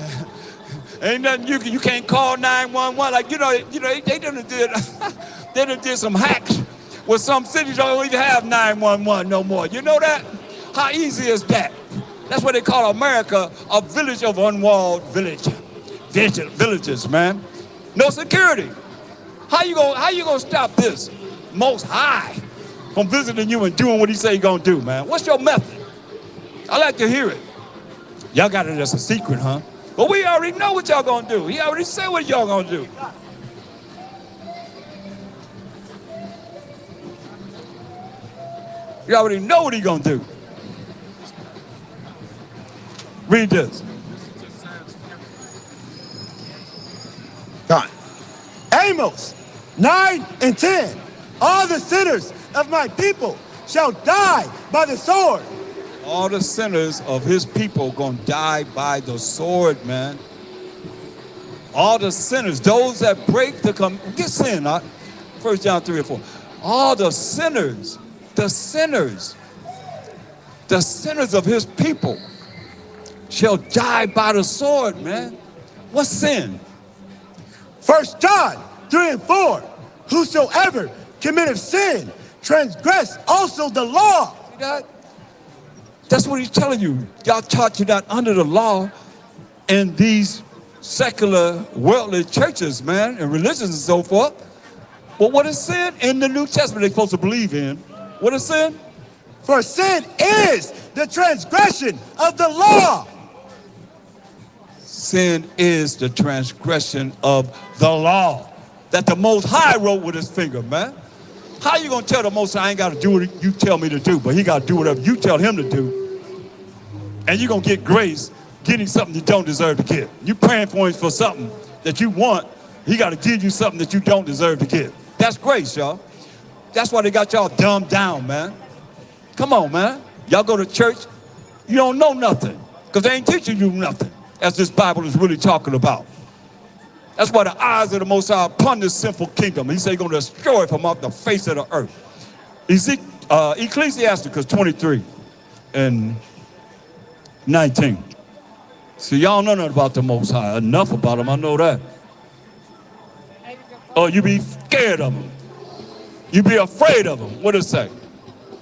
ain't nothing you can't call 911. Like, you know, they done did they done did some hacks where some cities don't even have 911 no more. You know that? How easy is that? That's what they call America, a village of unwalled villages, man. No security. How you gonna stop this Most High from visiting you and doing what he say he gonna do, man? What's your method? I like to hear it. Y'all got it as a secret, huh? But we already know what y'all gonna do. He already said what y'all gonna do. You already know what he gonna do. Read this. God. Amos 9 and 10. All the sinners of my people shall die by the sword. All the sinners of his people gonna die by the sword, man. All the sinners, those that break the get sin, 1 John 3 and 4. All the sinners of his people shall die by the sword, man. What's sin? 1 John 3 and 4. Whosoever committeth sin, transgress also the law. See that? That's what he's telling you. Y'all taught you that under the law in these secular, worldly churches, man, and religions and so forth. But what is sin? In the New Testament they're supposed to believe in. What is sin? For sin is the transgression of the law. Sin is the transgression of the law that the Most High wrote with his finger, man. How you gonna tell the Most High I ain't gotta do what you tell me to do, but he gotta do whatever you tell him to do, and you gonna get grace getting something you don't deserve to get? You praying for him for something that you want, he gotta give you something that you don't deserve to get. That's grace, y'all. That's why they got y'all dumbed down, man. Come on, man. Y'all go to church, you don't know nothing, because they ain't teaching you nothing, as this Bible is really talking about. That's why the eyes of the Most High are upon this sinful kingdom. He said he's going to destroy it from off the face of the earth. Ecclesiasticus 23 and 19. See, y'all know nothing about the Most High. Enough about him, I know that. Or you be scared of them. You be afraid of them. What does it say?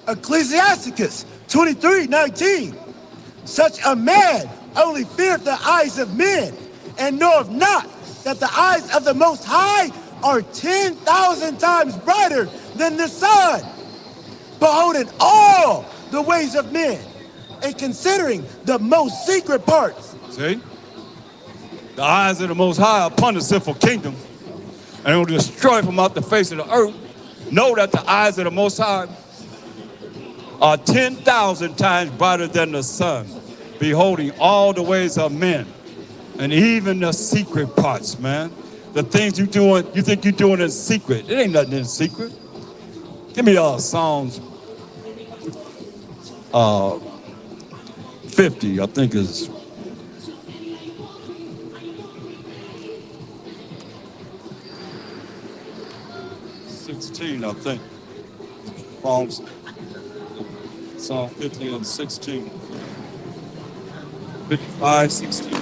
Ecclesiasticus 23:19. Such a man only feareth the eyes of men, and knoweth not that the eyes of the Most High are 10,000 times brighter than the sun, beholding all the ways of men, and considering the most secret parts. See? The eyes of the Most High are upon the sinful kingdom, and will destroy from out the face of the earth. Know that the eyes of the Most High are 10,000 times brighter than the sun, beholding all the ways of men, and even the secret parts, man. The things you doing, you think you're doing in secret. It ain't nothing in secret. Give me Psalms 50, I think is. I think. Psalm 50 and 16. 55, 16.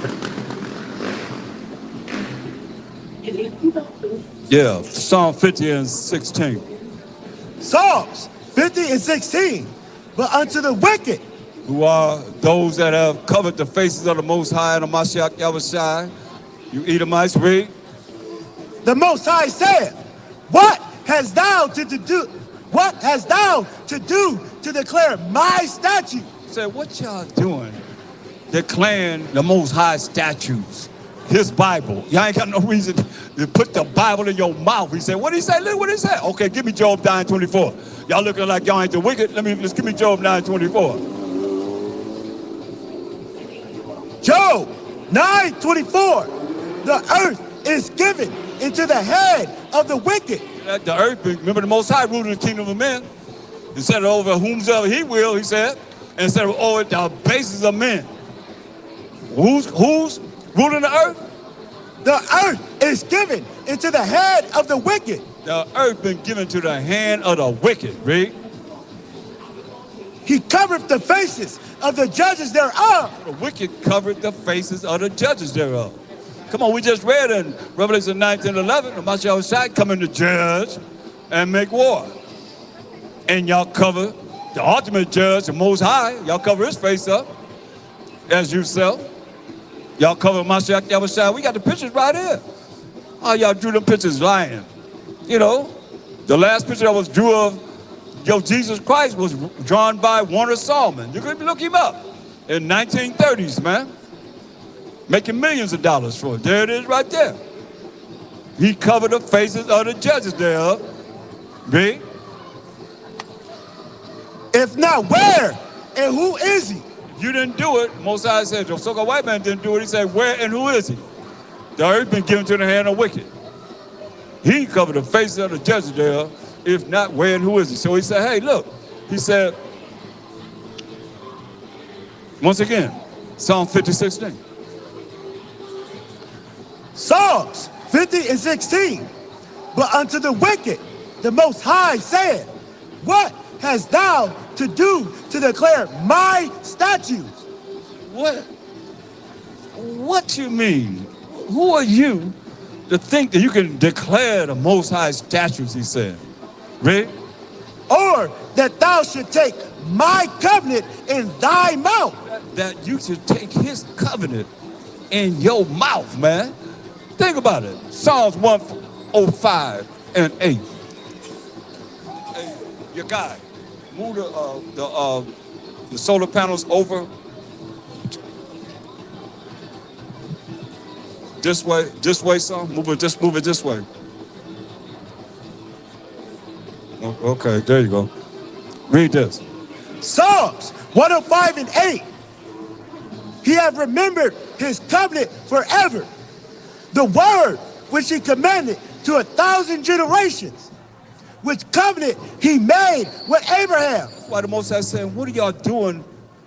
Yeah, Psalm 50 and 16. Psalms 50 and 16. But unto the wicked, who are those that have covered the faces of the Most High and the Mashiach Yahushai, you Edomites, read. The Most High saith, What hast thou to do? What hast thou to do to declare my statute? Say, what y'all doing? Declaring the Most High statutes, His Bible. Y'all ain't got no reason to put the Bible in your mouth. He said, what did he say? Look what he said. Okay, give me Job 9:24. Y'all looking like y'all ain't the wicked. Let's give me Job 9:24. Job 9:24. The earth is given into the hand of the wicked. The earth, remember the Most High ruled the kingdom of men. He said over whomsoever He will, He said, and said over the bases of men. Who's ruling the earth? The earth is given into the hand of the wicked. The earth been given to the hand of the wicked, read. He covered the faces of the judges thereof. The wicked covered the faces of the judges thereof. Come on, we just read in Revelation 19:11, the Mashiach coming to judge and make war. And y'all cover the ultimate judge, the Most High. Y'all cover His face up as yourself. Y'all cover Mashiach Yahushua. We got the pictures right here. Oh, y'all drew them pictures lying. You know, the last picture that was drew of Jesus Christ was drawn by Warner Salmon. You can look him up in 1930s, man. Making millions of dollars for it. There it is right there. He covered the faces of the judges thereof. Read. If not, where and who is He? You didn't do it. Most High said, the so-called white man didn't do it. He said, where and who is He? The earth been given to the hand of wicked. He covered the faces of the judges there. If not, where and who is He? So He said, hey, look. He said, once again, Psalm 50:16. Psalms 50 and 16. But unto the wicked, the Most High said, What hast thou to do to declare my statutes? What you mean? Who are you to think that you can declare the Most High statutes, He said? Read. Or that thou should take my covenant in thy mouth. That you should take His covenant in your mouth, man. Think about it. Psalms 105 and 8. Hey, your guy, move the solar panels over this way, son. Move it this way. Okay, there you go. Read this. Psalms 105 and 8. He hath remembered His covenant forever, the word which He commanded to 1,000 generations, which covenant He made with Abraham. That's why the Most High saying, what are y'all doing?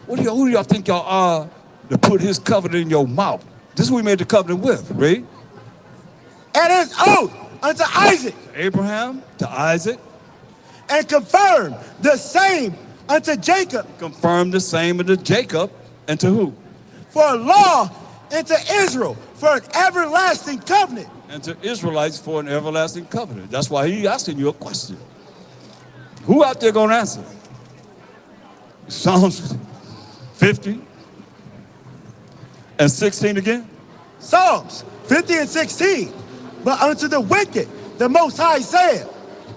Who do y'all think y'all are to put His covenant in your mouth? This is who He made the covenant with, read. And His oath unto Isaac. To Abraham, to Isaac. And confirmed the same unto Jacob. Confirmed the same unto Jacob. And to who? For a law unto Israel, for an everlasting covenant. and to Israelites for an everlasting covenant. That's why he's asking you a question. Who out there going to answer? Psalms 50 and 16 again? Psalms 50 and 16. But unto the wicked, the Most High saith,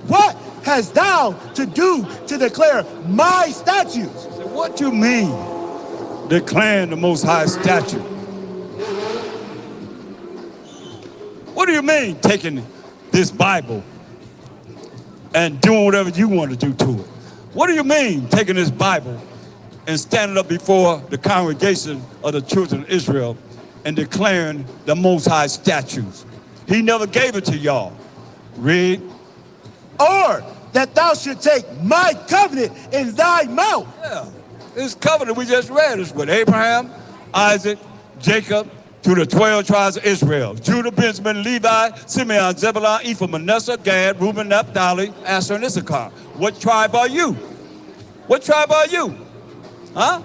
what hast thou to do to declare my statutes? What do you mean, declaring the Most High statute? What do you mean, taking this Bible and doing whatever you want to do to it? What do you mean, taking this Bible and standing up before the congregation of the children of Israel and declaring the Most High statutes? He never gave it to y'all. Read. Or that thou should take my covenant in thy mouth. Yeah, this covenant we just read is with Abraham, Isaac, Jacob, to the 12 tribes of Israel. Judah, Benjamin, Levi, Simeon, Zebulun, Ephraim, Manasseh, Gad, Reuben, Naphtali, Asher, and Issachar. What tribe are you? What tribe are you? Huh?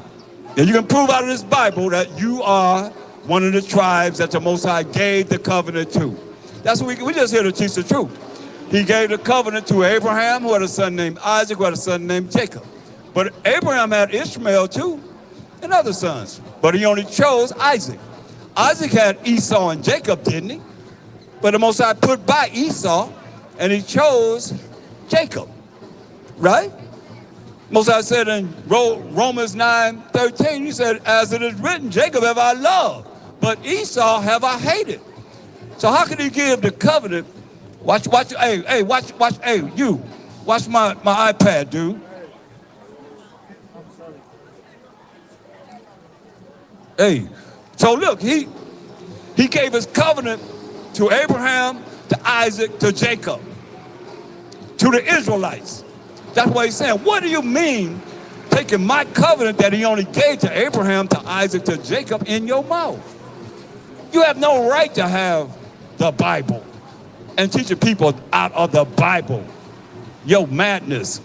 And you can prove out of this Bible that you are one of the tribes that the Most High gave the covenant to. That's what we just here to teach the truth. He gave the covenant to Abraham, who had a son named Isaac, who had a son named Jacob. But Abraham had Ishmael too, and other sons. But he only chose Isaac. Isaac had Esau and Jacob, didn't he? But the Most High put by Esau, and he chose Jacob, right? Most High said in Romans 9:13, he said, as it is written, Jacob have I loved, but Esau have I hated. So how can he give the covenant? Watch, hey, you, watch my iPad, dude. Hey, so look, he gave his covenant to Abraham, to Isaac, to Jacob, to the Israelites. That's what he's saying. What do you mean taking my covenant that he only gave to Abraham, to Isaac, to Jacob in your mouth? You have no right to have the Bible and teaching people out of the Bible. Your madness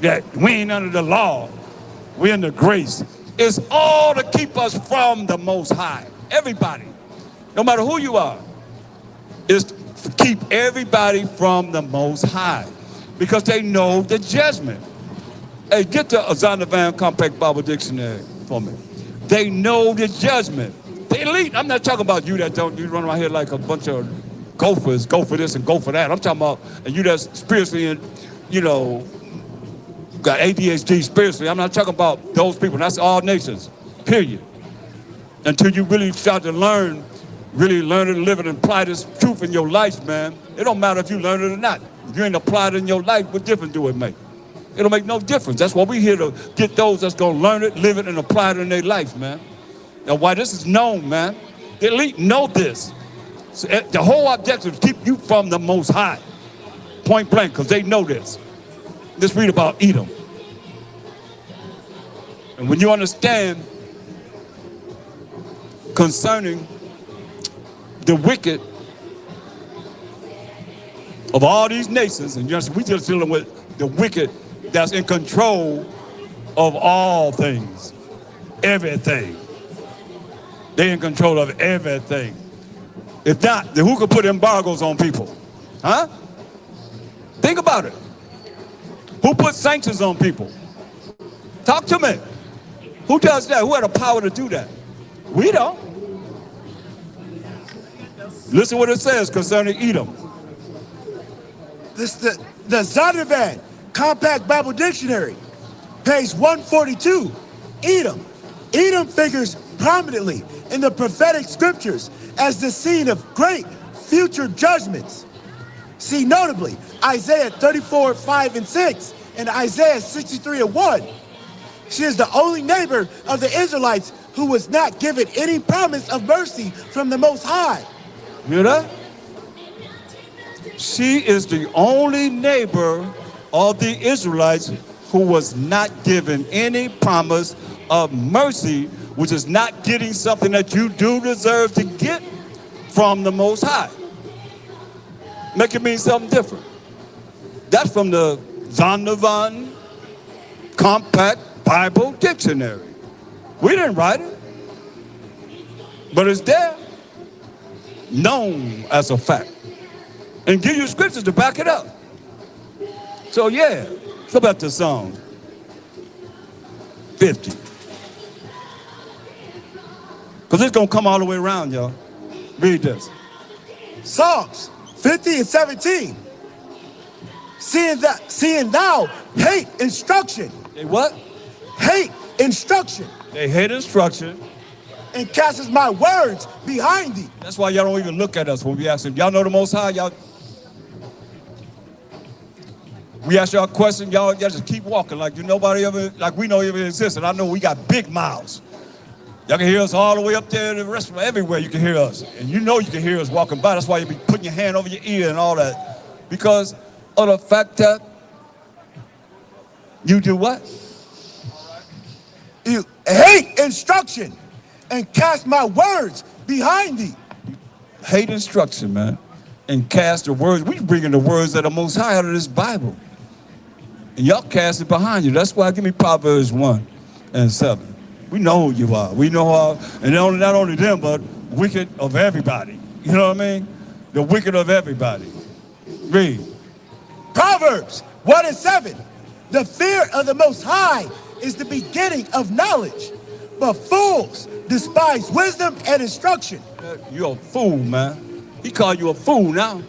that we ain't under the law, we're in the grace. It's all to keep us from the Most High. Everybody, no matter who you are, is to keep everybody from the Most High because they know the judgment. Hey, get the Zondervan Compact Bible Dictionary for me. They know the judgment. The elite, I'm not talking about you that you run around here like a bunch of gophers, go for this and go for that. I'm talking about and you that's spiritually, got ADHD spiritually. I'm not talking about those people. That's all nations, period. Until you really start to really learn it, live it, and apply this truth in your life, man. It don't matter if you learn it or not. If you ain't applied it in your life, what difference do it make? It'll make no difference. That's why we're here to get those that's going to learn it, live it, and apply it in their life, man. Now, why this is known, man. The elite know this. So, the whole objective is to keep you from the Most High. Point blank, because they know this. Let's read about Edom. And when you understand concerning the wicked of all these nations, and we just dealing with the wicked that's in control of all things, everything. They're in control of everything. If not, then who could put embargoes on people? Huh? Think about it. Who puts sanctions on people? Talk to me. Who does that? Who had the power to do that? We don't. Listen what it says concerning Edom. This the Zondervan Compact Bible Dictionary, page 142. Edom. Edom figures prominently in the prophetic scriptures as the scene of great future judgments. See notably Isaiah 34:5-6 and Isaiah 63:1. She is the only neighbor of the Israelites who was not given any promise of mercy from the Most High. You hear that? She is the only neighbor of the Israelites who was not given any promise of mercy, which is not getting something that you do deserve to get from the Most High. Make it mean something different. That's from the Zondervan Compact Bible Dictionary. We didn't write it, but it's there. known as a fact. And give you scriptures to back it up. So yeah, go back to Psalm 50. Because it's going to come all the way around, y'all. Read this. Psalms 50 and 17. Seeing thou hate instruction. They what? Hate instruction. They hate instruction. And casteth my words behind thee. That's why y'all don't even look at us when we ask them. Y'all know the Most High? Y'all. We ask y'all a question, y'all just keep walking like nobody ever, like we know even exists. And I know we got big mouths. Y'all can hear us all the way up there in the restaurant, everywhere you can hear us. And you know you can hear us walking by. That's why you be putting your hand over your ear and all that. Because of the fact that you do what? You hate instruction and cast my words behind thee. Hate instruction, man. And cast the words. We bringing the words of the Most High out of this Bible. And y'all cast it behind you. That's why give me Proverbs 1 and 7. We know who you are. We know how, and not only them, but wicked of everybody. You know what I mean? The wicked of everybody. Read. Proverbs 1 and 7. The fear of the Most High is the beginning of knowledge, but fools despise wisdom and instruction. You're a fool, man. He called you a fool now.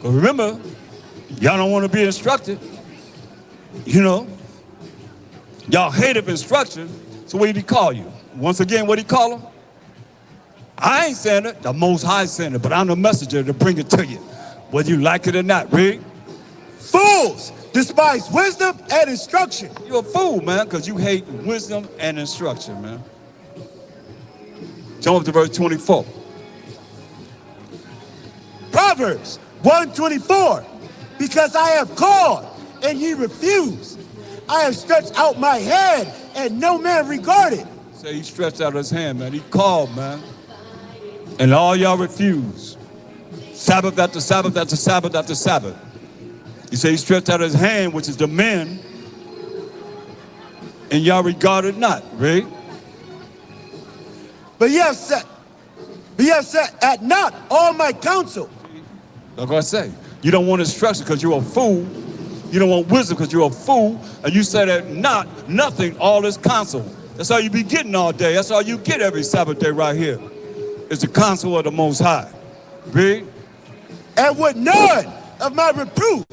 But remember, y'all don't want to be instructed. You know, y'all hate of instruction. So what did he call you? Once again, what did he call him? I ain't saying it. The Most High saying it, but I'm the messenger to bring it to you, whether you like it or not. Read. Fools despise wisdom and instruction. You're a fool, man, because you hate wisdom and instruction, man. Jump up to verse 24. Proverbs 1:24. Because I have called and ye refuse. I have stretched out my hand and no man regarded. Say he stretched out his hand, man. He called, man. And all y'all refuse. Sabbath after Sabbath after Sabbath after Sabbath. He said he stretched out his hand, which is the men, and y'all regarded not, right? But ye have set at naught all my counsel. Like I say, you don't want instruction because you're a fool. You don't want wisdom because you're a fool. And you say that nothing, all this counsel. That's all you be getting all day. That's all you get every Sabbath day right here. It's the counsel of the Most High. Read. And with none of my reproof.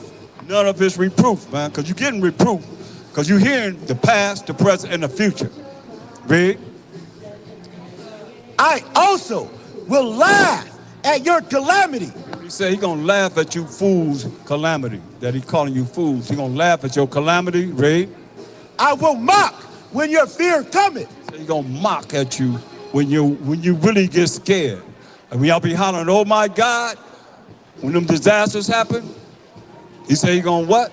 None of his reproof, man, because you're getting reproof. Because you're hearing the past, the present, and the future. Read. I also will laugh at your calamity. He said he's going to laugh at you fools' calamity. That he's calling you fools. He's going to laugh at your calamity. Read. I will mock when your fear cometh. So he's going to mock at you when you really get scared. And when y'all be hollering, oh my God, when them disasters happen, he said he's going to what?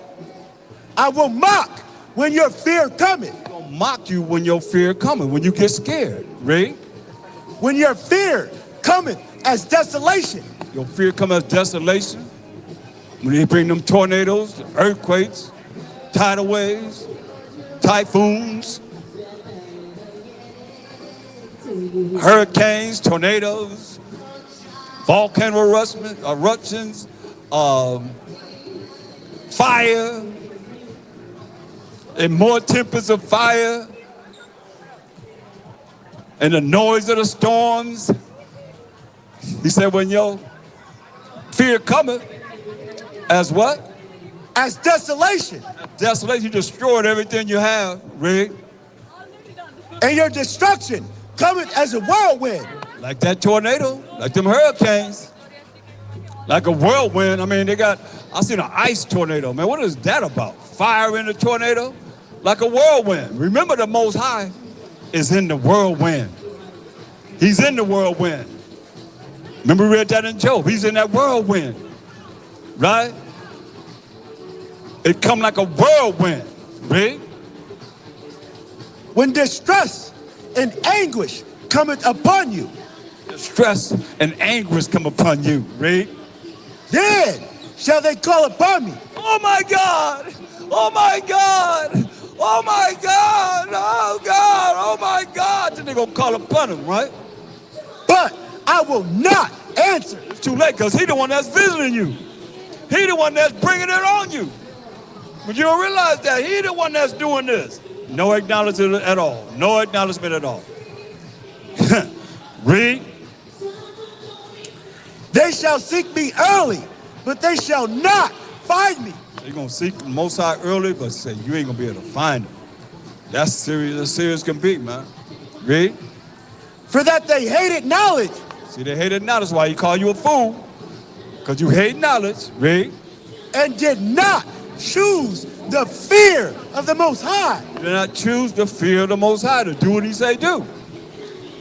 I will mock when your fear cometh. He's going to mock you when your fear cometh, when you get scared. Read. When your fear cometh as desolation. Your fear cometh as desolation. When they bring them tornadoes, earthquakes, tidal waves, typhoons, hurricanes, tornadoes, volcano eruptions, fire, and more tempests of fire, and the noise of the storms. He said, when your fear cometh as what? As desolation. Desolation, you destroyed everything you have, Rick. And your destruction cometh as a whirlwind. Like that tornado, like them hurricanes. Like a whirlwind. I mean, I seen an ice tornado. Man, what is that about? Fire in the tornado? Like a whirlwind. Remember, the Most High is in the whirlwind. He's in the whirlwind. Remember we read that in Job. He's in that whirlwind. Right? It come like a whirlwind. Right? When distress and anguish cometh upon you. Distress and anguish come upon you. Right? Then shall they call upon me. Oh my God! Oh my God! Oh my God! Oh God! Oh my God! Then they're going to call upon him, right? But I will not answer. It's too late because he the one that's visiting you. He the one that's bringing it on you. But you don't realize that he the one that's doing this. No acknowledgement at all. No acknowledgement at all. Read. They shall seek me early, but they shall not find me. They're going to seek the Most High early, but say you ain't going to be able to find him. That's serious as serious can be, man. Read. For that they hated knowledge. See, they hated knowledge. That's why he called you a fool. Because you hate knowledge. Read. And did not choose the fear of the Most High. You did not choose the fear of the Most High to do what he say do.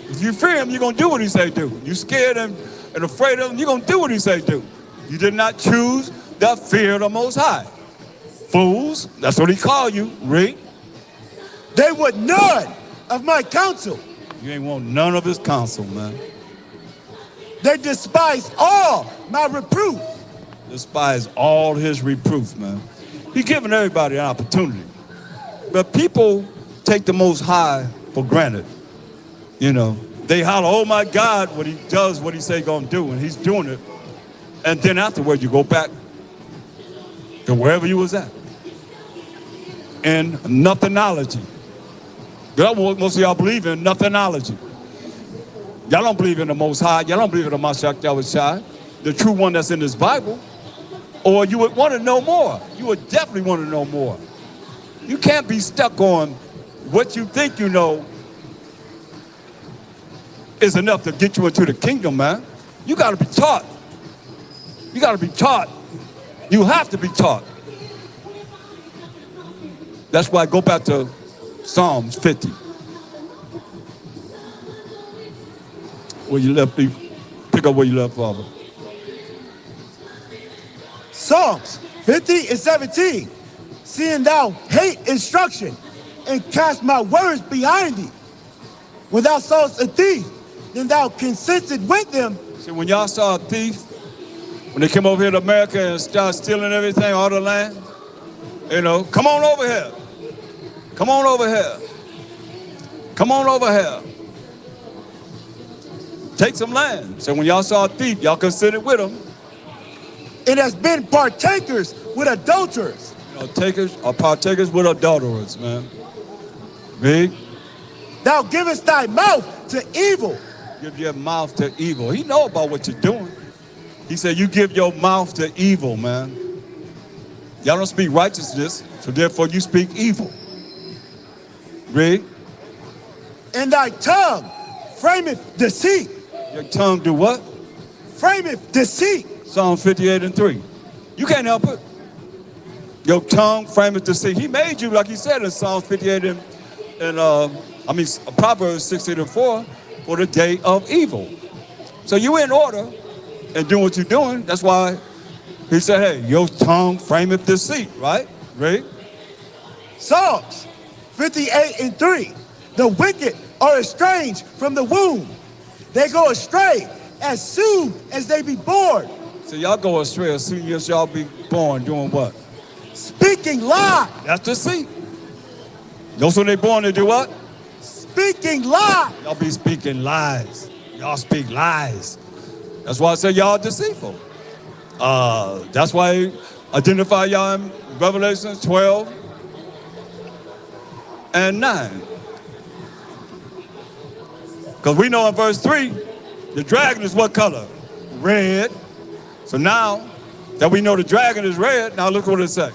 If you fear him, you're going to do what he say do. You scared him and afraid of him, you're going to do what he say do. You did not choose the fear of the Most High. Fools, that's what he called you. Read. They would none of my counsel. You ain't want none of his counsel, man. They despise all my reproof. Despise all his reproof, man. He's giving everybody an opportunity. But people take the Most High for granted. You know, they holler, oh my God, when he does what he say gonna do, and he's doing it. And then afterward, you go back to wherever you was at. In nothingology. Most of y'all believe in nothingology. Y'all don't believe in the Most High. Y'all don't believe in the Mashiach Yahushua, the true one that's in this Bible. Or you would want to know more. You would definitely want to know more. You can't be stuck on what you think you know is enough to get you into the kingdom, man. You got to be taught. You got to be taught. You have to be taught. That's why I go back to Psalms 50. Where you left, pick up where you left, Father. Psalms 50 and 17. Seeing thou hate instruction and cast my words behind thee. When thou sawest a thief, then thou consisted with them. See, when y'all saw a thief, when they came over here to America and started stealing everything, all the land, you know, come on over here. Come on over here. Come on over here. Take some land. So when y'all saw a thief, y'all considered with him. It has been partakers with adulterers. You know, takers or partakers with adulterers, man. Read. Thou givest thy mouth to evil. Give your mouth to evil. He know about what you're doing. He said you give your mouth to evil, man. Y'all don't speak righteousness, so therefore you speak evil. Read. And thy tongue frameth deceit. Your tongue do what? Frameth deceit. Psalm 58:3. You can't help it. Your tongue frameth deceit. He made you, like he said in Psalm 58 and Proverbs 16:4, for the day of evil. So you in order and doing what you're doing. That's why he said, hey, your tongue frameth deceit, right? Read. Psalms 58:3. The wicked are estranged from the womb. They go astray as soon as they be born. So y'all go astray as soon as y'all be born doing what? Speaking lies. That's deceit. Those when they born, they do what? Speaking lies. Y'all be speaking lies. Y'all speak lies. That's why I say y'all deceitful. That's why I identify y'all in Revelation 12 and 9. Because we know in verse 3, the dragon is what color? Red. So now that we know the dragon is red, now look what it says.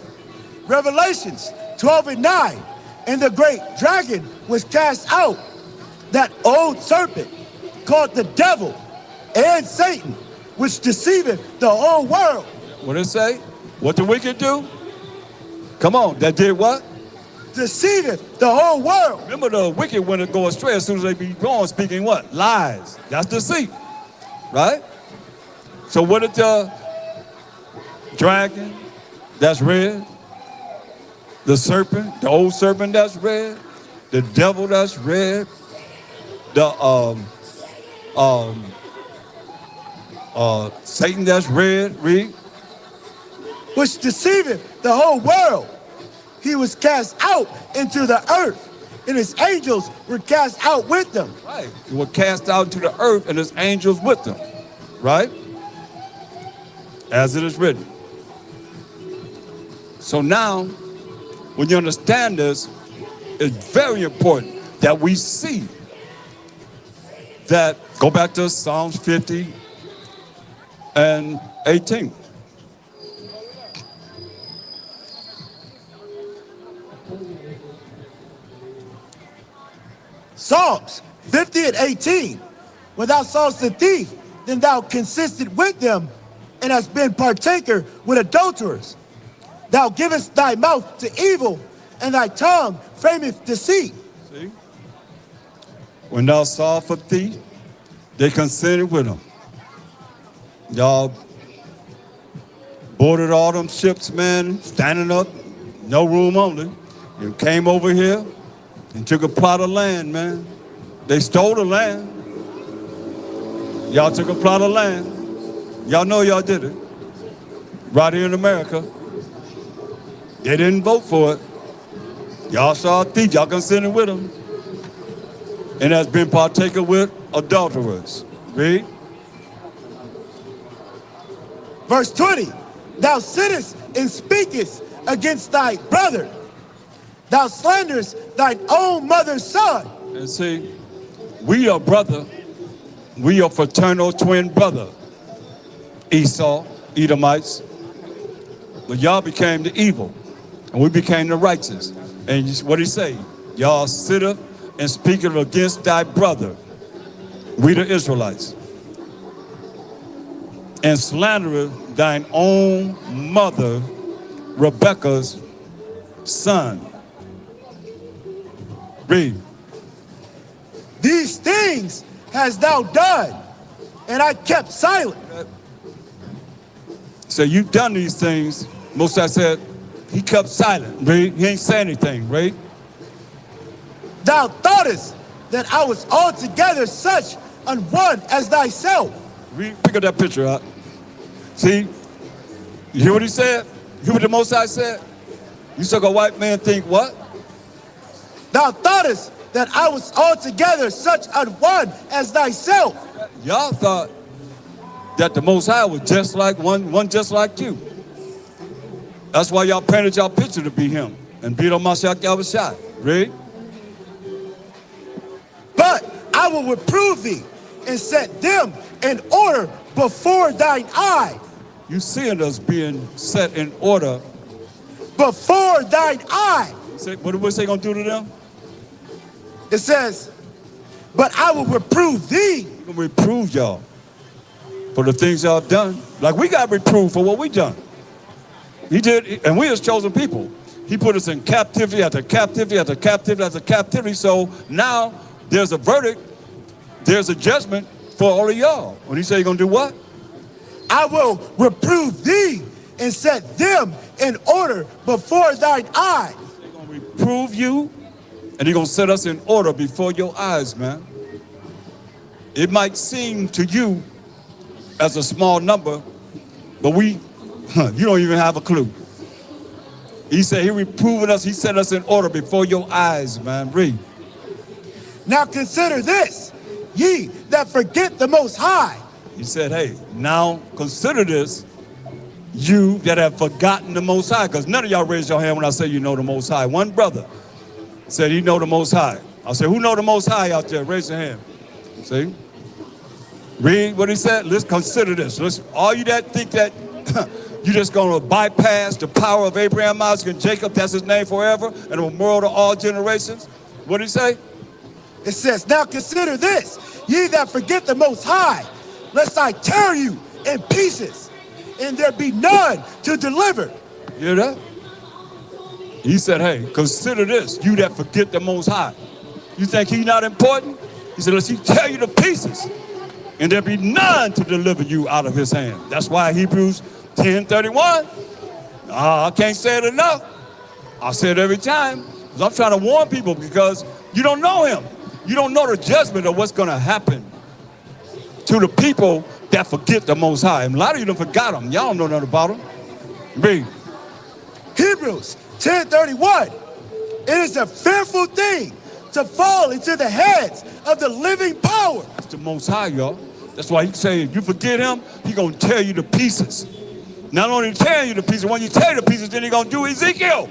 Revelations 12 and 9. And the great dragon was cast out, that old serpent called the devil and Satan, which deceiveth the whole world. What did it say? What the wicked do? Come on, that did what? Deceiveth the whole world. Remember, the wicked when it go astray as soon as they be born, speaking what? Lies. That's deceit, right? So what did the dragon that's red, the serpent, the old serpent that's red, the devil that's red, the Satan that's red, read? Which deceiveth the whole world. He was cast out into the earth, and his angels were cast out with them. Right. They were cast out into the earth and his angels with them. Right? As it is written. So now, when you understand this, it's very important that we see that, go back to Psalms 50 and 18. Psalms 50 and 18. When thou sawest the thief, then thou consisted with them, and hast been partaker with adulterers. Thou givest thy mouth to evil, and thy tongue frameth deceit. See? When thou sawest a thief, they consented with him. Y'all boarded all them ships, man, standing up, no room only. You came over here and took a plot of land, man. They stole the land. Y'all took a plot of land. Y'all know y'all did it. Right here in America. They didn't vote for it. Y'all saw a thief, y'all consented with him. And has been partaker with adulterers. Read. Verse 20. Thou sittest and speakest against thy brother. Thou slanderest thine own mother's son. And see, we are brother. We are fraternal twin brother. Esau, Edomites. But y'all became the evil. And we became the righteous. And what did he say? Y'all sitteth and speaketh against thy brother. We the Israelites. And slandereth thine own mother, Rebekah's son. Read. These things hast thou done, and I kept silent. So you've done these things. Moses said, he kept silent. Read. He ain't say anything, right? Thou thoughtest that I was altogether such an one as thyself. Read, pick up that picture up. See, you hear what he said? You hear what the Most High said? You took a white man think what? Thou thoughtest that I was altogether such an one as thyself. Y'all thought that the Most High was just like one just like you. That's why y'all painted y'all picture to be him and beat on Mashiach Yahushua. Read. But I will reprove thee and set them in order before thine eye. You seeing us being set in order before thine eye. Say, what did we say gonna do to them? It says, but I will reprove thee. We're gonna reprove y'all for the things y'all done. Like we got reproved for what we done. He did, and we as chosen people. He put us in captivity after captivity after captivity after captivity. So now there's a verdict, there's a judgment for all of y'all. When he say he's gonna do what? I will reprove thee and set them in order before thine eyes. He's gonna reprove you, and he's gonna set us in order before your eyes, man. It might seem to you as a small number, but you don't even have a clue. He said he reproving us, he set us in order before your eyes, man. Read. Now consider this, ye that forget the Most High. He said, hey, now consider this, you that have forgotten the Most High, because none of y'all raised your hand when I say you know the Most High. One brother said he know the Most High. I said, who know the Most High out there? Raise your hand. See? Read what he said. Let's consider this. All you that think that you're just going to bypass the power of Abraham, Isaac, and Jacob, that's his name forever, and a memorial to all generations. What did he say? It says, now consider this, ye that forget the Most High, lest I tear you in pieces, and there be none to deliver. You hear that? He said, hey, consider this, you that forget the Most High. You think he's not important? He said, lest he tear you to pieces, and there be none to deliver you out of his hand. That's why Hebrews 10:31. I can't say it enough. I say it every time. Because I'm trying to warn people because you don't know him. You don't know the judgment of what's going to happen to the people that forget the Most High. And a lot of you done forgot him. Y'all don't know nothing about him. Read. Hebrews 10:31. It is a fearful thing to fall into the hands of the living power. That's the Most High, y'all. That's why he say, if you forget him, he gonna tear you to pieces. Not only tear you to pieces, when you tear you to pieces, then he gonna do Ezekiel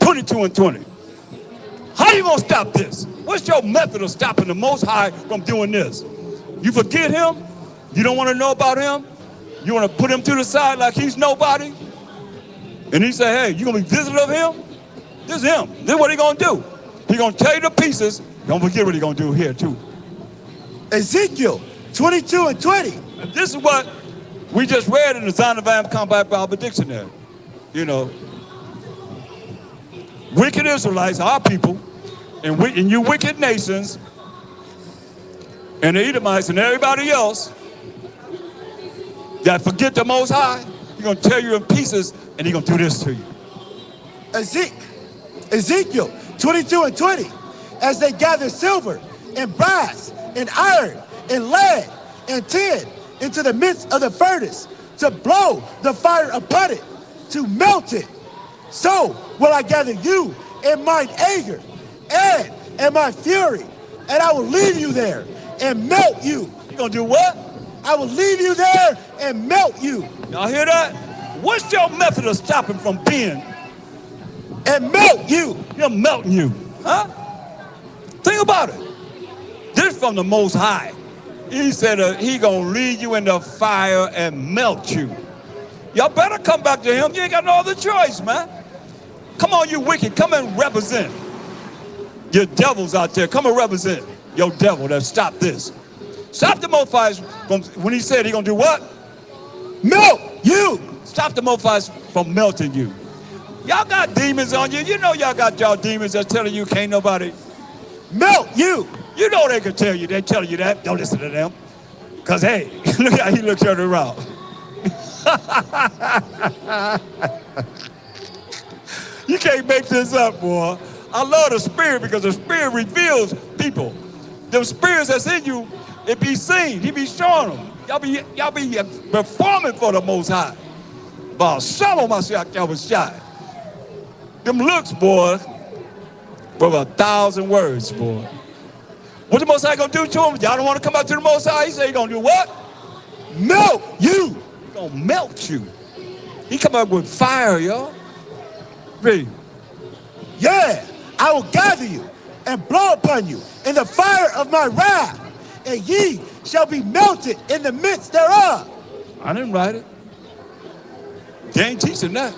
22 and 20. How you gonna stop this? What's your method of stopping the Most High from doing this? You forget him? You don't want to know about him? You want to put him to the side like he's nobody? And he say, hey, you gonna be visitor of him? This is him. This is what he gonna do. He gonna tear you to pieces. Don't forget what he gonna do here too. Ezekiel 22 and 20. And this is what we just read in the Zondervan Combat Bible Dictionary. You know, wicked Israelites, our people, and you wicked nations, and the Edomites and everybody else that forget the Most High, he's gonna tear you in pieces, and he's gonna do this to you. Ezekiel 22 and 20. As they gather silver and brass and iron and lead and tin into the midst of the furnace to blow the fire upon it, to melt it, so will I gather you in mine anger and in my fury, and I will leave you there and melt you. You gonna do what? I will leave you there and melt you. Y'all hear that? What's your method of stopping from being? And melt you. You're melting you, huh? Think about it. This from the Most High. He said he gonna lead you in the fire and melt you. Y'all better come back to him. You ain't got no other choice, man. Come on, you wicked. Come and represent. Your devils out there. Come and represent your devil that stop this. Stop the Most High from, when he said he gonna do what? Melt you. Stop the Most High from melting you. Y'all got demons on you. You know y'all got y'all demons that's telling you can't nobody melt you. You know they can tell you. They're telling you that. Don't listen to them. Because, hey, look how he looks around. You can't make this up, boy. I love the Spirit because the Spirit reveals people. The spirits that's in you, it be seen. He be showing them. Y'all be performing for the Most High. But Shalom Mashiach, y'all was shy. Them looks, boy, for 1,000 words, boy. What the Most High gonna do to him? Y'all don't want to come back to the Most High? He say he gonna do what? Melt you. He gonna melt you. He come up with fire, y'all. Read. Yeah, I will gather you and blow upon you in the fire of my wrath, and ye shall be melted in the midst thereof. I didn't write it. They ain't teaching that.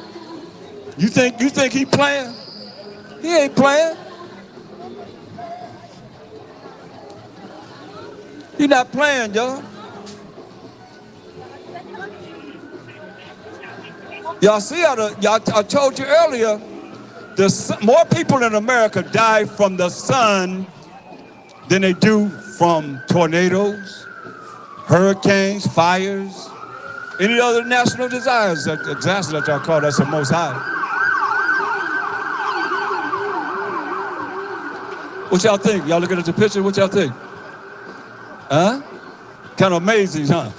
You think he playing? He ain't playing. He not playing, y'all. Y'all see how I told you earlier, more people in America die from the sun than they do from tornadoes, hurricanes, fires, any other national disasters that y'all call that's the Most High. What y'all think? Y'all looking at the picture, what y'all think? Huh? Kind of amazing, huh?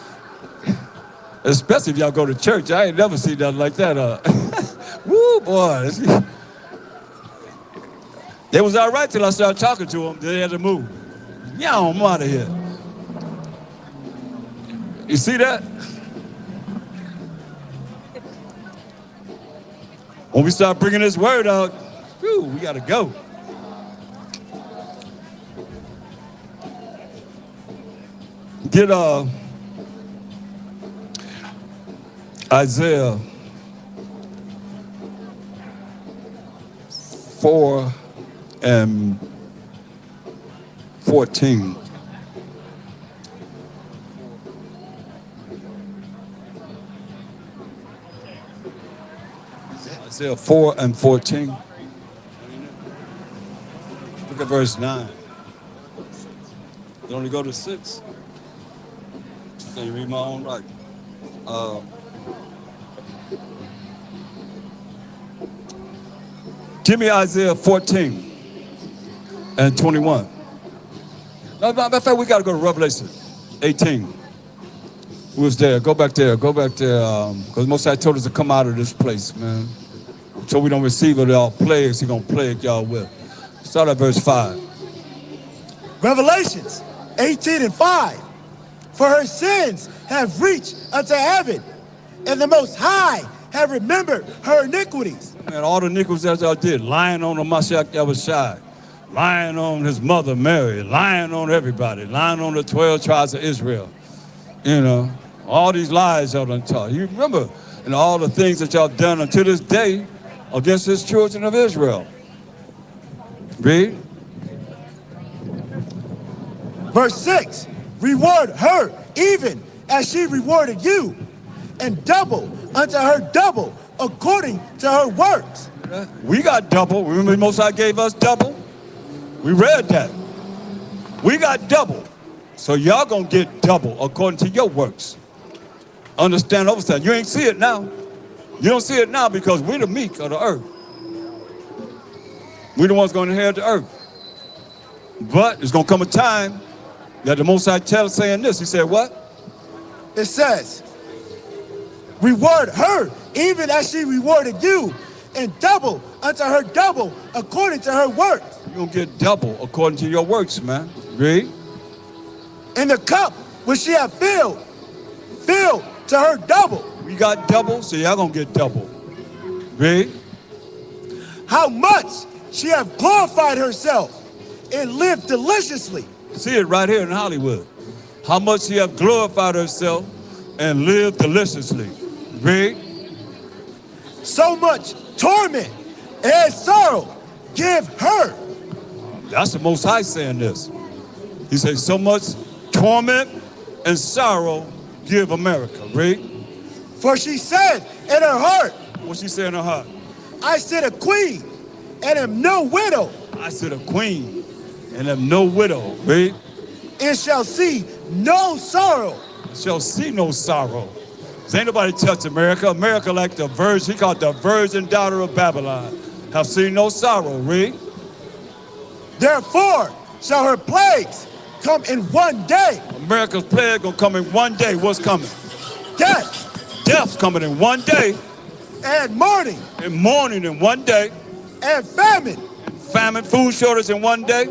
Especially if y'all go to church. I ain't never seen nothing like that. Woo, boy. They was all right till I started talking to them. They had to move. Yeah, I'm out of here. You see that? When we start bringing this word out, whew, we got to go. Get Isaiah 4 and 14. Isaiah 4 and 14. Look at verse 9. You only go to 6. Can you read my own right? Give me Isaiah 14 and 21. Matter of fact, we got to go to Revelation 18. Who was there? Go back there. Because Most High told us to come out of this place, man. So we don't receive it all plagues he going to plague y'all with. Start at verse 5. Revelations 18:5. For her sins have reached unto heaven, and the Most High have remembered her iniquities. And all the iniquities that I did, lying on the Mashiach Yahushua, lying on his mother Mary, lying on everybody, lying on the 12 tribes of Israel. You know, all these lies y'all done taught. You remember, and all the things that y'all done until this day against his children of Israel. Read. Verse 6. Reward her even as she rewarded you, and double unto her double according to her works. We got double. Remember the Most High gave us double? We read that. We got double. So y'all gonna get double according to your works. Understand, understand. You ain't see it now. You don't see it now because we're the meek of the earth. We're the ones gonna inherit the earth. But it's gonna come a time that the Most High tells saying this. He said what? It says, reward her even as she rewarded you, and double unto her double according to her works. You're gonna get double according to your works, man. Read. And the cup which she hath filled to her double. We got double, so y'all gonna get double. Read. How much she hath glorified herself and lived deliciously. See it right here in Hollywood. How much she hath glorified herself and lived deliciously. Read. So much torment and sorrow give her. That's the Most High saying this. He says, so much torment and sorrow give America. Read. For she said in her heart, What she said in her heart? I sit a queen and am no widow. I sit a queen and am no widow. Read. And shall see no sorrow. Shall see no sorrow. Ain't nobody touch America. America like the virgin, he called the virgin daughter of Babylon. Have seen no sorrow. Read. Therefore shall her plagues come in one day. America's plague gonna come in one day. What's coming? Death. Death's coming in one day. And mourning. And mourning in one day. And famine. Famine, food shortage in one day.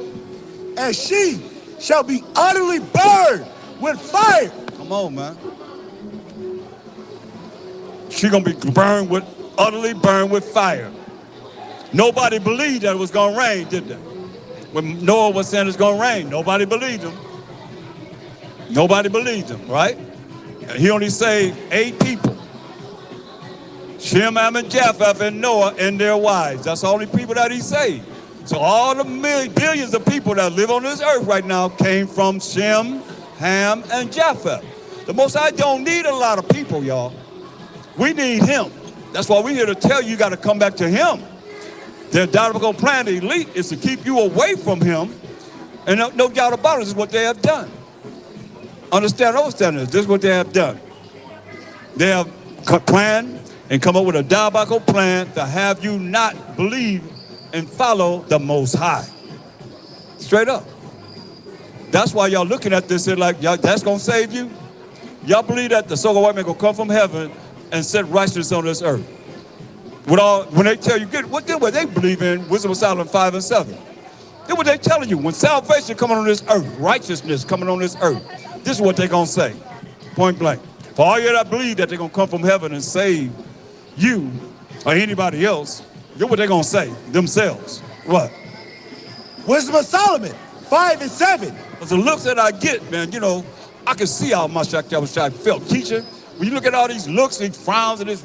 And she shall be utterly burned with fire. Come on, man. She gonna be utterly burned with fire. Nobody believed that it was gonna rain, did they? When Noah was saying it's gonna rain, nobody believed him. Nobody believed him, right? And he only saved 8 people. Shem, Ham, and Japheth, and Noah, and their wives. That's the only people that he saved. So all the billions of people that live on this earth right now came from Shem, Ham, and Japheth. The Most High don't need a lot of people, y'all. We need him. That's why we're here to tell you, you got to come back to him. Their diabolical plan, the elite, is to keep you away from him. And no doubt about it, this is what they have done. Understand this. This is what they have done. They have planned and come up with a diabolical plan to have you not believe and follow the Most High. Straight up. That's why y'all looking at this and like, y'all, that's going to save you? Y'all believe that the so-called white man going to come from heaven and set righteousness on this earth? When they tell you, what they believe in, Wisdom of Solomon 5 and 7. That's what they telling you. When salvation coming on this earth, righteousness coming on this earth, this is what they're going to say, point blank. For all you that believe that they're going to come from heaven and save you or anybody else, that's what they're going to say themselves. What? Wisdom of Solomon 5 and 7. Because the looks that I get, man, you know, I can see how much I felt teaching. When you look at all these looks, these frowns, and this,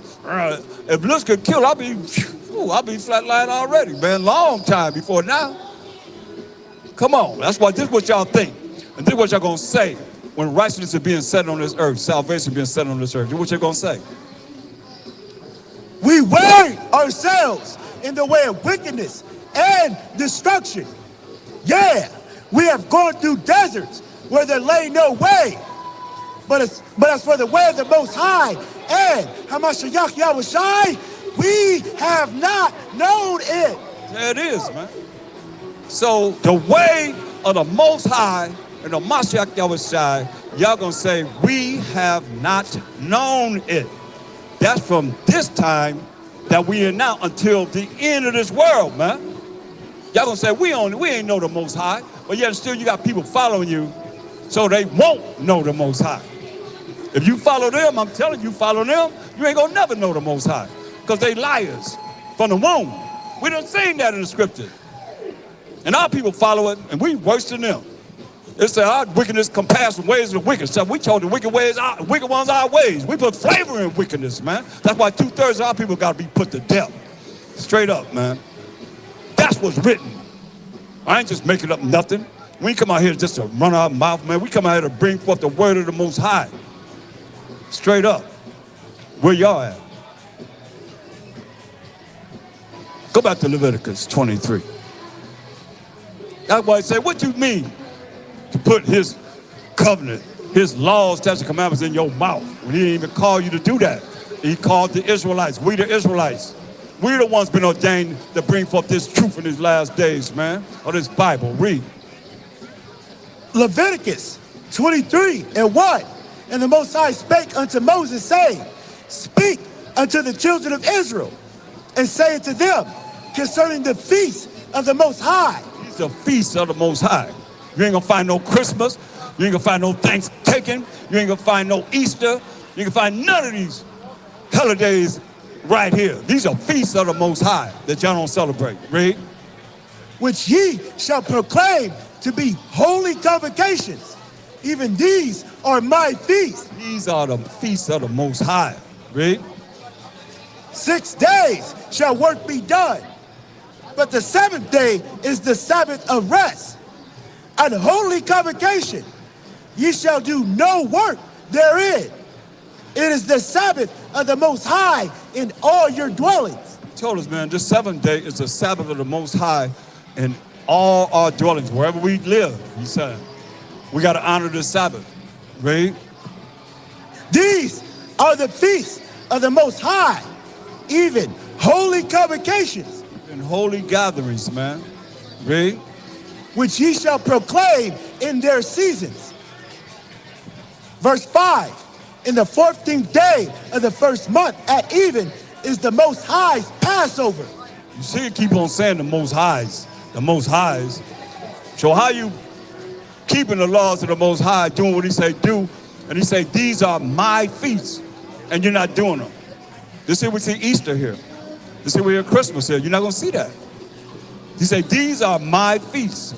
if looks could kill, I'll be flatlined already, man. Long time before now. Come on, this is what y'all think. And this is what y'all gonna say when righteousness is being set on this earth, salvation being set on this earth. This is what you're gonna say. We weigh ourselves in the way of wickedness and destruction. Yeah, we have gone through deserts where there lay no way. But as for the way of the Most High and Hamashiach Yahushai, we have not known it. There it is, man. So the way of the Most High and the Mashiach Yahushai, y'all gonna say, we have not known it. That's from this time that we are now until the end of this world, man. Y'all gonna say we ain't know the Most High, but yet still you got people following you, so they won't know the Most High. If you follow them, I'm telling you, follow them, you ain't gonna never know the Most High, because they liars from the womb. We done seen that in the scriptures, and our people follow it, and we worse than them. It said our wickedness compares the ways of the wicked. So we told the wicked ones our ways. We put flavor in wickedness, man. That's why 2/3 of our people got to be put to death. Straight up, man. That's what's written. I ain't just making up nothing. We ain't come out here just to run our mouth, man. We come out here to bring forth the word of the Most High. Straight up. Where y'all at? Go back to Leviticus 23. That's why I say, what you mean to put his covenant, his laws, statutes, and commandments in your mouth when he didn't even call you to do that? He called the Israelites. We the Israelites. We're the ones been ordained to bring forth this truth in these last days, man. Or this Bible. Read. Leviticus 23:1. And the Most High spake unto Moses, saying, Speak unto the children of Israel, and say unto them concerning the feast of the Most High. These are feasts of the Most High. You ain't gonna find no Christmas. You ain't gonna find no Thanksgiving. You ain't gonna find no Easter. You ain't gonna find none of these holidays right here. These are feasts of the Most High that y'all don't celebrate. Read. Which ye shall proclaim to be holy convocations. Even these are my feasts. These are the feasts of the Most High. Read. 6 days shall work be done, but the 7th day is the Sabbath of rest. An holy convocation. Ye shall do no work therein. It is the Sabbath of the Most High in all your dwellings. He told us, man, this 7th day is the Sabbath of the Most High in all our dwellings, wherever we live, he said. We got to honor this Sabbath. Read. These are the feasts of the Most High, even holy convocations. And holy gatherings, man. Read. Which ye shall proclaim in their seasons. Verse 5. In the 14th day of the first month at even is the Most High's Passover. You see it keep on saying the Most Highs. The Most Highs. So how you keeping the laws of the Most High, doing what he say do, and he say, these are my feasts, and you're not doing them. This is we see Easter here. This is we hear Christmas here. You're not going to see that. He say, these are my feasts.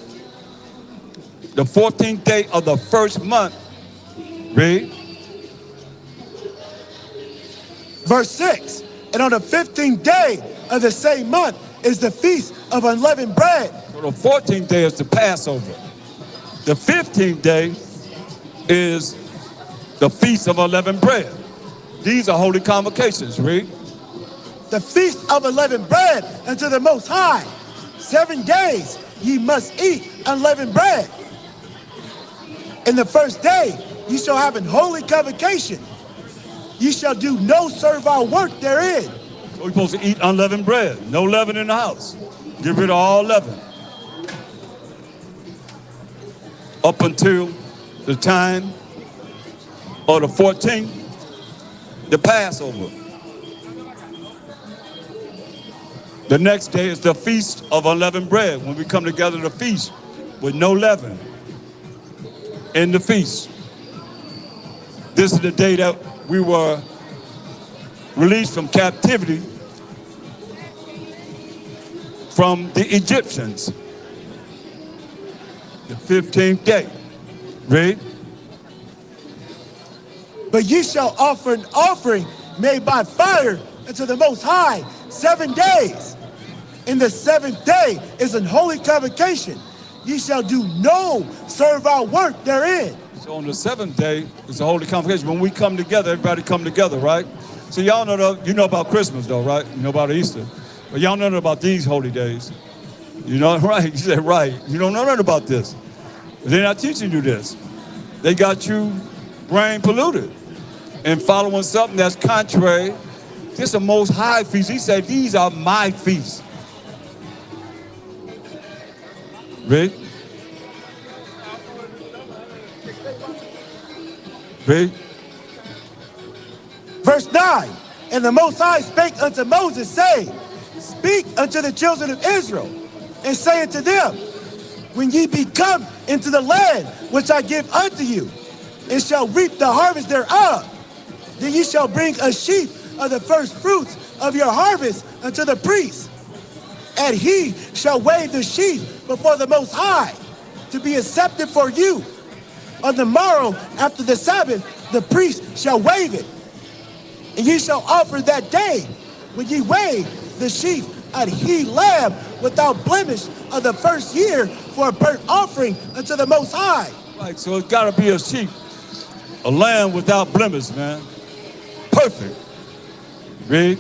The 14th day of the first month. Read. Verse 6. And on the 15th day of the same month is the feast of unleavened bread. So the 14th day is the Passover. The 15th day is the feast of unleavened bread. These are holy convocations. Read. The feast of unleavened bread unto the Most High. 7 days ye must eat unleavened bread. In the first day ye shall have an holy convocation. Ye shall do no servile work therein. So we're supposed to eat unleavened bread. No leaven in the house. Get rid of all leaven. Up until the time of the 14th, the Passover. The next day is the feast of unleavened bread, when we come together to feast with no leaven in the feast. This is the day that we were released from captivity from the Egyptians. The 15th day. Read. But ye shall offer an offering made by fire unto the Most High 7 days. In the 7th day is an holy convocation. Ye shall do no servile work therein. So on the 7th day is a holy convocation. When we come together, everybody come together, right? So y'all know, you know about Christmas though, right? You know about Easter. But y'all know about these holy days. You know, right? You said, right. You don't know nothing about this. They're not teaching you this. They got you brain polluted and following something that's contrary. This is the Most High feast. He said, these are my feasts. Read. Read. Verse 9. And the Most High spake unto Moses, saying, Speak unto the children of Israel, and say unto them, when ye be come into the land which I give unto you, and shall reap the harvest thereof, then ye shall bring a sheaf of the first fruits of your harvest unto the priest. And he shall wave the sheaf before the Most High, to be accepted for you. On the morrow after the Sabbath, the priest shall wave it. And ye shall offer that day, when ye wave the sheaf, a he lamb without blemish of the first year for a burnt offering unto the Most High. Right, so it's got to be a sheep, a lamb without blemish, man. Perfect. Read.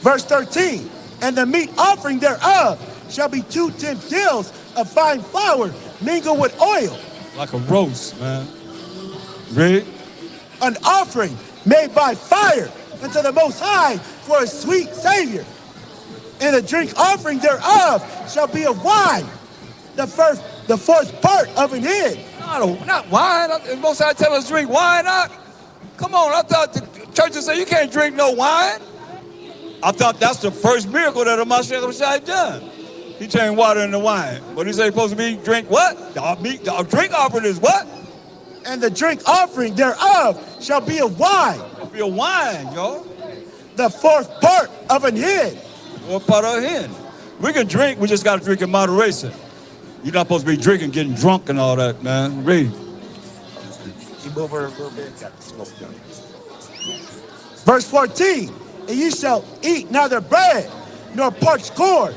Verse 13, and the meat offering thereof shall be 2 tenth deals of fine flour mingled with oil. Like a roast, man. Read. An offering made by fire unto the Most High for a sweet Savior. And the drink offering thereof shall be of wine, the fourth part of an hin. Not wine. Most I tell us drink wine out. Come on, I thought the churches say you can't drink no wine. I thought that's the first miracle that the Mashiach done. He turned water into wine. What he say supposed to be? Drink what? The drink offering is what? And the drink offering thereof shall be of wine. It'll be a wine, yo. The fourth part of an hin. What part of a hen? We can drink, we just got to drink in moderation. You're not supposed to be drinking, getting drunk and all that, man. Read. Verse 14, and ye shall eat neither bread, nor parched corn,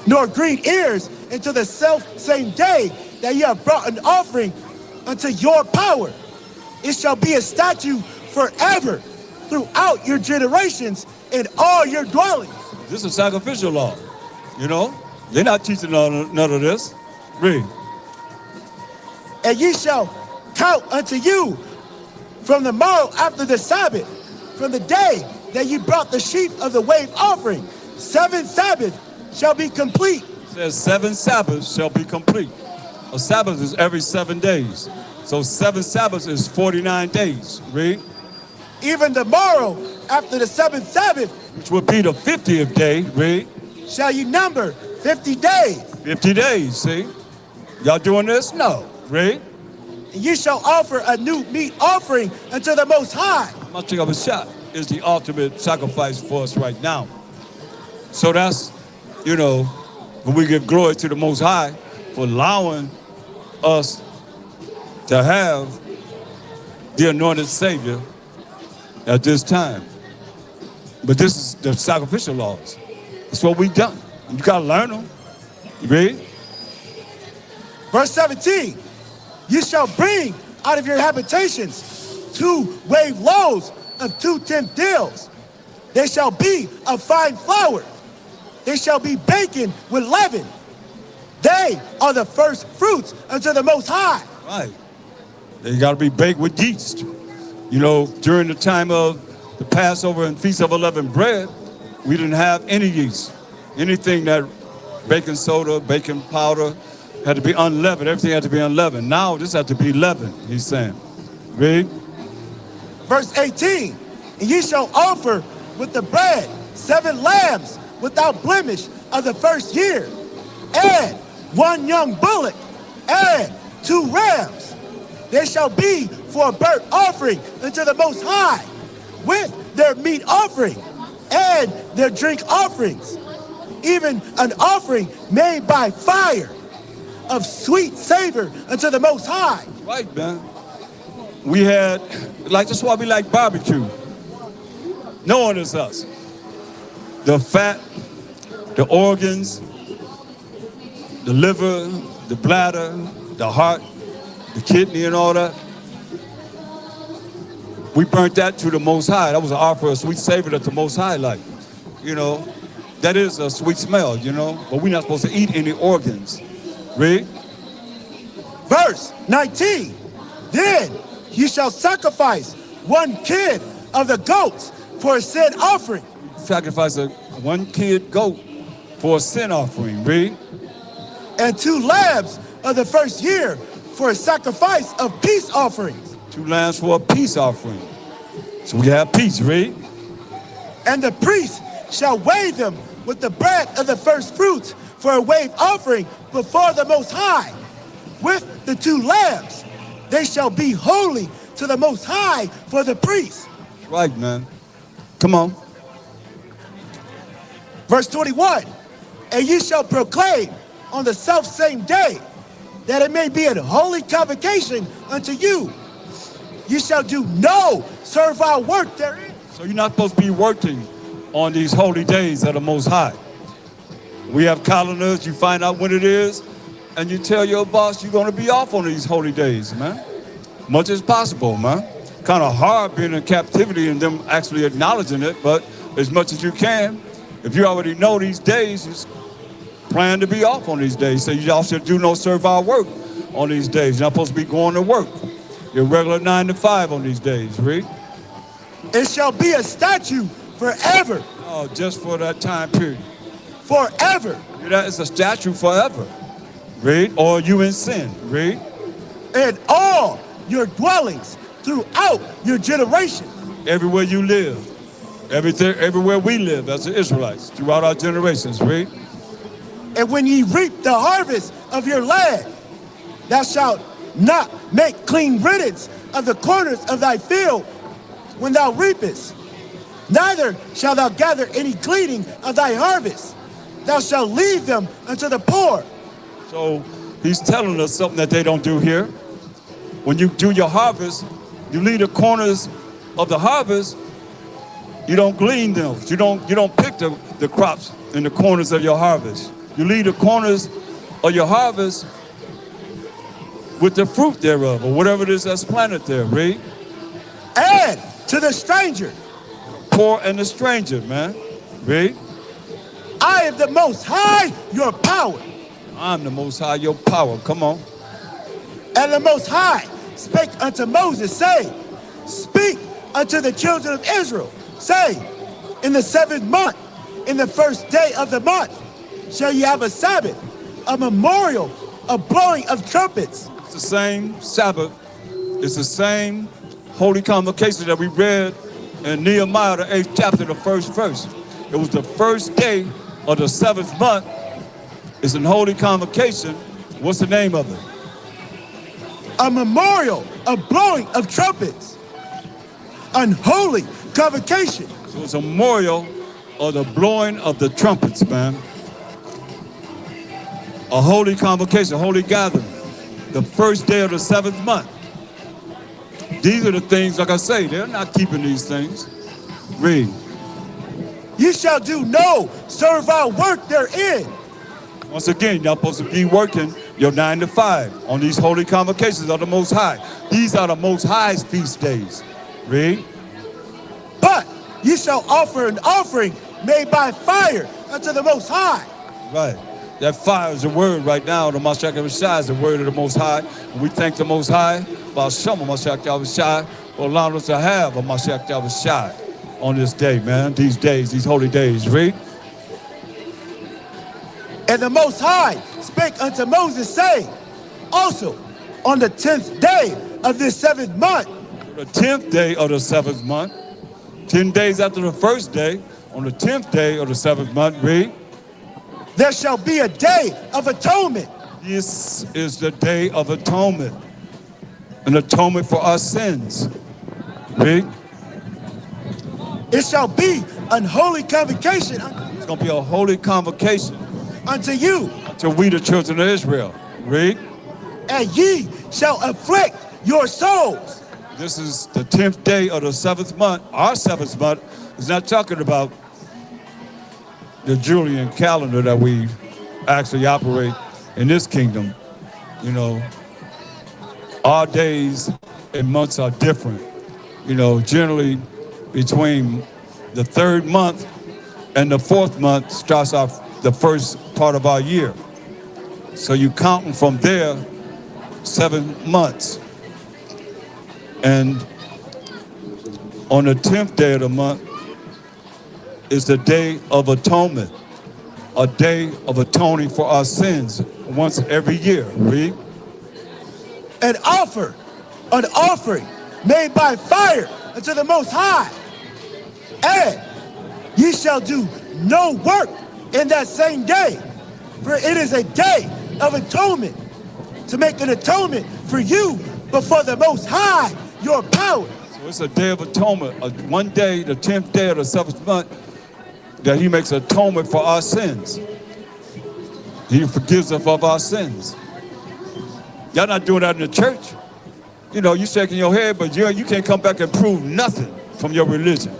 nor green ears, until the self same day that ye have brought an offering unto your power. It shall be a statute forever throughout your generations in all your dwellings. This is sacrificial law. You know, they're not teaching none of this. Read. And ye shall count unto you from the morrow after the Sabbath, from the day that ye brought the sheaf of the wave offering. 7 Sabbaths shall be complete. It says 7 Sabbaths shall be complete. A Sabbath is every 7 days. So 7 Sabbaths is 49 days. Read. Even the morrow after the 7th Sabbath, which would be the 50th day. Read. Shall ye number 50 days. 50 days, see? Y'all doing this? No. Read. And ye shall offer a new meat offering unto the Most High. Mashiach of a shot is the ultimate sacrifice for us right now. So that's, you know, when we give glory to the Most High for allowing us to have the anointed Savior at this time. But this is the sacrificial laws. That's what we done. You gotta learn them. You read? Verse 17, you shall bring out of your habitations 2 wave loaves of 2 tenth deals. They shall be of fine flour. They shall be baken with leaven. They are the first fruits unto the Most High. Right. They got to be baked with yeast. You know, during the time of the Passover and Feast of Unleavened Bread, we didn't have any yeast. Anything that baking soda, baking powder had to be unleavened. Everything had to be unleavened. Now this had to be leavened, he's saying. Read. Verse 18, and ye shall offer with the bread 7 lambs without blemish of the first year, and 1 young bullock, and 2 rams. They shall be for a burnt offering unto the Most High, with their meat offering and their drink offerings, even an offering made by fire of sweet savor unto the Most High. Right, man. We had, like, that's why we like barbecue. No one is us. The fat, the organs, the liver, the bladder, the heart, the kidney and all that. We burnt that to the Most High. That was an offer of sweet savor that the Most High like. You know, that is a sweet smell, you know, but we're not supposed to eat any organs. Read. Verse 19, then you shall sacrifice 1 kid of the goats for a sin offering. Sacrifice a 1 kid goat for a sin offering. Read. And 2 lambs of the first year for a sacrifice of peace offerings. 2 lambs for a peace offering. So we have peace. Read. And the priest shall wave them with the bread of the first fruits for a wave offering before the Most High. With the 2 lambs, they shall be holy to the Most High for the priest. Right, man. Come on. Verse 21, and ye shall proclaim on the selfsame day that it may be a holy convocation unto you. You shall do no servile work therein. So you're not supposed to be working on these holy days of the Most High. We have calendars, you find out when it is, and you tell your boss you're going to be off on these holy days, man. Much as possible, man. Kind of hard being in captivity and them actually acknowledging it, but as much as you can, if you already know these days, just plan to be off on these days. So you also do no servile work on these days. You're not supposed to be going to work. Your regular 9 to 5 on these days, read. It shall be a statute forever. Oh, just for that time period. Forever. That is a statute forever. Read. Or you in sin. Read. In all your dwellings throughout your generation. Everywhere you live. Everywhere we live as the Israelites. Throughout our generations. Read. And when ye reap the harvest of your land, thou shalt not make clean riddance of the corners of thy field when thou reapest. Neither shalt thou gather any gleaning of thy harvest. Thou shalt leave them unto the poor. So he's telling us something that they don't do here. When you do your harvest, you leave the corners of the harvest. You don't glean them. You don't pick the crops in the corners of your harvest. You leave the corners of your harvest with the fruit thereof, or whatever it is that's planted there, read. And to the stranger. Poor and the stranger, man. Read. I am the Most High, your power. I'm the Most High, your power. Come on. And the Most High spake unto Moses, saying, speak unto the children of Israel, saying, in the 7th month, in the 1st day of the month, shall ye have a Sabbath, a memorial, a blowing of trumpets. It's the same Sabbath. It's the same holy convocation that we read in Nehemiah, the 8th chapter, the 1st verse. It was the 1st day of the 7th month. It's an holy convocation. What's the name of it? A memorial, a blowing of trumpets. Unholy convocation. So it's a memorial of the blowing of the trumpets, man. A holy convocation, a holy gathering. The 1st day of the 7th month. These are the things, like I say, they're not keeping these things. Read. You shall do no servile work therein. Once again, y'all supposed to be working your 9 to 5 on these holy convocations of the Most High. These are the Most High's feast days. Read. But you shall offer an offering made by fire unto the Most High. Right. That fire is the word right now. The Mashiach Yahushua is the word of the Most High. And we thank the Most High by Shema Mashiach Yahushua for allowing us to have a Mashiach Yahushua on this day, man. These days, these holy days. Read. And the Most High spake unto Moses, saying, also on the 10th day of this 7th month. The 10th day of the 7th month. 10 days after the 1st day, on the 10th day of the 7th month, read. There shall be a day of atonement. This is the day of atonement. An atonement for our sins. Read. It shall be an holy convocation. It's going to be a holy convocation. Unto you. Unto we the children of Israel. Read. And ye shall afflict your souls. This is the 10th day of the 7th month. Our 7th month is not talking about the Julian calendar that we actually operate in this kingdom. You know, our days and months are different. You know, generally between the 3rd month and the 4th month starts off the first part of our year. So you count them from there 7 months. And on the 10th day of the month is the Day of Atonement, a day of atoning for our sins once every year. Read. And offer an offering made by fire unto the Most High. And ye shall do no work in that same day, for it is a day of atonement, to make an atonement for you before the Most High, your power. So it's a day of atonement, one day, the 10th day of the 7th month, that he makes atonement for our sins. He forgives us of our sins. Y'all not doing that in the church. You know, you shaking your head, but you can't come back and prove nothing from your religion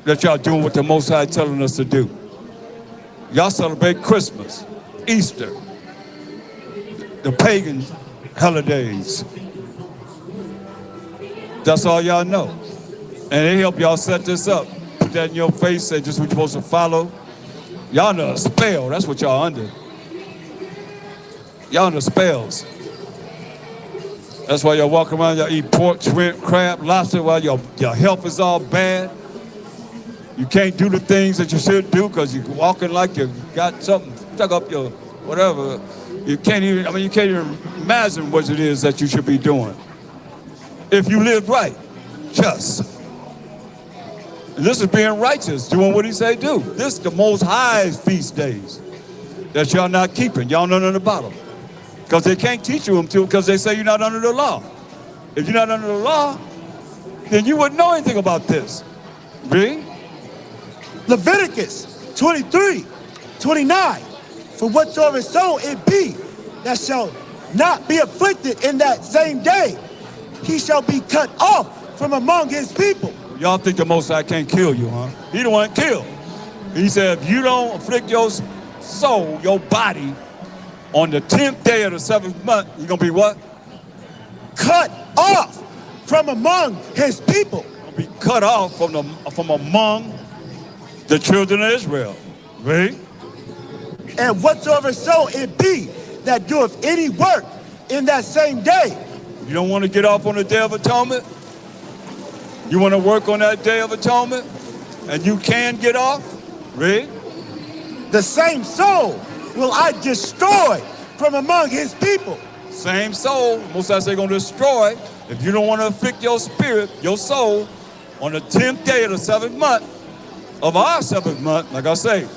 that y'all doing what the Most High telling us to do. Y'all celebrate Christmas, Easter, the pagan holidays. That's all y'all know. And they help y'all set this up. Put that in your face, say this is what you're supposed to follow. Y'all under a spell, that's what y'all under. Y'all under spells. That's why y'all walk around, y'all eat pork, shrimp, crab, lobster, while your health is all bad. You can't do the things that you should do because you're walking like you got something stuck up your whatever. You can't even imagine what it is that you should be doing. If you live right, just. And this is being righteous, doing what he say do. This is the Most High's feast days that y'all not keeping. Y'all not on the bottom. Because they can't teach you them to because they say you're not under the law. If you're not under the law, then you wouldn't know anything about this. Read. Leviticus 23:29. For whatsoever soul it be that shall not be afflicted in that same day, he shall be cut off from among his people. Y'all think the Most High can't kill you, huh? He the one killed. He said, if you don't afflict your soul, your body, on the 10th day of the 7th month, you're going to be what? Cut off from among his people. You're going to be cut off from among the children of Israel. Right? And whatsoever soul it be that doeth any work in that same day. You don't want to get off on the Day of Atonement? You want to work on that Day of Atonement? And you can get off? Right? The same soul will I destroy from among his people. Same soul, most times they're going to destroy. If you don't want to afflict your spirit, your soul, on the 10th day of the 7th month, of our 7th month, like I say,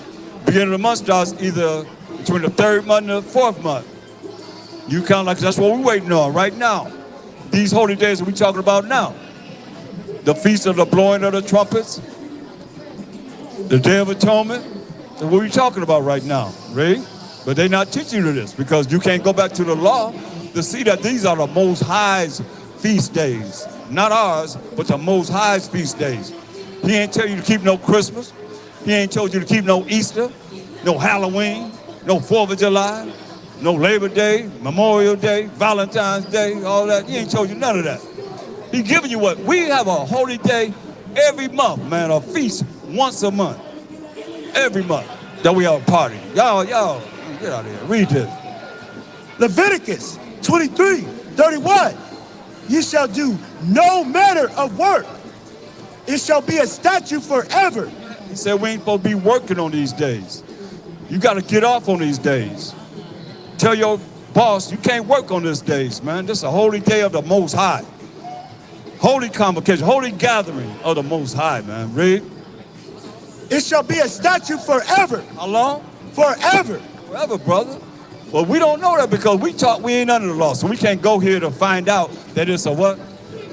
beginning of the month starts either between the 3rd month and the 4th month. You count like that's what we're waiting on right now. These holy days that we're talking about now. The Feast of the Blowing of the Trumpets, the Day of Atonement. That's what we're talking about right now, right? But they're not teaching you this because you can't go back to the law to see that these are the Most High's feast days. Not ours, but the Most High's feast days. He ain't tell you to keep no Christmas. He ain't told you to keep no Easter, no Halloween, no 4th of July, no Labor Day, Memorial Day, Valentine's Day, all that. He ain't told you none of that. He giving you what? We have a holy day every month, man, a feast once a month. Every month that we have a party. Y'all, get out of here. Read this. Leviticus 23:31. You shall do no manner of work. It shall be a statute forever. He said we ain't supposed to be working on these days. You got to get off on these days. Tell your boss you can't work on these days, man. This is a holy day of the Most High. Holy convocation, holy gathering of the Most High, man. Read. It shall be a statute forever. How long? Forever. Forever, brother. Well, we don't know that because we ain't under the law, so we can't go here to find out that it's a what?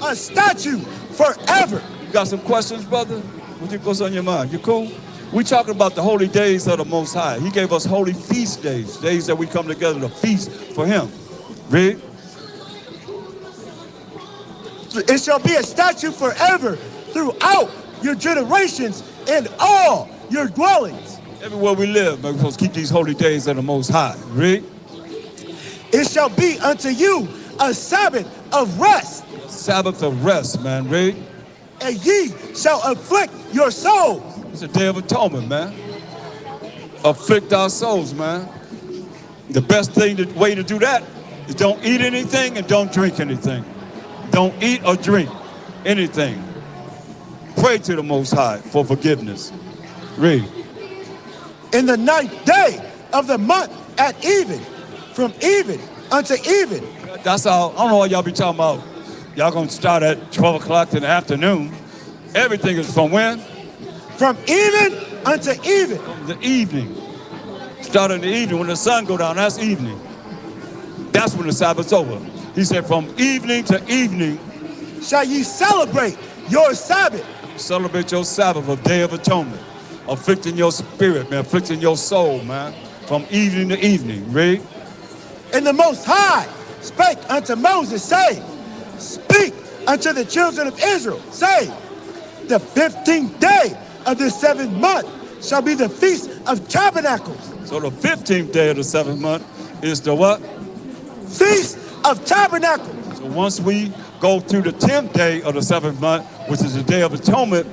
A statute forever. You got some questions, brother? What's on your mind? You cool? We talking about the holy days of the Most High. He gave us holy feast days, days that we come together to feast for him. Read. It shall be a statute forever throughout your generations and all your dwellings. Everywhere we live, man, we're supposed to keep these holy days of the Most High. Read. It shall be unto you a Sabbath of rest. Sabbath of rest, man. Read. And ye shall afflict your souls. It's a day of atonement, man. Afflict our souls, man. The best way to do that is don't eat anything and don't drink anything. Don't eat or drink anything. Pray to the Most High for forgiveness. Read. In the 9th day of the month at even, from even unto even. That's all. I don't know what y'all be talking about. Y'all gonna start at 12 o'clock in the afternoon. Everything is from when? From even unto even. From the evening. Start in the evening when the sun go down. That's evening. That's when the Sabbath's over. He said from evening to evening shall ye celebrate your Sabbath. Celebrate your Sabbath of Day of Atonement. Afflicting your spirit, man. Afflicting your soul, man. From evening to evening. Read. And the Most High spake unto Moses, saying, speak unto the children of Israel, saying, the 15th day of the 7th month shall be the Feast of Tabernacles. So the 15th day of the 7th month is the what? Feast of Tabernacles. So once we go through the 10th day of the 7th month, which is the Day of Atonement,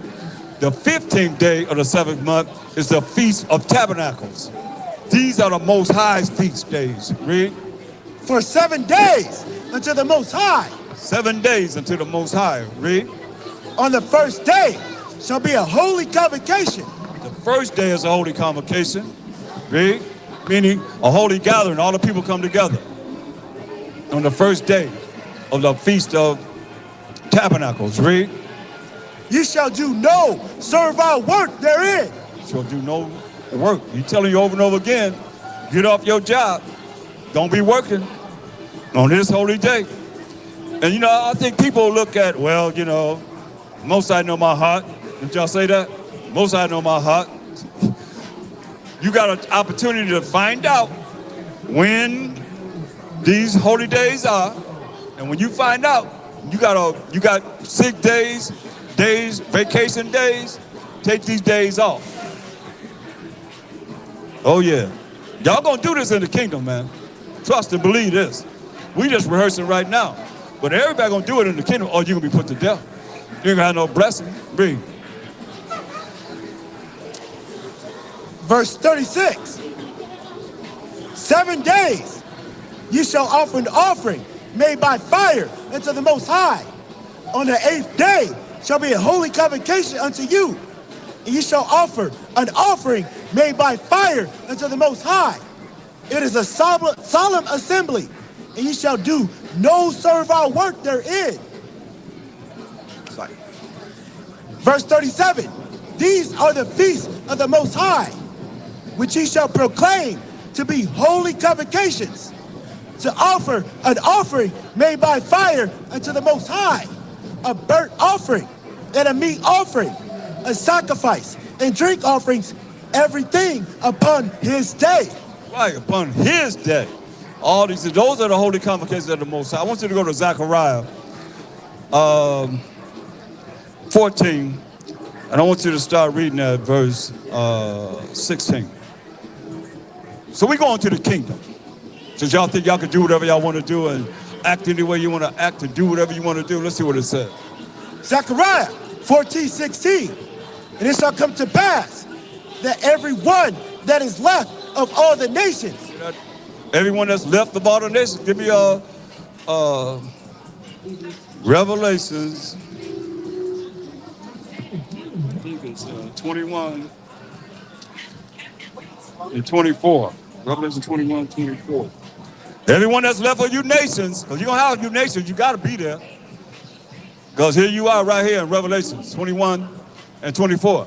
the 15th day of the 7th month is the Feast of Tabernacles. These are the Most High's feast days. Read. For 7 days unto the Most High. 7 days unto the Most High. Read. On the first day shall be a holy convocation. The first day is a holy convocation. Read. Meaning a holy gathering. All the people come together on the first day of the Feast of Tabernacles. Read. You shall do no servile work therein. You shall do no work. He's telling you over and over again, get off your job. Don't be working on this holy day. And you know, I think people look at, well, you know, Most High know my heart. Did y'all say that? Most High know my heart. You got an opportunity to find out when these holy days are. And when you find out, you got sick days, vacation days, take these days off. Oh yeah. Y'all gonna do this in the kingdom, man. Trust and believe this. We just rehearsing right now. But everybody gonna do it in the kingdom or you're gonna be put to death. You ain't gonna have no blessing. Read. Verse 36. 7 days you shall offer an offering made by fire unto the Most High. On the 8th day shall be a holy convocation unto you. And you shall offer an offering made by fire unto the Most High. It is a solemn assembly, and you shall do no servile work therein. Verse 37, these are the feasts of the Most High, which ye shall proclaim to be holy convocations, to offer an offering made by fire unto the Most High, a burnt offering and a meat offering, a sacrifice and drink offerings, everything upon his day. Right, upon his day. All these, those are the holy convocations of the Most High. I want you to go to Zechariah 14, and I want you to start reading at verse 16. So we go into the kingdom. Since y'all think y'all can do whatever y'all want to do and act any way you want to act and do whatever you want to do, let's see what it says. Zechariah 14:16. And it shall come to pass that every one that is left of all the nations. Everyone that's left of all the nations. Give me Revelations. I think it's 21 and 24. Revelation 21, 24. Everyone that's left of you nations, because you're going to have you nations, you got to be there. Because here you are right here in Revelation 21 and 24.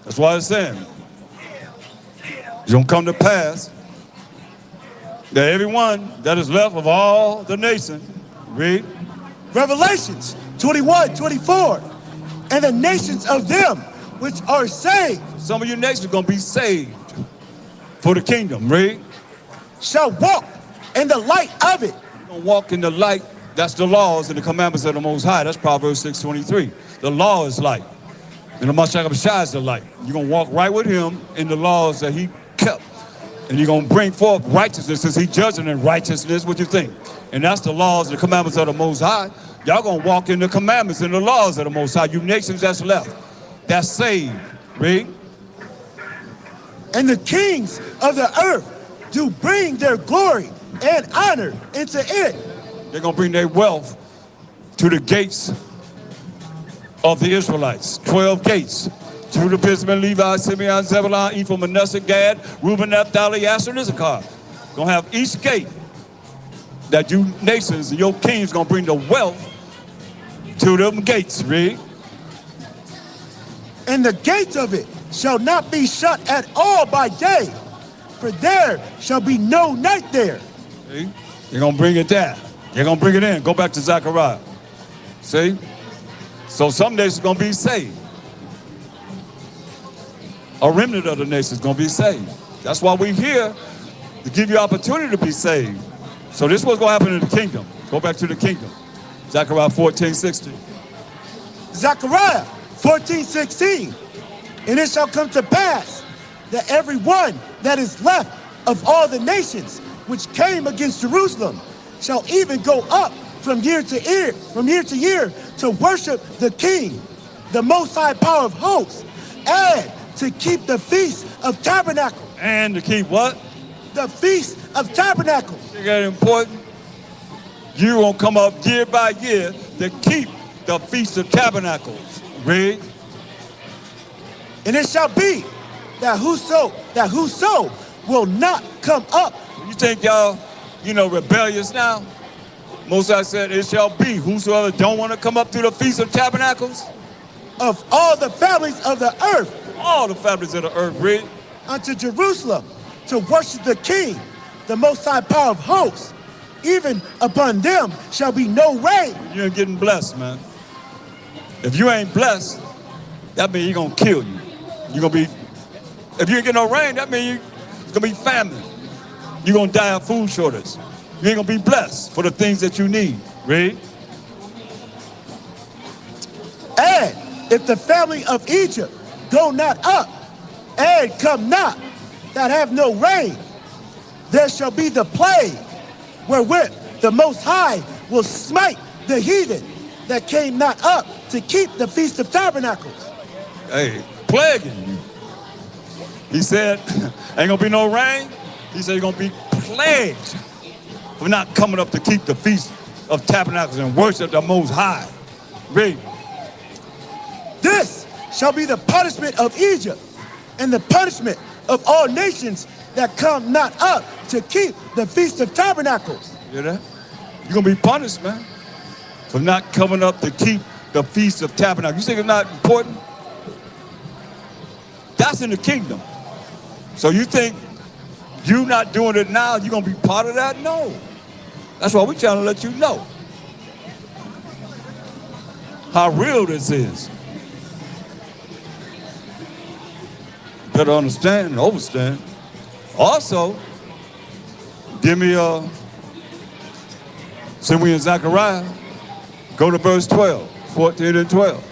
That's why it's saying, it's going to come to pass that everyone that is left of all the nations, read. Revelations 21, 24. And the nations of them which are saved. Some of your nations are going to be saved for the kingdom, read. Shall walk in the light of it. You're going to walk in the light. That's the laws and the commandments of the Most High. That's Proverbs 6:23. The law is light. And the Mashiach is the light. You're going to walk right with him in the laws that he kept. And you're going to bring forth righteousness as he judging in righteousness. What you think? And that's the laws and the commandments of the Most High. Y'all going to walk in the commandments and the laws of the Most High. You nations that's left. That's saved. Read. And the kings of the earth do bring their glory and honor into it. They're going to bring their wealth to the gates of the Israelites. 12 gates. Judah, Benjamin, Levi, Simeon, Zebulun, Ephraim, Manasseh, Gad, Reuben, Naphtali, Asher, and Issachar. Going to have each gate that you nations and your kings going to bring the wealth to them gates. Read. And the gates of it shall not be shut at all by day, for there shall be no night there. See? You're going to bring it down. You're going to bring it in. Go back to Zechariah. See? So some nations are going to be saved. A remnant of the nation is going to be saved. That's why we're here, to give you opportunity to be saved. So this is what's going to happen in the kingdom. Go back to the kingdom. Zechariah 14:16. Zechariah 14:16. And it shall come to pass that every one that is left of all the nations which came against Jerusalem shall even go up from year to year, to worship the King, the Most High Power of hosts, and to keep the Feast of Tabernacles. And to keep what? The Feast of Tabernacles. Is that important? You're going to come up year by year to keep the Feast of Tabernacles. Read. And it shall be that whoso will not come up. You think y'all, rebellious now? Moses said, it shall be whosoever don't want to come up to the Feast of Tabernacles. Of all the families of the earth. All the families of the earth, read. Unto Jerusalem to worship the King, the Most High Power of hosts. Even upon them shall be no rain. You ain't getting blessed, man. If you ain't blessed, that means he's going to kill you. You're going to be, if you ain't get no rain, that means it's going to be famine. You're going to die of food shortage. You ain't going to be blessed for the things that you need. Read. And if the family of Egypt go not up, and come not, that have no rain, there shall be the plague, wherewith the Most High will smite the heathen that came not up to keep the Feast of Tabernacles. Hey, plaguing you. He said, ain't gonna be no rain. He said, you're gonna be plagued for not coming up to keep the Feast of Tabernacles and worship the Most High. Read. This shall be the punishment of Egypt, and the punishment of all nations that come not up to keep the Feast of Tabernacles. You hear that? You're gonna be punished, man, for not coming up to keep the Feast of Tabernacles. You think it's not important? That's in the kingdom. So you think you not doing it now, you're gonna be part of that? No. That's why we're trying to let you know how real this is. Better understand and overstand. Also, give me since we in Zechariah, go to verse 12, 14 and 12.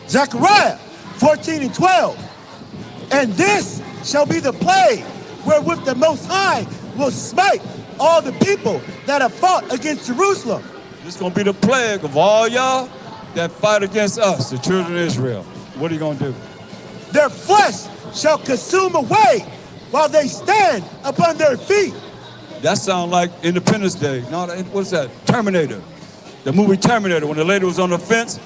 Zechariah 14 and 12. And this shall be the plague wherewith the Most High will smite all the people that have fought against Jerusalem. This is going to be the plague of all y'all that fight against us, the children of Israel. What are you going to do? Their flesh shall consume away while they stand upon their feet. That sounds like Independence Day. No, what's that? Terminator. The movie Terminator, when the lady was on the fence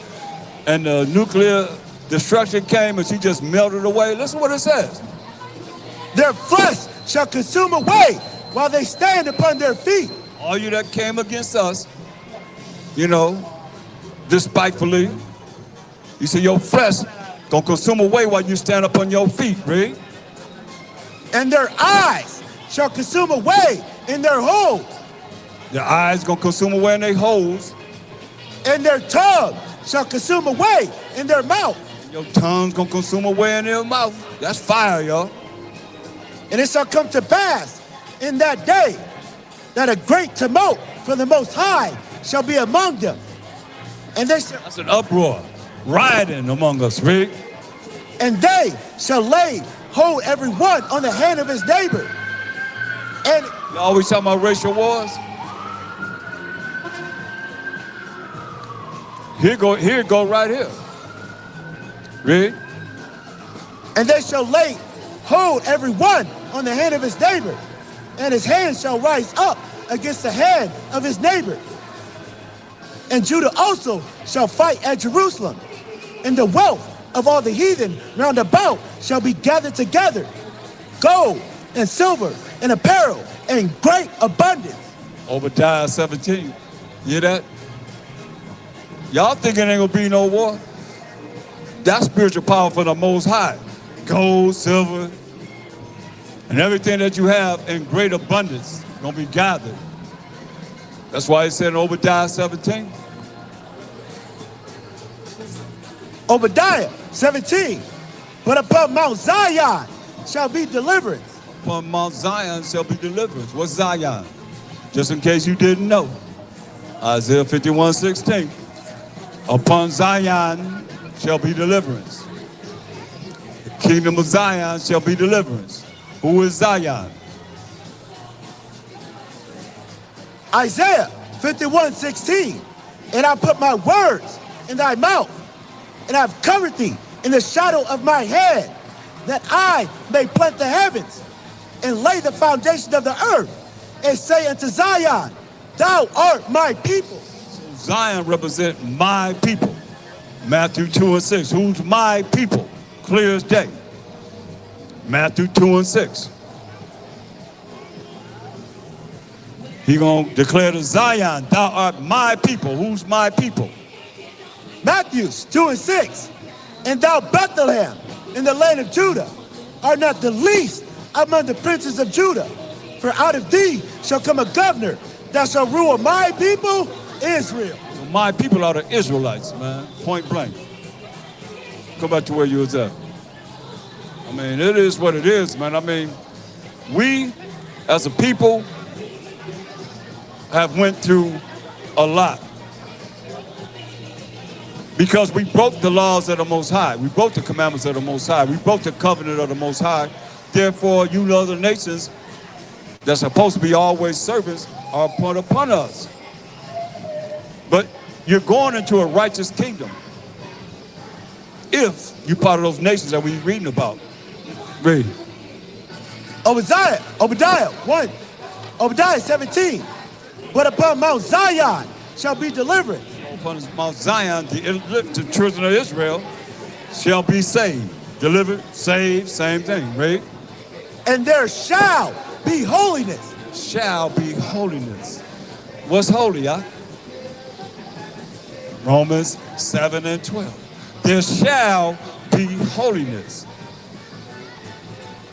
and the nuclear destruction came and she just melted away. Listen what it says. Their flesh shall consume away while they stand upon their feet. All you that came against us, despitefully, you see your flesh gonna consume away while you stand up on your feet, read. And their eyes shall consume away in their holes. Their eyes gonna consume away in their holes. And their tongue shall consume away in their mouth. Your tongue's gonna consume away in their mouth. That's fire, y'all. And it shall come to pass in that day that a great tumult for the Most High shall be among them. And they shall, that's an uproar, rioting among us, read. And they shall lay hold every one on the hand of his neighbor. And you always talking about racial wars. Here go right here. Read. And they shall lay hold every one on the hand of his neighbor, and his hand shall rise up against the hand of his neighbor. And Judah also shall fight at Jerusalem, and the wealth of all the heathen round about shall be gathered together, gold and silver and apparel in great abundance. Obadiah 17. You hear that? Y'all think it ain't gonna be no war? That's spiritual power for the Most High. Gold, silver, and everything that you have in great abundance gonna be gathered. That's why he said in Obadiah 17. Obadiah 17. But upon Mount Zion shall be deliverance. Upon Mount Zion shall be deliverance. What's Zion? Just in case you didn't know. Isaiah 51:16. Upon Zion shall be deliverance. The kingdom of Zion shall be deliverance. Who is Zion? Isaiah 51:16. And I put my words in thy mouth, and I've covered thee in the shadow of my head, that I may plant the heavens and lay the foundation of the earth, and say unto Zion, thou art my people. So Zion represents my people. Matthew 2:6. Who's my people? Clear as day. Matthew 2:6. He gonna declare to Zion, thou art my people. Who's my people? Matthew 2:6. And thou Bethlehem in the land of Judah art not the least among the princes of Judah, for out of thee shall come a governor that shall rule my people Israel. So my people are the Israelites, man. Point blank. Go back to where you was at. I mean, it is what it is, man. I mean, we as a people have went through a lot because we broke the laws of the Most High. We broke the commandments of the Most High. We broke the covenant of the Most High. Therefore, you other nations that's supposed to be always servants are put upon us. But you're going into a righteous kingdom if you're part of those nations that we're reading about. Read. Obadiah 1. Obadiah 17. But upon Mount Zion shall be deliverance. Upon Mount Zion, the children of Israel shall be saved. Delivered, saved, same thing, right? And there shall be holiness. Shall be holiness. What's holy, huh? Romans 7:12. There shall be holiness.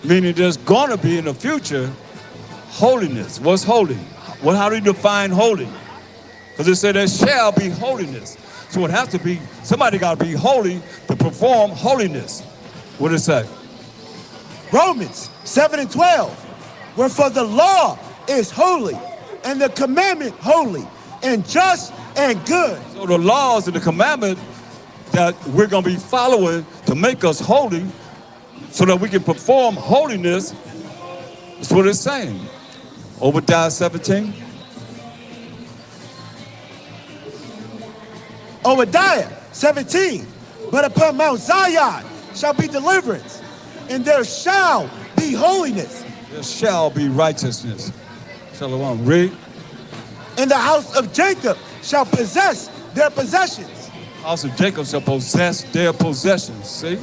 Meaning there's gonna be in the future holiness. What's holy? Well, how do you define holy? Because it said there shall be holiness. So it has to be, somebody got to be holy to perform holiness. What does it say? Romans 7:12. Wherefore the law is holy, and the commandment holy, and just and good. So the laws and the commandment that we're going to be following to make us holy so that we can perform holiness, that's what it's saying. Obadiah 17. Obadiah 17. But upon Mount Zion shall be deliverance, and there shall be holiness. There shall be righteousness. Shalom. Read. And the house of Jacob shall possess their possessions. House of Jacob shall possess their possessions. See?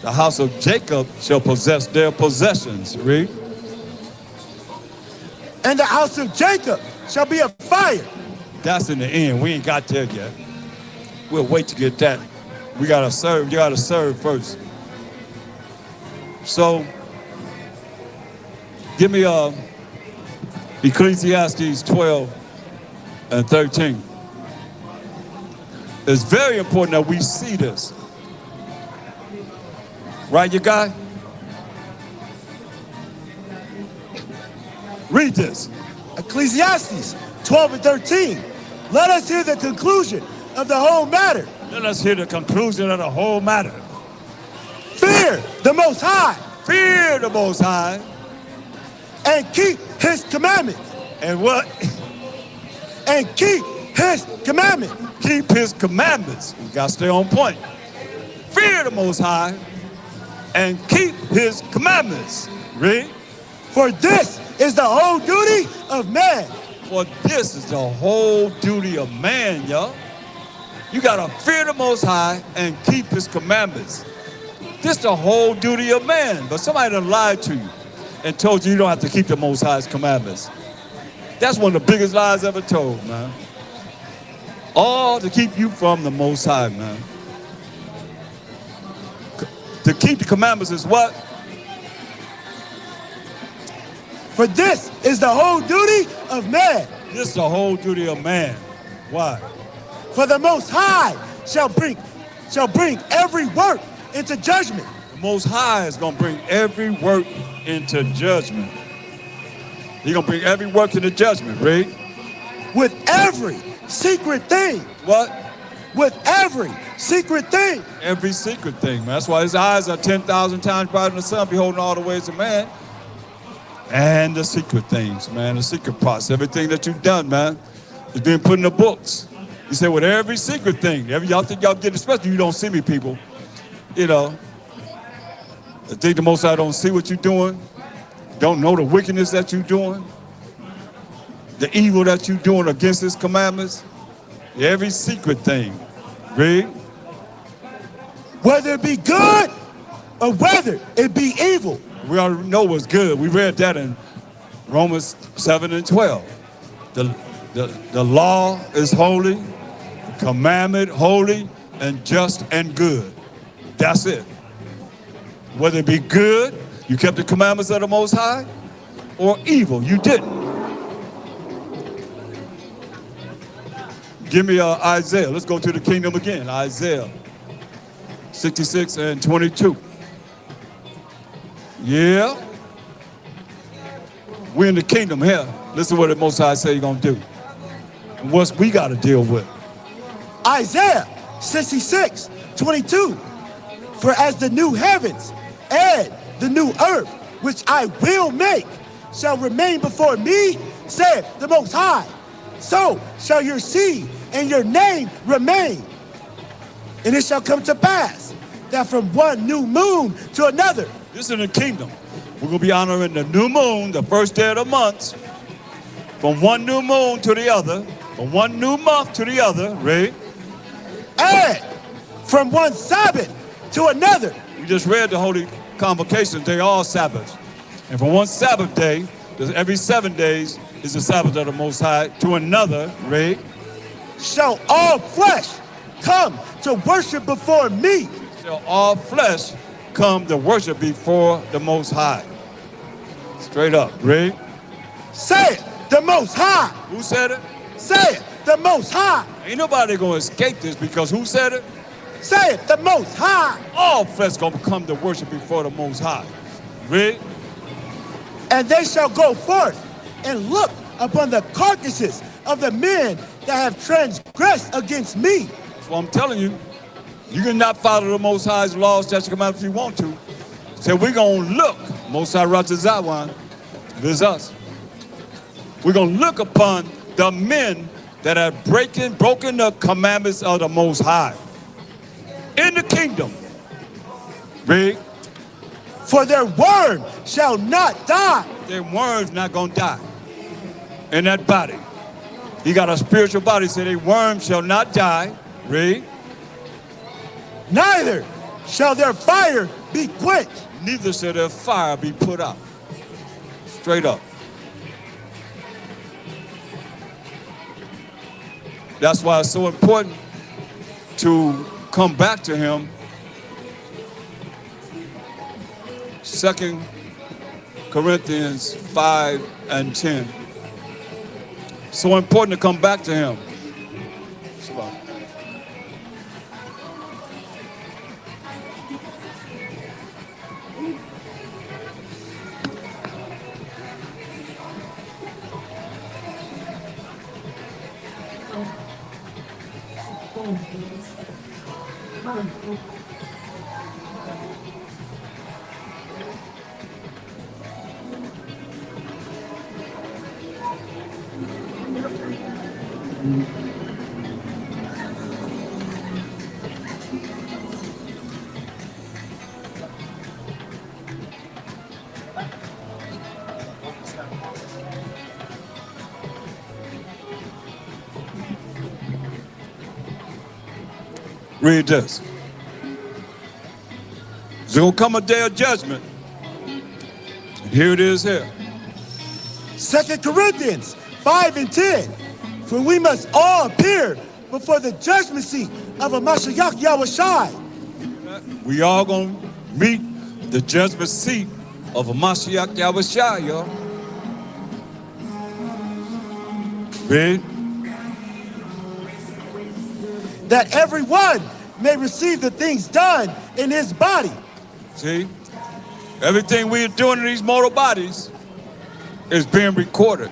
The house of Jacob shall possess their possessions. Read. And the house of Jacob shall be a fire. That's in the end. We ain't got there yet. We'll wait to get that. We gotta serve. You gotta serve first. So, give me Ecclesiastes 12 and 13. It's very important that we see this. Right, you guy? Read this. Ecclesiastes 12 and 13. Let us hear the conclusion of the whole matter. Let us hear the conclusion of the whole matter. Fear the Most High. Fear the Most High. And keep his commandments. And what? And keep his commandments. Keep his commandments. You gotta stay on point. Fear the Most High and keep his commandments. Read. For this is the whole duty of man. For this is the whole duty of man, y'all. You gotta fear the Most High and keep his commandments. This is the whole duty of man. But somebody done lied to you and told you you don't have to keep the Most High's commandments. That's one of the biggest lies ever told, man. All to keep you from the Most High, man. To keep the commandments is what? For this is the whole duty of man. This is the whole duty of man. Why? For the Most High shall bring every work into judgment. The Most High is going to bring every work into judgment. He's going to bring every work into judgment, read. With every secret thing. What? With every secret thing. Every secret thing, man. That's why his eyes are 10,000 times brighter than the sun, beholding all the ways of man. And the secret things, man, the secret parts, everything that you've done, man, is being put in the books. You say, with every secret thing, y'all think y'all get it, especially you don't see me, people. You know, I think the Most High don't see what you're doing, don't know the wickedness that you're doing, the evil that you're doing against his commandments. Every secret thing, read. Whether it be good or whether it be evil. We already know what's good. We read that in Romans 7 and 12. The law is holy, the commandment holy, and just and good. That's it. Whether it be good, you kept the commandments of the Most High, or evil, you didn't. Give me Isaiah. Let's go to the kingdom again. Isaiah 66 and 22. Yeah. We're in the kingdom here. Listen to what the Most High say he's going to do. And what we got to deal with. Isaiah 66, 22. For as the new heavens and the new earth, which I will make, shall remain before me, saith the Most High, so shall your seed and your name remain. And it shall come to pass that from one new moon to another. This is in the kingdom. We're going to be honoring the new moon, the first day of the month, from one new moon to the other, from one new month to the other, right? And from one Sabbath to another. We just read the Holy Convocations, they all Sabbaths. And from one Sabbath day, every 7 days is the Sabbath of the Most High, to another, right? Shall all flesh come to worship before me. Shall all flesh come to worship before the Most High. Straight up, read. Say it, the Most High. Who said it? Say it, the Most High. Ain't nobody gonna escape this, because who said it? Say it, the Most High. All flesh gonna come to worship before the Most High. Read. And they shall go forth and look upon the carcasses of the men that have transgressed against me. That's what I'm telling you. You cannot follow the Most High's laws, statutes, commandments if you want to. So we're going to look. Most High Ratzazawan, this is us. We're going to look upon the men that have broken the commandments of the Most High in the kingdom. Read. For their worm shall not die. Their worm's not going to die in that body. He got a spiritual body, so their worm shall not die. Read. Neither shall their fire be quenched. Neither shall their fire be put out. Straight up. That's why it's so important to come back to him. 2 Corinthians 5 and 10. So important to come back to him. Read this. There's going to come a day of judgment. And here it is here. 2 Corinthians 5 and 10. For we must all appear before the judgment seat of a Mashiach Yahushai. We all going to meet the judgment seat of a Mashiach Yahushua, y'all. Read. That everyone may receive the things done in his body. See? Everything we're doing in these mortal bodies is being recorded.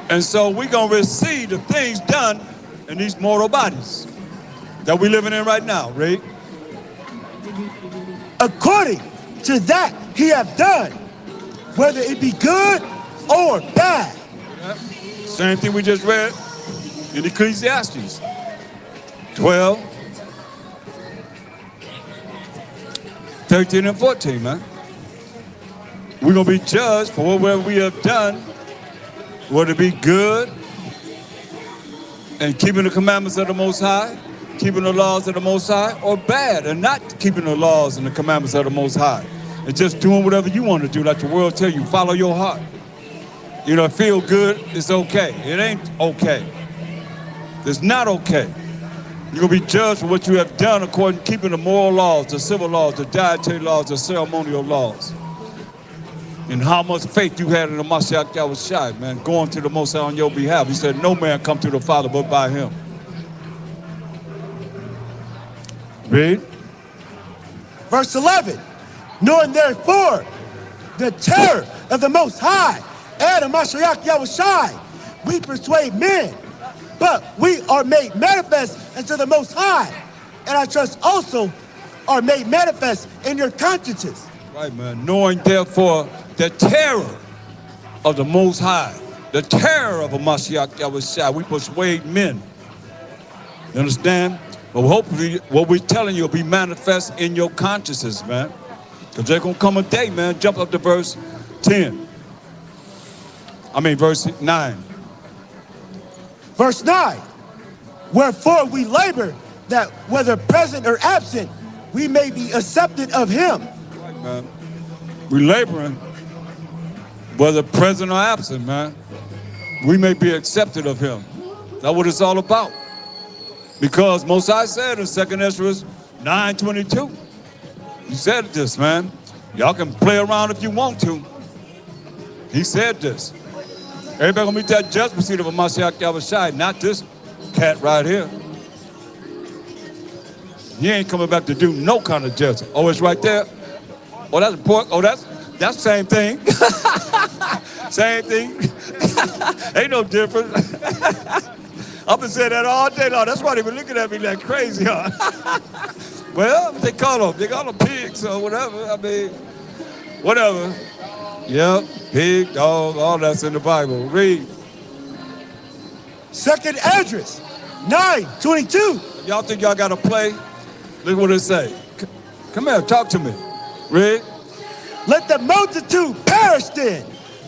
And so we're going to receive the things done in these mortal bodies that we're living in right now, right? According to that he hath done, whether it be good or bad. Yep. Same thing we just read in Ecclesiastes 12, 13, and 14, man. We're going to be judged for whatever we have done, whether it be good and keeping the commandments of the Most High, keeping the laws of the Most High, or bad and not keeping the laws and the commandments of the Most High. And just doing whatever you want to do, like the world tell you, follow your heart. You know, feel good, it's okay. It ain't okay. It's not okay. You're going to be judged for what you have done according to keeping the moral laws, the civil laws, the dietary laws, the ceremonial laws. And how much faith you had in the Mashiach Yahushua, man, going to the Most High on your behalf. He said, no man come to the Father but by him. Read. Verse 11, knowing therefore the terror of the Most High and of Mashiach Yahushua, we persuade men, but we are made manifest unto the Most High, and I trust also are made manifest in your consciences. Right, man. Knowing therefore the terror of the Most High, the terror of a Mashiach Yahushua, we persuade men. You understand? But hopefully what we're telling you will be manifest in your consciences, man. Because there's going to come a day, man. Jump up to verse 10. Verse 9. Verse 9, wherefore we labor that whether present or absent, we may be accepted of him. Right, man. We're laboring, whether present or absent, man. We may be accepted of him. That's what it's all about. Because Most High said in 2 Ezra 9:22, he said this, man. Y'all can play around if you want to. He said this. Everybody gonna meet that judgment seat of a Mashiach Yahushua, not this cat right here. He ain't coming back to do no kind of judgment. Oh, it's right there. Oh, that's pork. Oh, that's the same thing. Same thing. Ain't no difference. I've been saying that all day long. That's why they been looking at me like crazy, huh? Well, they call them pigs or whatever. Whatever. Yep, pig, dog, all that's in the Bible. Read. 2 Ezra 9:22. Y'all think y'all got to play? Look what it say. Come here, talk to me. Read. Let the multitude perish then,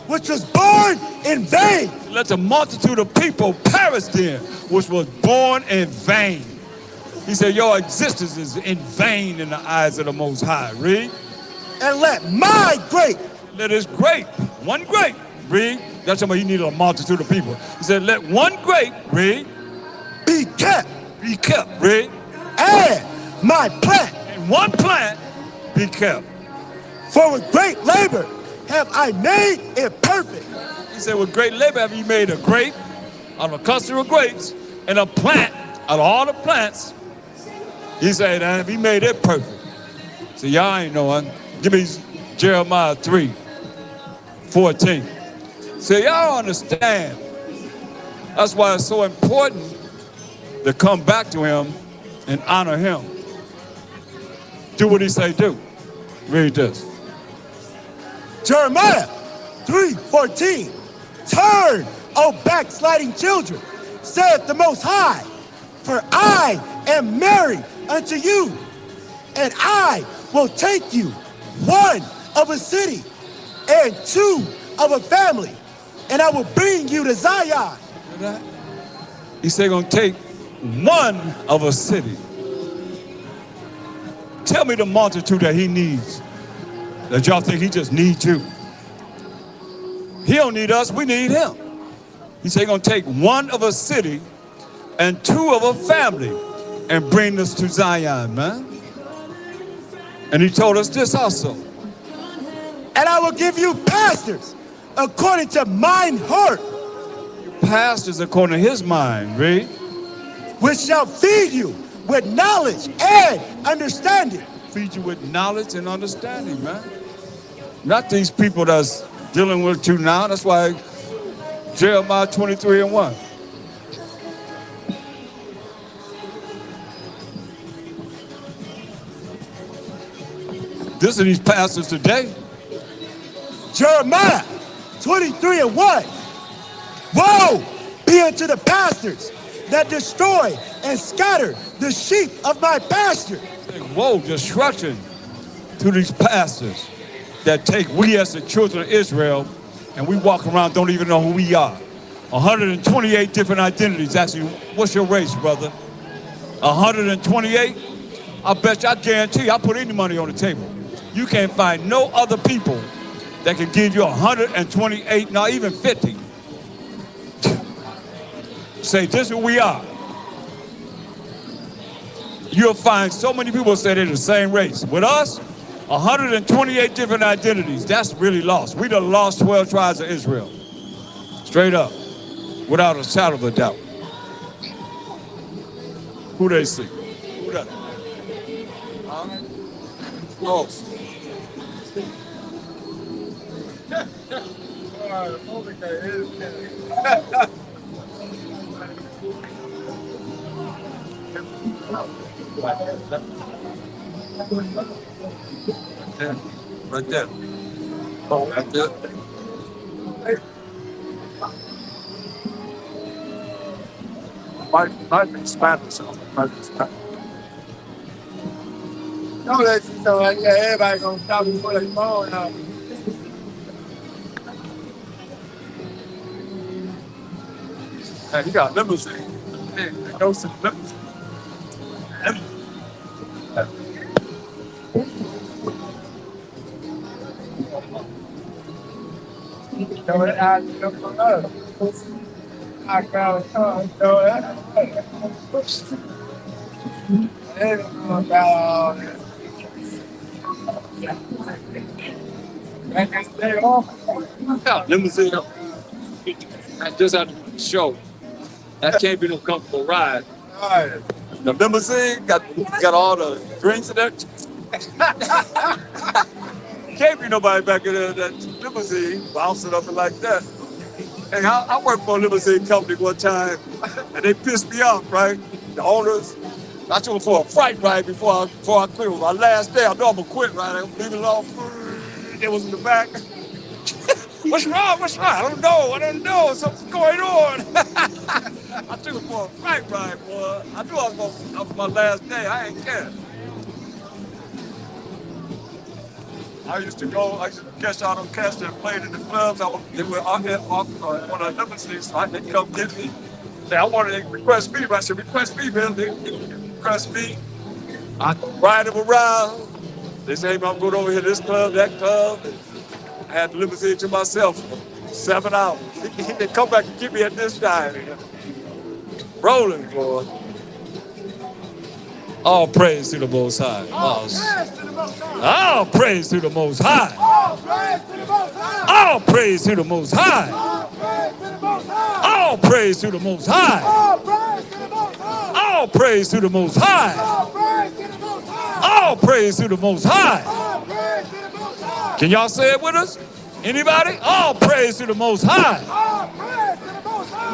which was born in vain. Let the multitude of people perish then, which was born in vain. He said, your existence is in vain in the eyes of the Most High. Read. And let my grape. Let his grape, one grape, read. That's somebody he needed a multitude of people. He said, let one grape, read. Be kept, read. And my plant. And one plant be kept. For with great labor have I made it perfect. He said, with great labor have you made a grape out of a cluster of grapes and a plant out of all the plants. He said, and he made it perfect. So y'all ain't knowing. Give me Jeremiah 3:14. So y'all understand. That's why it's so important to come back to him and honor him. Do what he say do. Read this. Jeremiah 3:14. Turn, O backsliding children, saith the Most High, for I am married unto you, and I will take you, one of a city and two of a family, and I will bring you to Zion. He said gonna take one of a city. Tell me the multitude that he needs, that y'all think he just needs you. He don't need us, we need him. He said gonna take one of a city and two of a family and bring us to Zion, man. And he told us this also. And I will give you pastors according to mine heart, Pastors according to his mind, read. which shall feed you with knowledge and understanding. Feed you with knowledge and understanding, man. Not these people that's dealing with you now. That's why Jeremiah 23:1. This are these pastors today. Jeremiah 23:1. Woe be unto the pastors that destroy and scatter the sheep of my pasture. Woe, destruction to these pastors that take we as the children of Israel and we walk around, don't even know who we are. 128 different identities. Actually, what's your race, brother? 128? I bet you, I guarantee you, I put any money on the table. You can't find no other people that can give you 128, not even 50. Say, this is who we are. You'll find so many people say they're the same race. With us, 128 different identities. That's really lost. We done lost 12 tribes of Israel. Straight up. Without a shadow of a doubt. Who they see? Who that? Close. Right there. Oh, right there. Might expand itself. No, that's so yeah, everybody gonna stop before they fall now. Hey, you got limousine. Hey, go some limousine. So I look for us. I got so that. Yeah, limousine. I just had to show. That can't be no comfortable ride. Alright. The limousine got all the drinks in it. Can't be nobody back in there that limousine bouncing up and like that. Hey, I worked for a limousine company one time, and they pissed me off, right? The owners. I took them for a fright ride before I quit. It was my last day. I know I'm gonna quit, right? I'm leaving it all. They was in the back. What's wrong? What's wrong? I don't know. Something's going on. I took it for a fright ride, boy. I knew I was my last day. I ain't care. I used to catch all them cats that played in the clubs. They were on one of the limousines, so they come get me. Say, I wanted to request me. I said, request me, man. They request me. I ride them around. They say, hey, I'm going over here to this club, that club. I had the limousine to myself for 7 hours. They come back and get me at this time. Rolling, boy. All praise to the Most High. All praise to the Most High. All praise to the Most High. All praise to the Most High. All praise to the Most High. All praise to the Most High. Can y'all say it with us? Anybody? All praise to the Most High.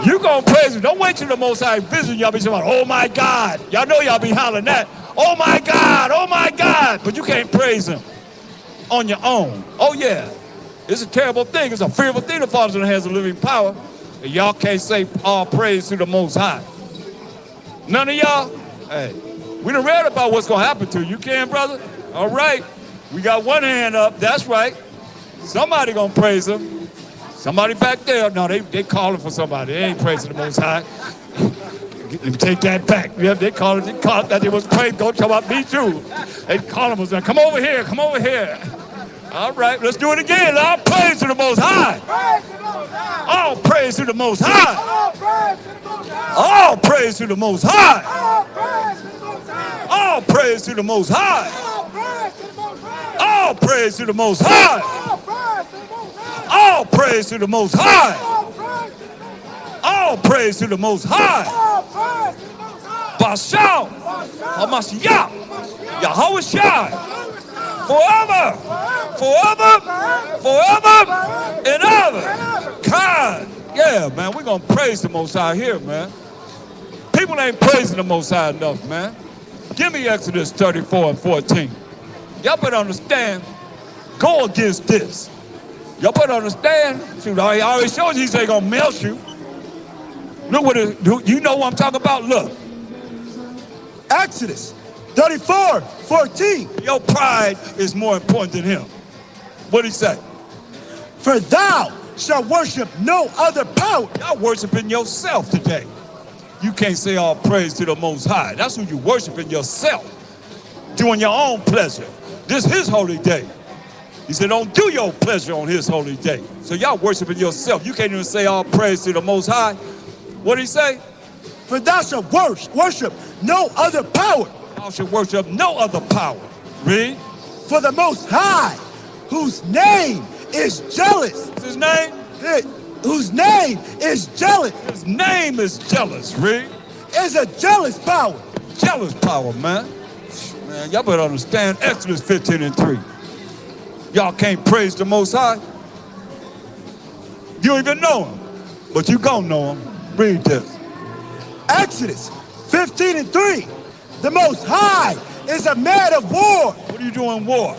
You gonna praise him. Don't wait till the Most High visit y'all be saying, oh my God. Y'all know y'all be hollering that. Oh my God, oh my God. But you can't praise him on your own. Oh yeah. It's a terrible thing. It's a fearful thing to fall into the hands of living power. And y'all can't say all praise to the Most High. None of y'all? Hey, we done read about what's gonna happen to you. You can, brother? All right. We got one hand up. That's right. Somebody gonna praise him. Somebody back there. No, they calling for somebody. They ain't praising the Most High. Let me take that back. Yeah, they called that they was praying. Don't talk about me too. They call them. Come over here. Come over here. All right, let's do it again. All praise to the Most High. All praise to the Most High. All praise to the Most High. All praise to the Most High. All praise to the Most High. All praise to the Most High. All praise to the Most High. Bashal, Hamashiach, Yahweh Shai, forever, forever, forever, and ever. God, yeah, man, we're going to praise the Most High here, man. People ain't praising the Most High enough, man. Give me Exodus 34 and 14. Y'all better understand, go against this. Y'all better understand. Shoot, I already showed you he's ain't gonna melt you. Look what you know what I'm talking about? Look. Exodus 34:14. Your pride is more important than him. What'd he say? For thou shalt worship no other power. Y'all worshiping yourself today. You can't say all praise to the Most High. That's who you worshiping, yourself. Doing your own pleasure. This is his holy day. He said, don't do your pleasure on his holy day. So y'all worshiping yourself. You can't even say all praise to the Most High. What did he say? For thou shalt worship no other power. Thou shalt worship no other power. Read. For the Most High, whose name is jealous. What's his name? Whose name is jealous. His name is jealous. Read. Is a jealous power. Jealous power, man. Man, y'all better understand Exodus 15 and 3. Y'all can't praise the Most High. You don't even know him, but you gonna know him. Read this. Exodus 15 and 3. The Most High is a man of war. What do you do in war?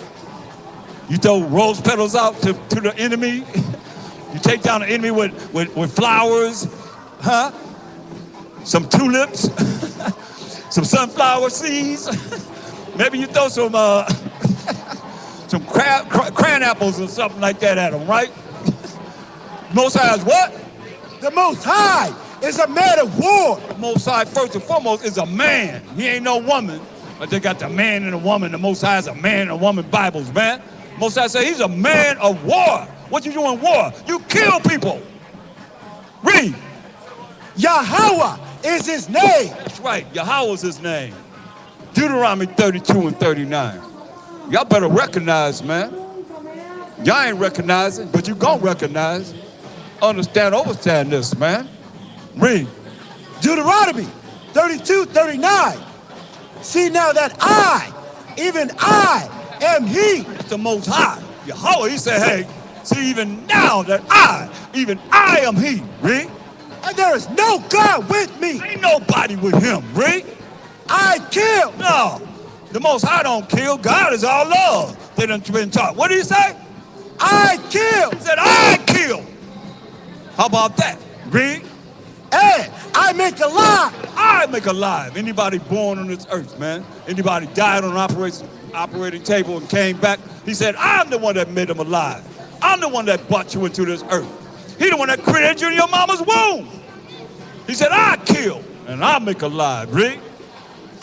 You throw rose petals out to the enemy? You take down the enemy with flowers, huh? Some tulips, some sunflower seeds. Maybe you throw some cran apples or something like that at them, right? Most High is what? The Most High is a man of war. The Most High, first and foremost, is a man. He ain't no woman, but they got the man and the woman. The Most High is a man and a woman Bibles, man. Most High say he's a man of war. What you do in war? You kill people. Read. Yahweh is his name. That's right. Yahweh is his name. Deuteronomy 32 and 39. Y'all better recognize, man. Y'all ain't recognizing, but you gonna recognize. Understand this, man. Read. Deuteronomy 32:39. See now that I, even I, am he. It's the Most High. Yahweh, he said, hey, see even now that even I am he. Read. And there is no God with me. Ain't nobody with him. Read. I kill. No, the Most High don't kill. God is all love. They done been taught. What did he say? I kill. He said, I kill. How about that? Read. And I make alive. I make alive. Anybody born on this earth, man. Anybody died on an operating table and came back. He said, I'm the one that made them alive. I'm the one that brought you into this earth. He the one that created you in your mama's womb. He said, I kill and I make alive. Read.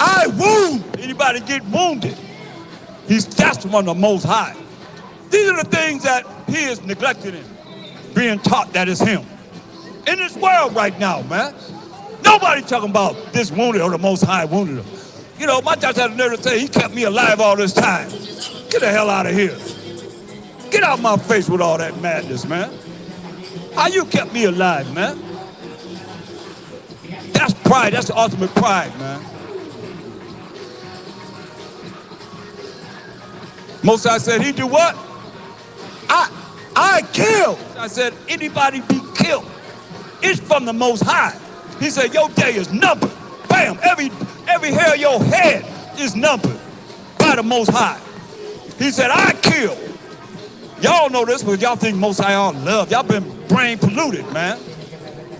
I wound. Anybody get wounded, that's one of the Most High. These are the things that he is neglected in, being taught that is him. In this world right now, man, nobody talking about this wounded or the Most High wounded him. You know, my church had a nerve to say he kept me alive all this time. Get the hell out of here. Get out my face with all that madness, man. How you kept me alive, man? That's pride. That's the ultimate pride, man. Most High said he do what? I kill. I said anybody be killed. It's from the Most High. He said your day is numbered. Bam, every hair of your head is numbered by the Most High. He said I kill. Y'all know this, but y'all think Most High all love. Y'all been brain polluted, man.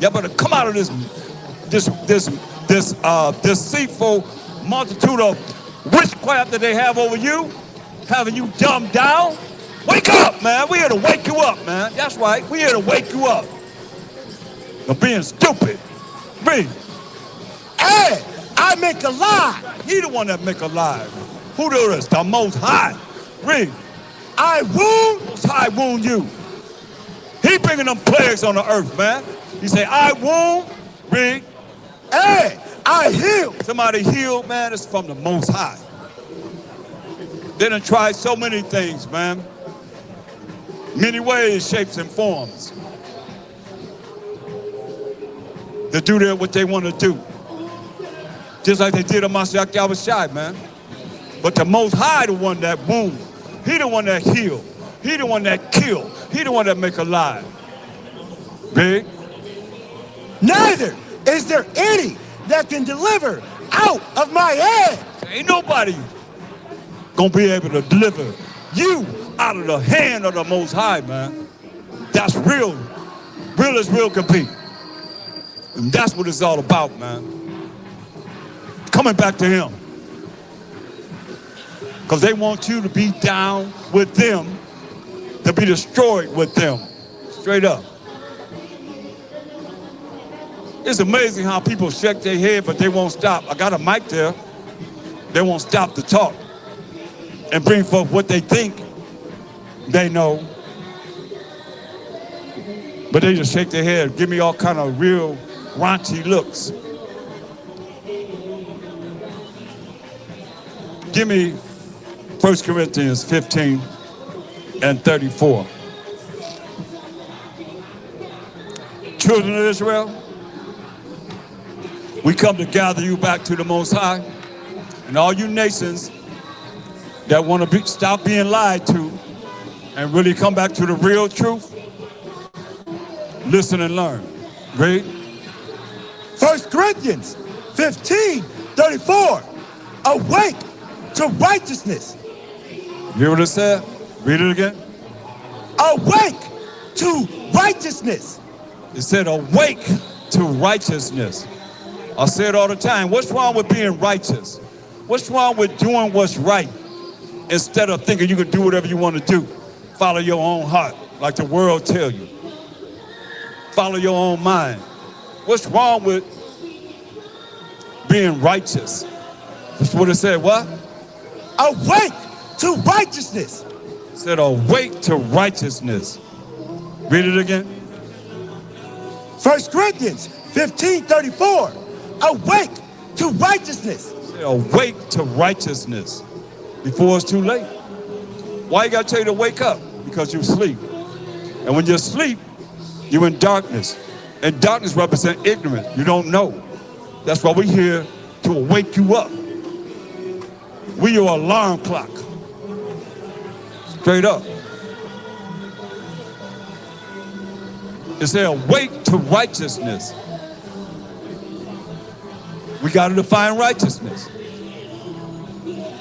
Y'all better come out of this deceitful multitude of witchcraft that they have over you, having you dumbed down. Wake up, man. We're here to wake you up, man. That's right. We're here to wake you up. Of being stupid. Read. And I make alive. He the one that make alive. Who do this? The Most High. Read. I wound. Most High wound you. He bringing them plagues on the earth, man. He say, I wound. Read. And I heal. Somebody healed, man. It's from the Most High. They done tried so many things, man. Many ways, shapes, and forms to do what they want to do. Just like they did on Mashiach Yahushua, man. But the Most High, the one that wound, he the one that healed, he the one that killed, he the one that make alive. Big? Neither is there any that can deliver out of my hand. Ain't nobody gonna be able to deliver you out of the hand of the Most High, man. That's real. Real as real can be. And that's what it's all about, man. Coming back to him. Because they want you to be down with them, to be destroyed with them. Straight up. It's amazing how people shake their head, but they won't stop. I got a mic there. They won't stop to talk and bring forth what they think they know. But they just shake their head, give me all kind of real raunchy looks. Give me 1 Corinthians 15 and 34. Children of Israel, we come to gather you back to the Most High, and all you nations that want to stop being lied to and really come back to the real truth, listen and learn. Read. 1 Corinthians 15:34. Awake to righteousness. You hear what it said? Read it again. Awake to righteousness. It said awake to righteousness. I say it all the time. What's wrong with being righteous? What's wrong with doing what's right instead of thinking you can do whatever you want to do? Follow your own heart like the world tell you. Follow your own mind. What's wrong with being righteous? That's what it said. What? Awake to righteousness. It said awake to righteousness. Read it again. 1 Corinthians 15:34. Awake to righteousness. It said awake to righteousness before it's too late. Why you gotta tell you to wake up? Because you sleep. And when you sleep, you're in darkness. And darkness represents ignorance. You don't know. That's why we're here to wake you up. We your alarm clock. Straight up. It said awake to righteousness. We got to define righteousness.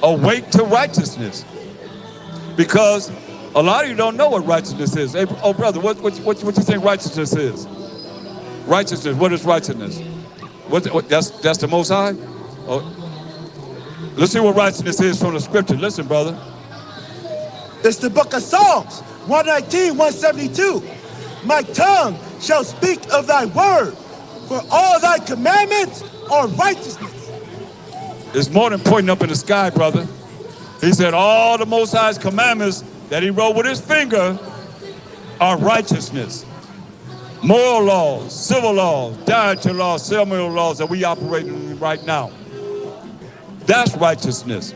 Awake to righteousness. Because a lot of you don't know what righteousness is. Hey, oh, brother, what you think righteousness is? Righteousness, what is righteousness? That's the Most High? Oh, let's see what righteousness is from the scripture. Listen, brother. It's the book of Psalms, 119, 172. My tongue shall speak of thy word, for all thy commandments are righteousness. It's more than pointing up in the sky, brother. He said all the Most High's commandments that he wrote with his finger are righteousness. Moral laws, civil laws, dietary laws, ceremonial laws that we operate in right now. That's righteousness.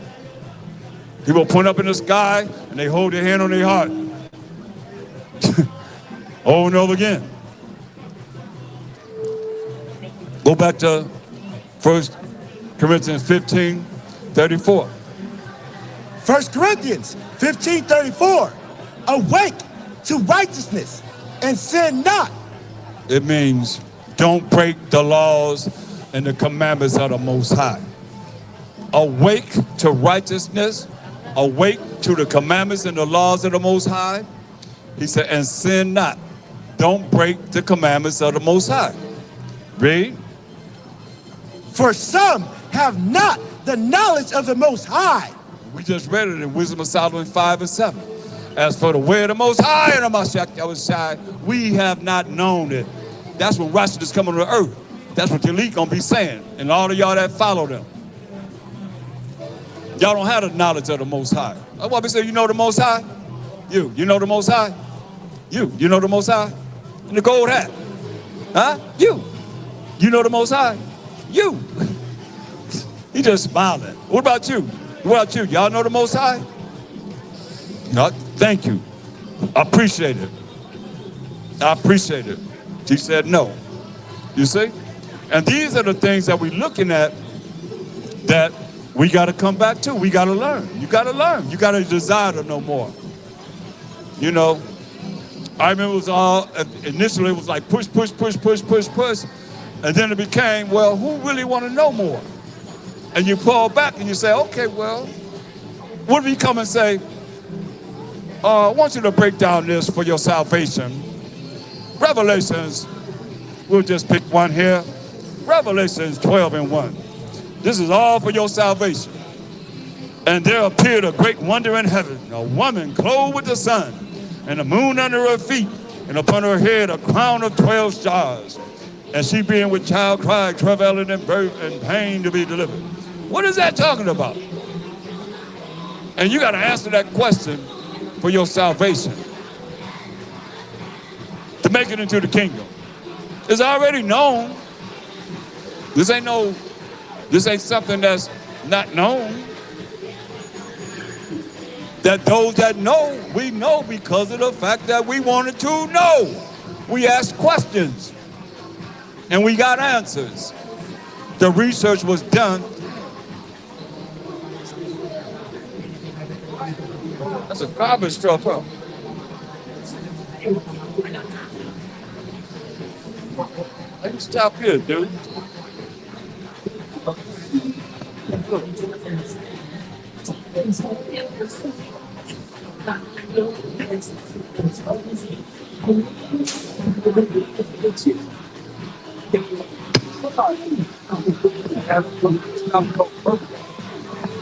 People point up in the sky and they hold their hand on their heart. Over and over again. Go back to 1 Corinthians 15:34. 1 Corinthians 15:34. Awake to righteousness and sin not. It means don't break the laws and the commandments of the Most High. Awake to righteousness, awake to the commandments and the laws of the Most High. He said, and sin not. Don't break the commandments of the Most High. Read. For some have not the knowledge of the Most High. We just read it in Wisdom of Solomon 5 and 7. As for the way of the Most High and the Mashiach Yahushua, we have not known it. That's when righteousness is coming to earth. That's what the elite gonna be saying, and all of y'all that follow them. Y'all don't have the knowledge of the Most High. That's why we say, you know the Most High? You know the Most High? You know the Most High? In the gold hat. Huh? You know the Most High? You. He just smiling. What about you? What about you? Y'all know the Most High? Thank you. I appreciate it. I appreciate it. She said no. You see? And these are the things that we're looking at that we got to come back to. We got to learn. You got to learn. You got to desire to know more. You know, I remember it was all, initially it was like push, push, push, push, push, push. And then it became, well, who really want to know more? And you pull back and you say, okay, well, what if you come and say, I want you to break down this for your salvation. Revelations, we'll just pick one here. Revelations 12:1. This is all for your salvation. And there appeared a great wonder in heaven, a woman clothed with the sun, and the moon under her feet, and upon her head a crown of 12 stars. And she being with child cried, travailing in birth and pain to be delivered. What is that talking about? And you got to answer that question for your salvation, to make it into the kingdom. It's already known. This ain't something that's not known. That those that know, we know because of the fact that we wanted to know. We asked questions and we got answers. The research was done. That's a garbage truck, huh? Let me stop here, dude.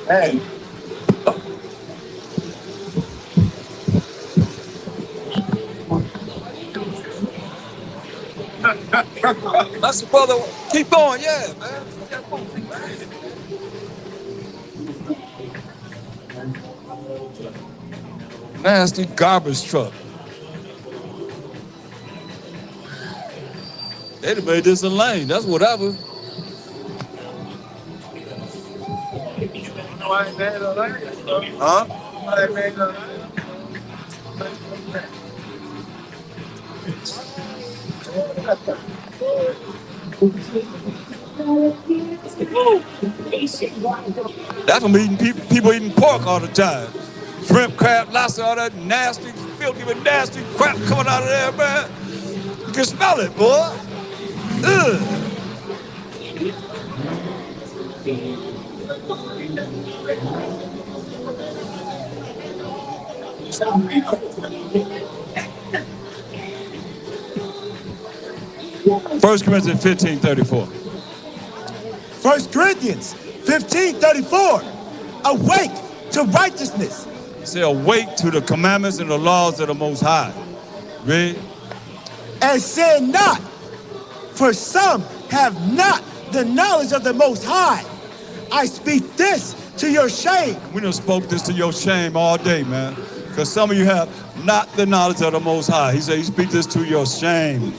Hey. That's the brother. Keep going, yeah, man. Nasty garbage truck. They'd have made this a lane. That's whatever. Huh? That's from people eating pork all the time. Shrimp, crab, lobster, all that nasty, filthy, but nasty crap coming out of there, man. You can smell it, boy. Ugh. First Corinthians 15:34. 1 Corinthians 15:34. Awake to righteousness. Say, awake to the commandments and the laws of the Most High. Read. And sin not, for some have not the knowledge of the Most High. I speak this to your shame. We done spoke this to your shame all day, man. Because some of you have not the knowledge of the Most High. He said, he speak this to your shame.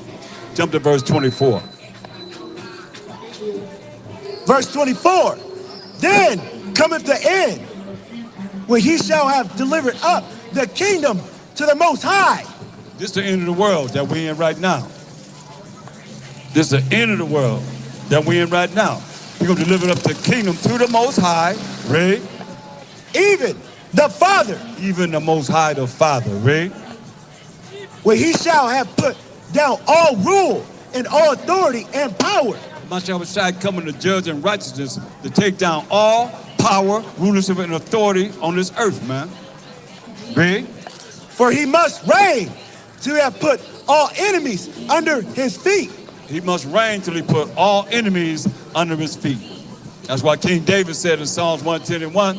Jump to verse 24. Verse 24. Then cometh the end, when he shall have delivered up the kingdom to the Most High. This is the end of the world that we're in right now. This is the end of the world that we're in right now. He's going to deliver up the kingdom to the Most High. Read. Even the Father. Even the Most High, the Father. Read. Where he shall have put down all rule and all authority and power. Mashiach coming to judge in righteousness, to take down all power, rulership, and authority on this earth, man. Read. For he must reign till he have put all enemies under his feet. He must reign till he put all enemies under his feet. That's why King David said in Psalms 110:1,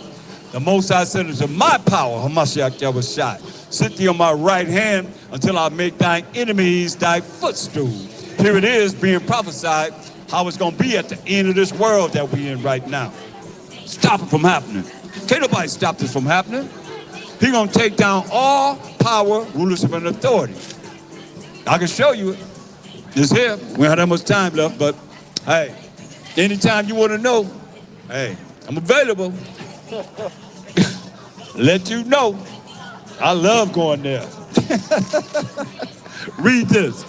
the Most High said unto my power, Hamashiach Yahushua, sit thee on my right hand until I make thine enemies thy footstool. Here it is being prophesied how it's going to be at the end of this world that we're in right now. Stop it from happening. Can't nobody stop this from happening. He's going to take down all power, rulership, and authority. I can show you it. It's here. We don't have that much time left, but hey, anytime you want to know, hey, I'm available. Let you know. I love going there. Read this.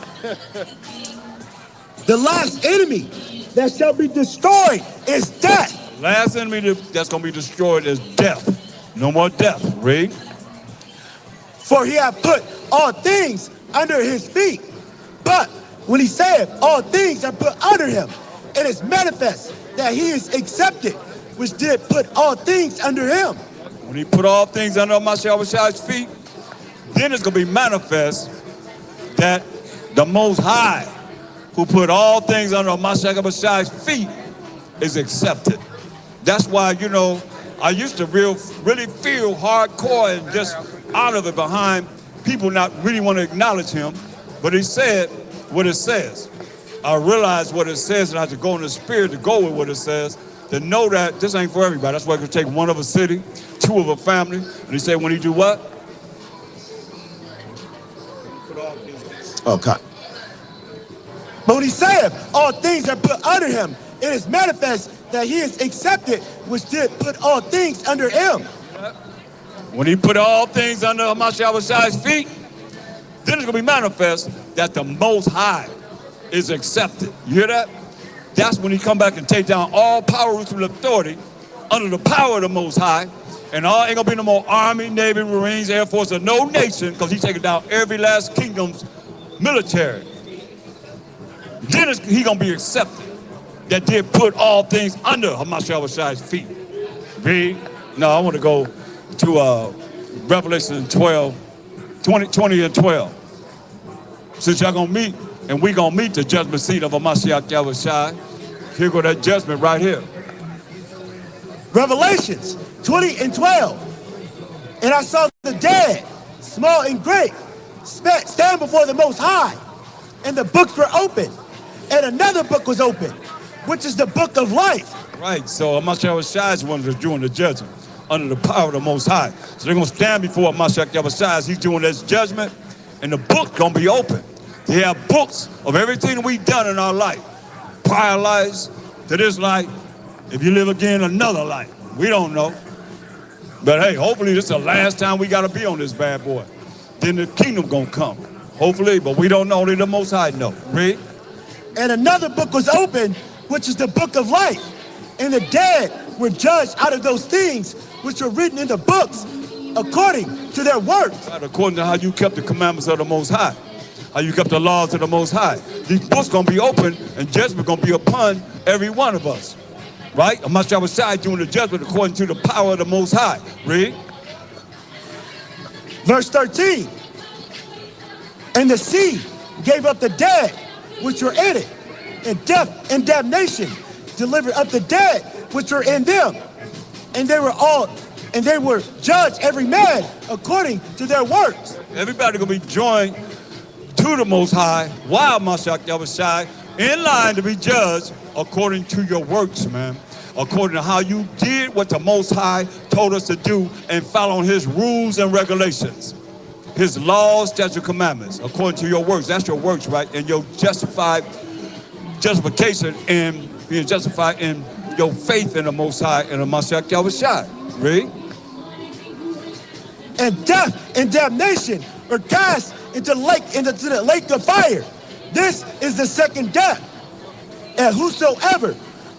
The last enemy that shall be destroyed is death. Last enemy that's going to be destroyed is death. No more death. Read. For he hath put all things under his feet. But when he saith all things are put under him, it is manifest that he is accepted, which did put all things under him. When he put all things under Mashiach's feet, then it's going to be manifest that the Most High, who put all things under Mashiach's feet, is accepted. That's why, you know, I used to really feel hardcore and just out of it behind people not really want to acknowledge him. But he said what it says. I realized what it says, and I have to go in the spirit to go with what it says, to know that this ain't for everybody. That's why it could take one of a city, two of a family. And he said when he do what? Okay. But when he saith all things are put under him, it is manifest that he is accepted, which did put all things under him. When he put all things under Mashiach's feet, then it's going to be manifest that the Most High is accepted. You hear that? That's when he come back and take down all power, rule, and authority under the power of the Most High. And all ain't going to be no more Army, Navy, Marines, Air Force, or no nation, because he's taking down every last kingdom's military. Then he going to be accepted that did put all things under Mashiach's feet. Read. No, I want to go to Revelation 20 and 12. Since y'all gonna meet, and we gonna meet the judgment seat of a Mashiach Yahushai, here go that judgment right here. Revelations 20 and 12. And I saw the dead, small and great, stand before the Most High, and the books were open, and another book was open, which is the book of life. Right, so Mashiach is one that's doing the judgment under the power of the Most High. So they're gonna stand before Mashiach Yahushai. He's doing this judgment, and the book gonna be open. They have books of everything that we've done in our life, prior lives to this life. If you live again another life, we don't know. But hey, hopefully this is the last time we gotta be on this bad boy. Then the kingdom gonna come, hopefully. But we don't know. Only the Most High know. Read. And another book was opened, which is the book of life. And the dead were judged out of those things which were written in the books, according to their works. Right, according to how you kept the commandments of the Most High, how you kept the laws of the Most High. These books gonna be open, and judgment gonna be upon every one of us. Right? Mashiach doing the judgment according to the power of the Most High. Read. Verse 13. And the sea gave up the dead which were in it, and death and damnation delivered up the dead which were in them. And they were judged every man according to their works. Everybody gonna be joined to the Most High while Mashiach Yahushai in line to be judged according to your works, man. According to how you did what the Most High told us to do and following his rules and regulations. His laws, statutes, and commandments, according to your works. That's your works, right? And your justification and being justified in your faith in the Most High and the Mashiach Yahushai. Read. And death and damnation were cast into the lake of fire. This is the second death. And whosoever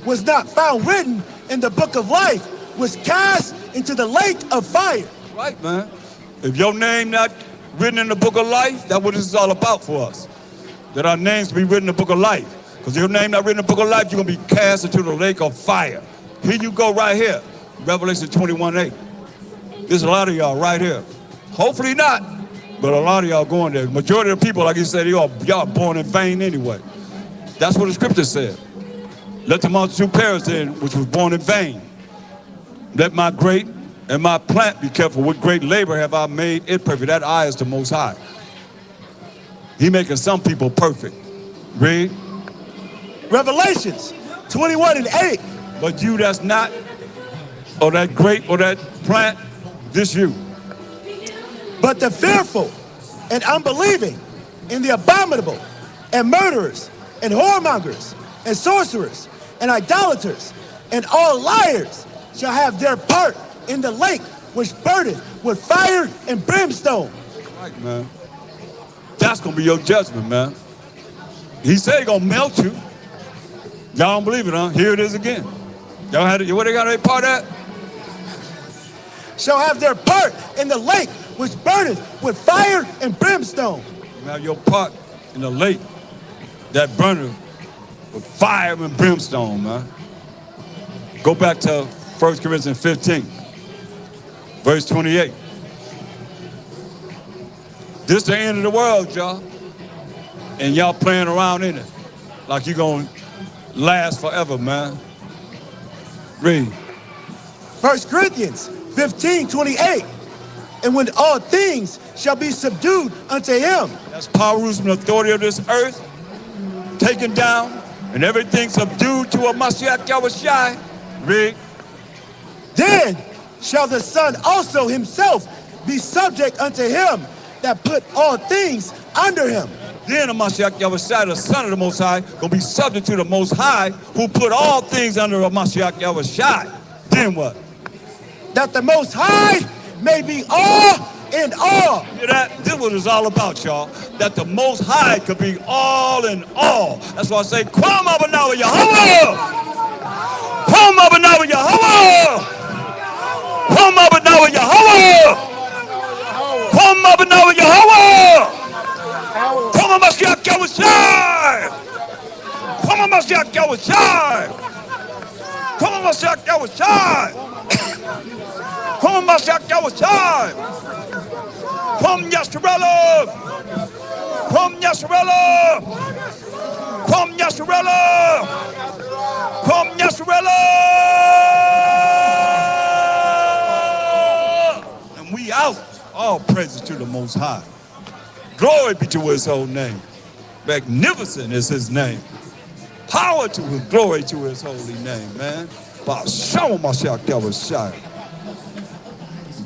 was not found written in the book of life was cast into the lake of fire. Right, man. If your name not written in the book of life, that's what this is all about for us. That our names be written in the book of life. Because if your name not written in the book of life, you're going to be cast into the lake of fire. Here you go right here. Revelation 21:8. There's a lot of y'all right here. Hopefully not, but a lot of y'all going there. Majority of the people, like you said, y'all born in vain anyway. That's what the scripture said. Let the multitude perish then, which was born in vain. Let my grape and my plant be careful. With great labor have I made it perfect. That I is the Most High. He making some people perfect. Read. Revelations 21 and 8. But you that's not, or that grape or that plant, this you. But the fearful and unbelieving and the abominable and murderers and whoremongers and sorcerers and idolaters and all liars shall have their part in the lake which burneth with fire and brimstone. Right, man. That's going to be your judgment, man. He said he's going to melt you. Y'all don't believe it, huh? Here it is again. Y'all had it. What they got a part of that? Shall have their part in the lake which burneth with fire and brimstone. You have your part in the lake that burneth with fire and brimstone, man. Go back to 1 Corinthians 15, verse 28. This the end of the world, y'all. And y'all playing around in it like you're going to last forever, man. Read. 1 Corinthians 15:28. And when all things shall be subdued unto him. That's power, rules, and authority of this earth taken down, and everything subdued to a Mashiach Yahushai. Read. Then shall the Son also himself be subject unto him that put all things under him. Then the Mashiach Yahushai, the Son of the Most High, gonna be subject to the Most High, who put all things under a Mashiach Yahushai. Then what? That the Most High may be all in all. Hear that? This is what it's all about, y'all. That the Most High could be all in all. That's why I say, Kwam Abanawa Yahweh! Kwam Abanawa Yahweh! Kwam Abanawa Yahweh! Kwam Abanawa Yahweh! Kwam Mashiach Yahushai! Kwam Mashiach Yahushai! Kwam Mashiach Yahushai! Kwam Mashiach Yahushai! Kwam Yasharella! Kwam Yasharella! Kwam Yasharella! Kwam Yasharella! And we out. All praises to the Most High. Glory be to his holy name. Magnificent is his name. Power to his glory to his holy name, man. Ba'ashem Mashiach Yahushai.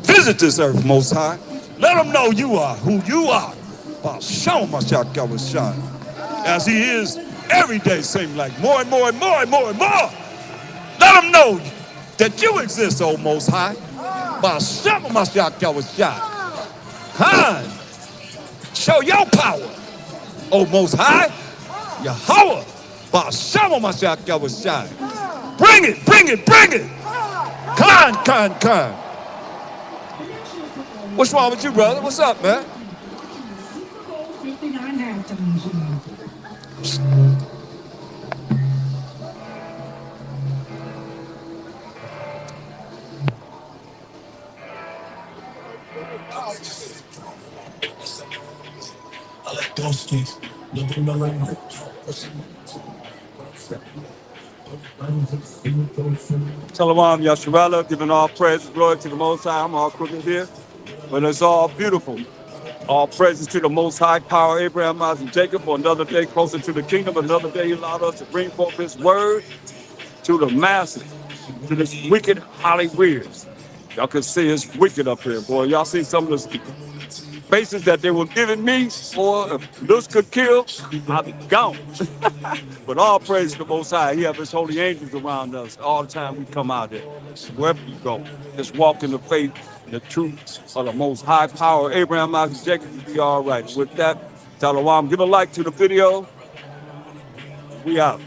Visit this earth, Most High. Let them know you are who you are. Ba'ashem Mashiach Yahushai. As he is every day, seems like more and more and more and more and more. Let them know that you exist, O Most High. Ba'ashem Mashiach Yahushai. Kind. Show your power, O Most High. Yahweh. Ba'ashem Mashiach Yahushai. Bring it, bring it, bring it. Kind. What's wrong with you, brother? What's up, man? I like those skis. Looking around. Shalom, Yasharella, giving all praise and glory to the Most High. I'm all crooked here, but it's all beautiful. All praises to the Most High, power, Abraham, Isaac, and Jacob, for another day closer to the kingdom. Another day he allowed us to bring forth his word to the masses, to this wicked Hollywood. Y'all can see it's wicked up here, boy. Y'all see some of the faces that they were giving me, or if looks could kill, I'd be gone. But all praise to the Most High. He have his holy angels around us all the time we come out here. Wherever you go, just walk in the faith, the truth of the Most High power. Abraham, Isaac, Jacob, you'll be all right. With that, Shalom. Give a like to the video. We out.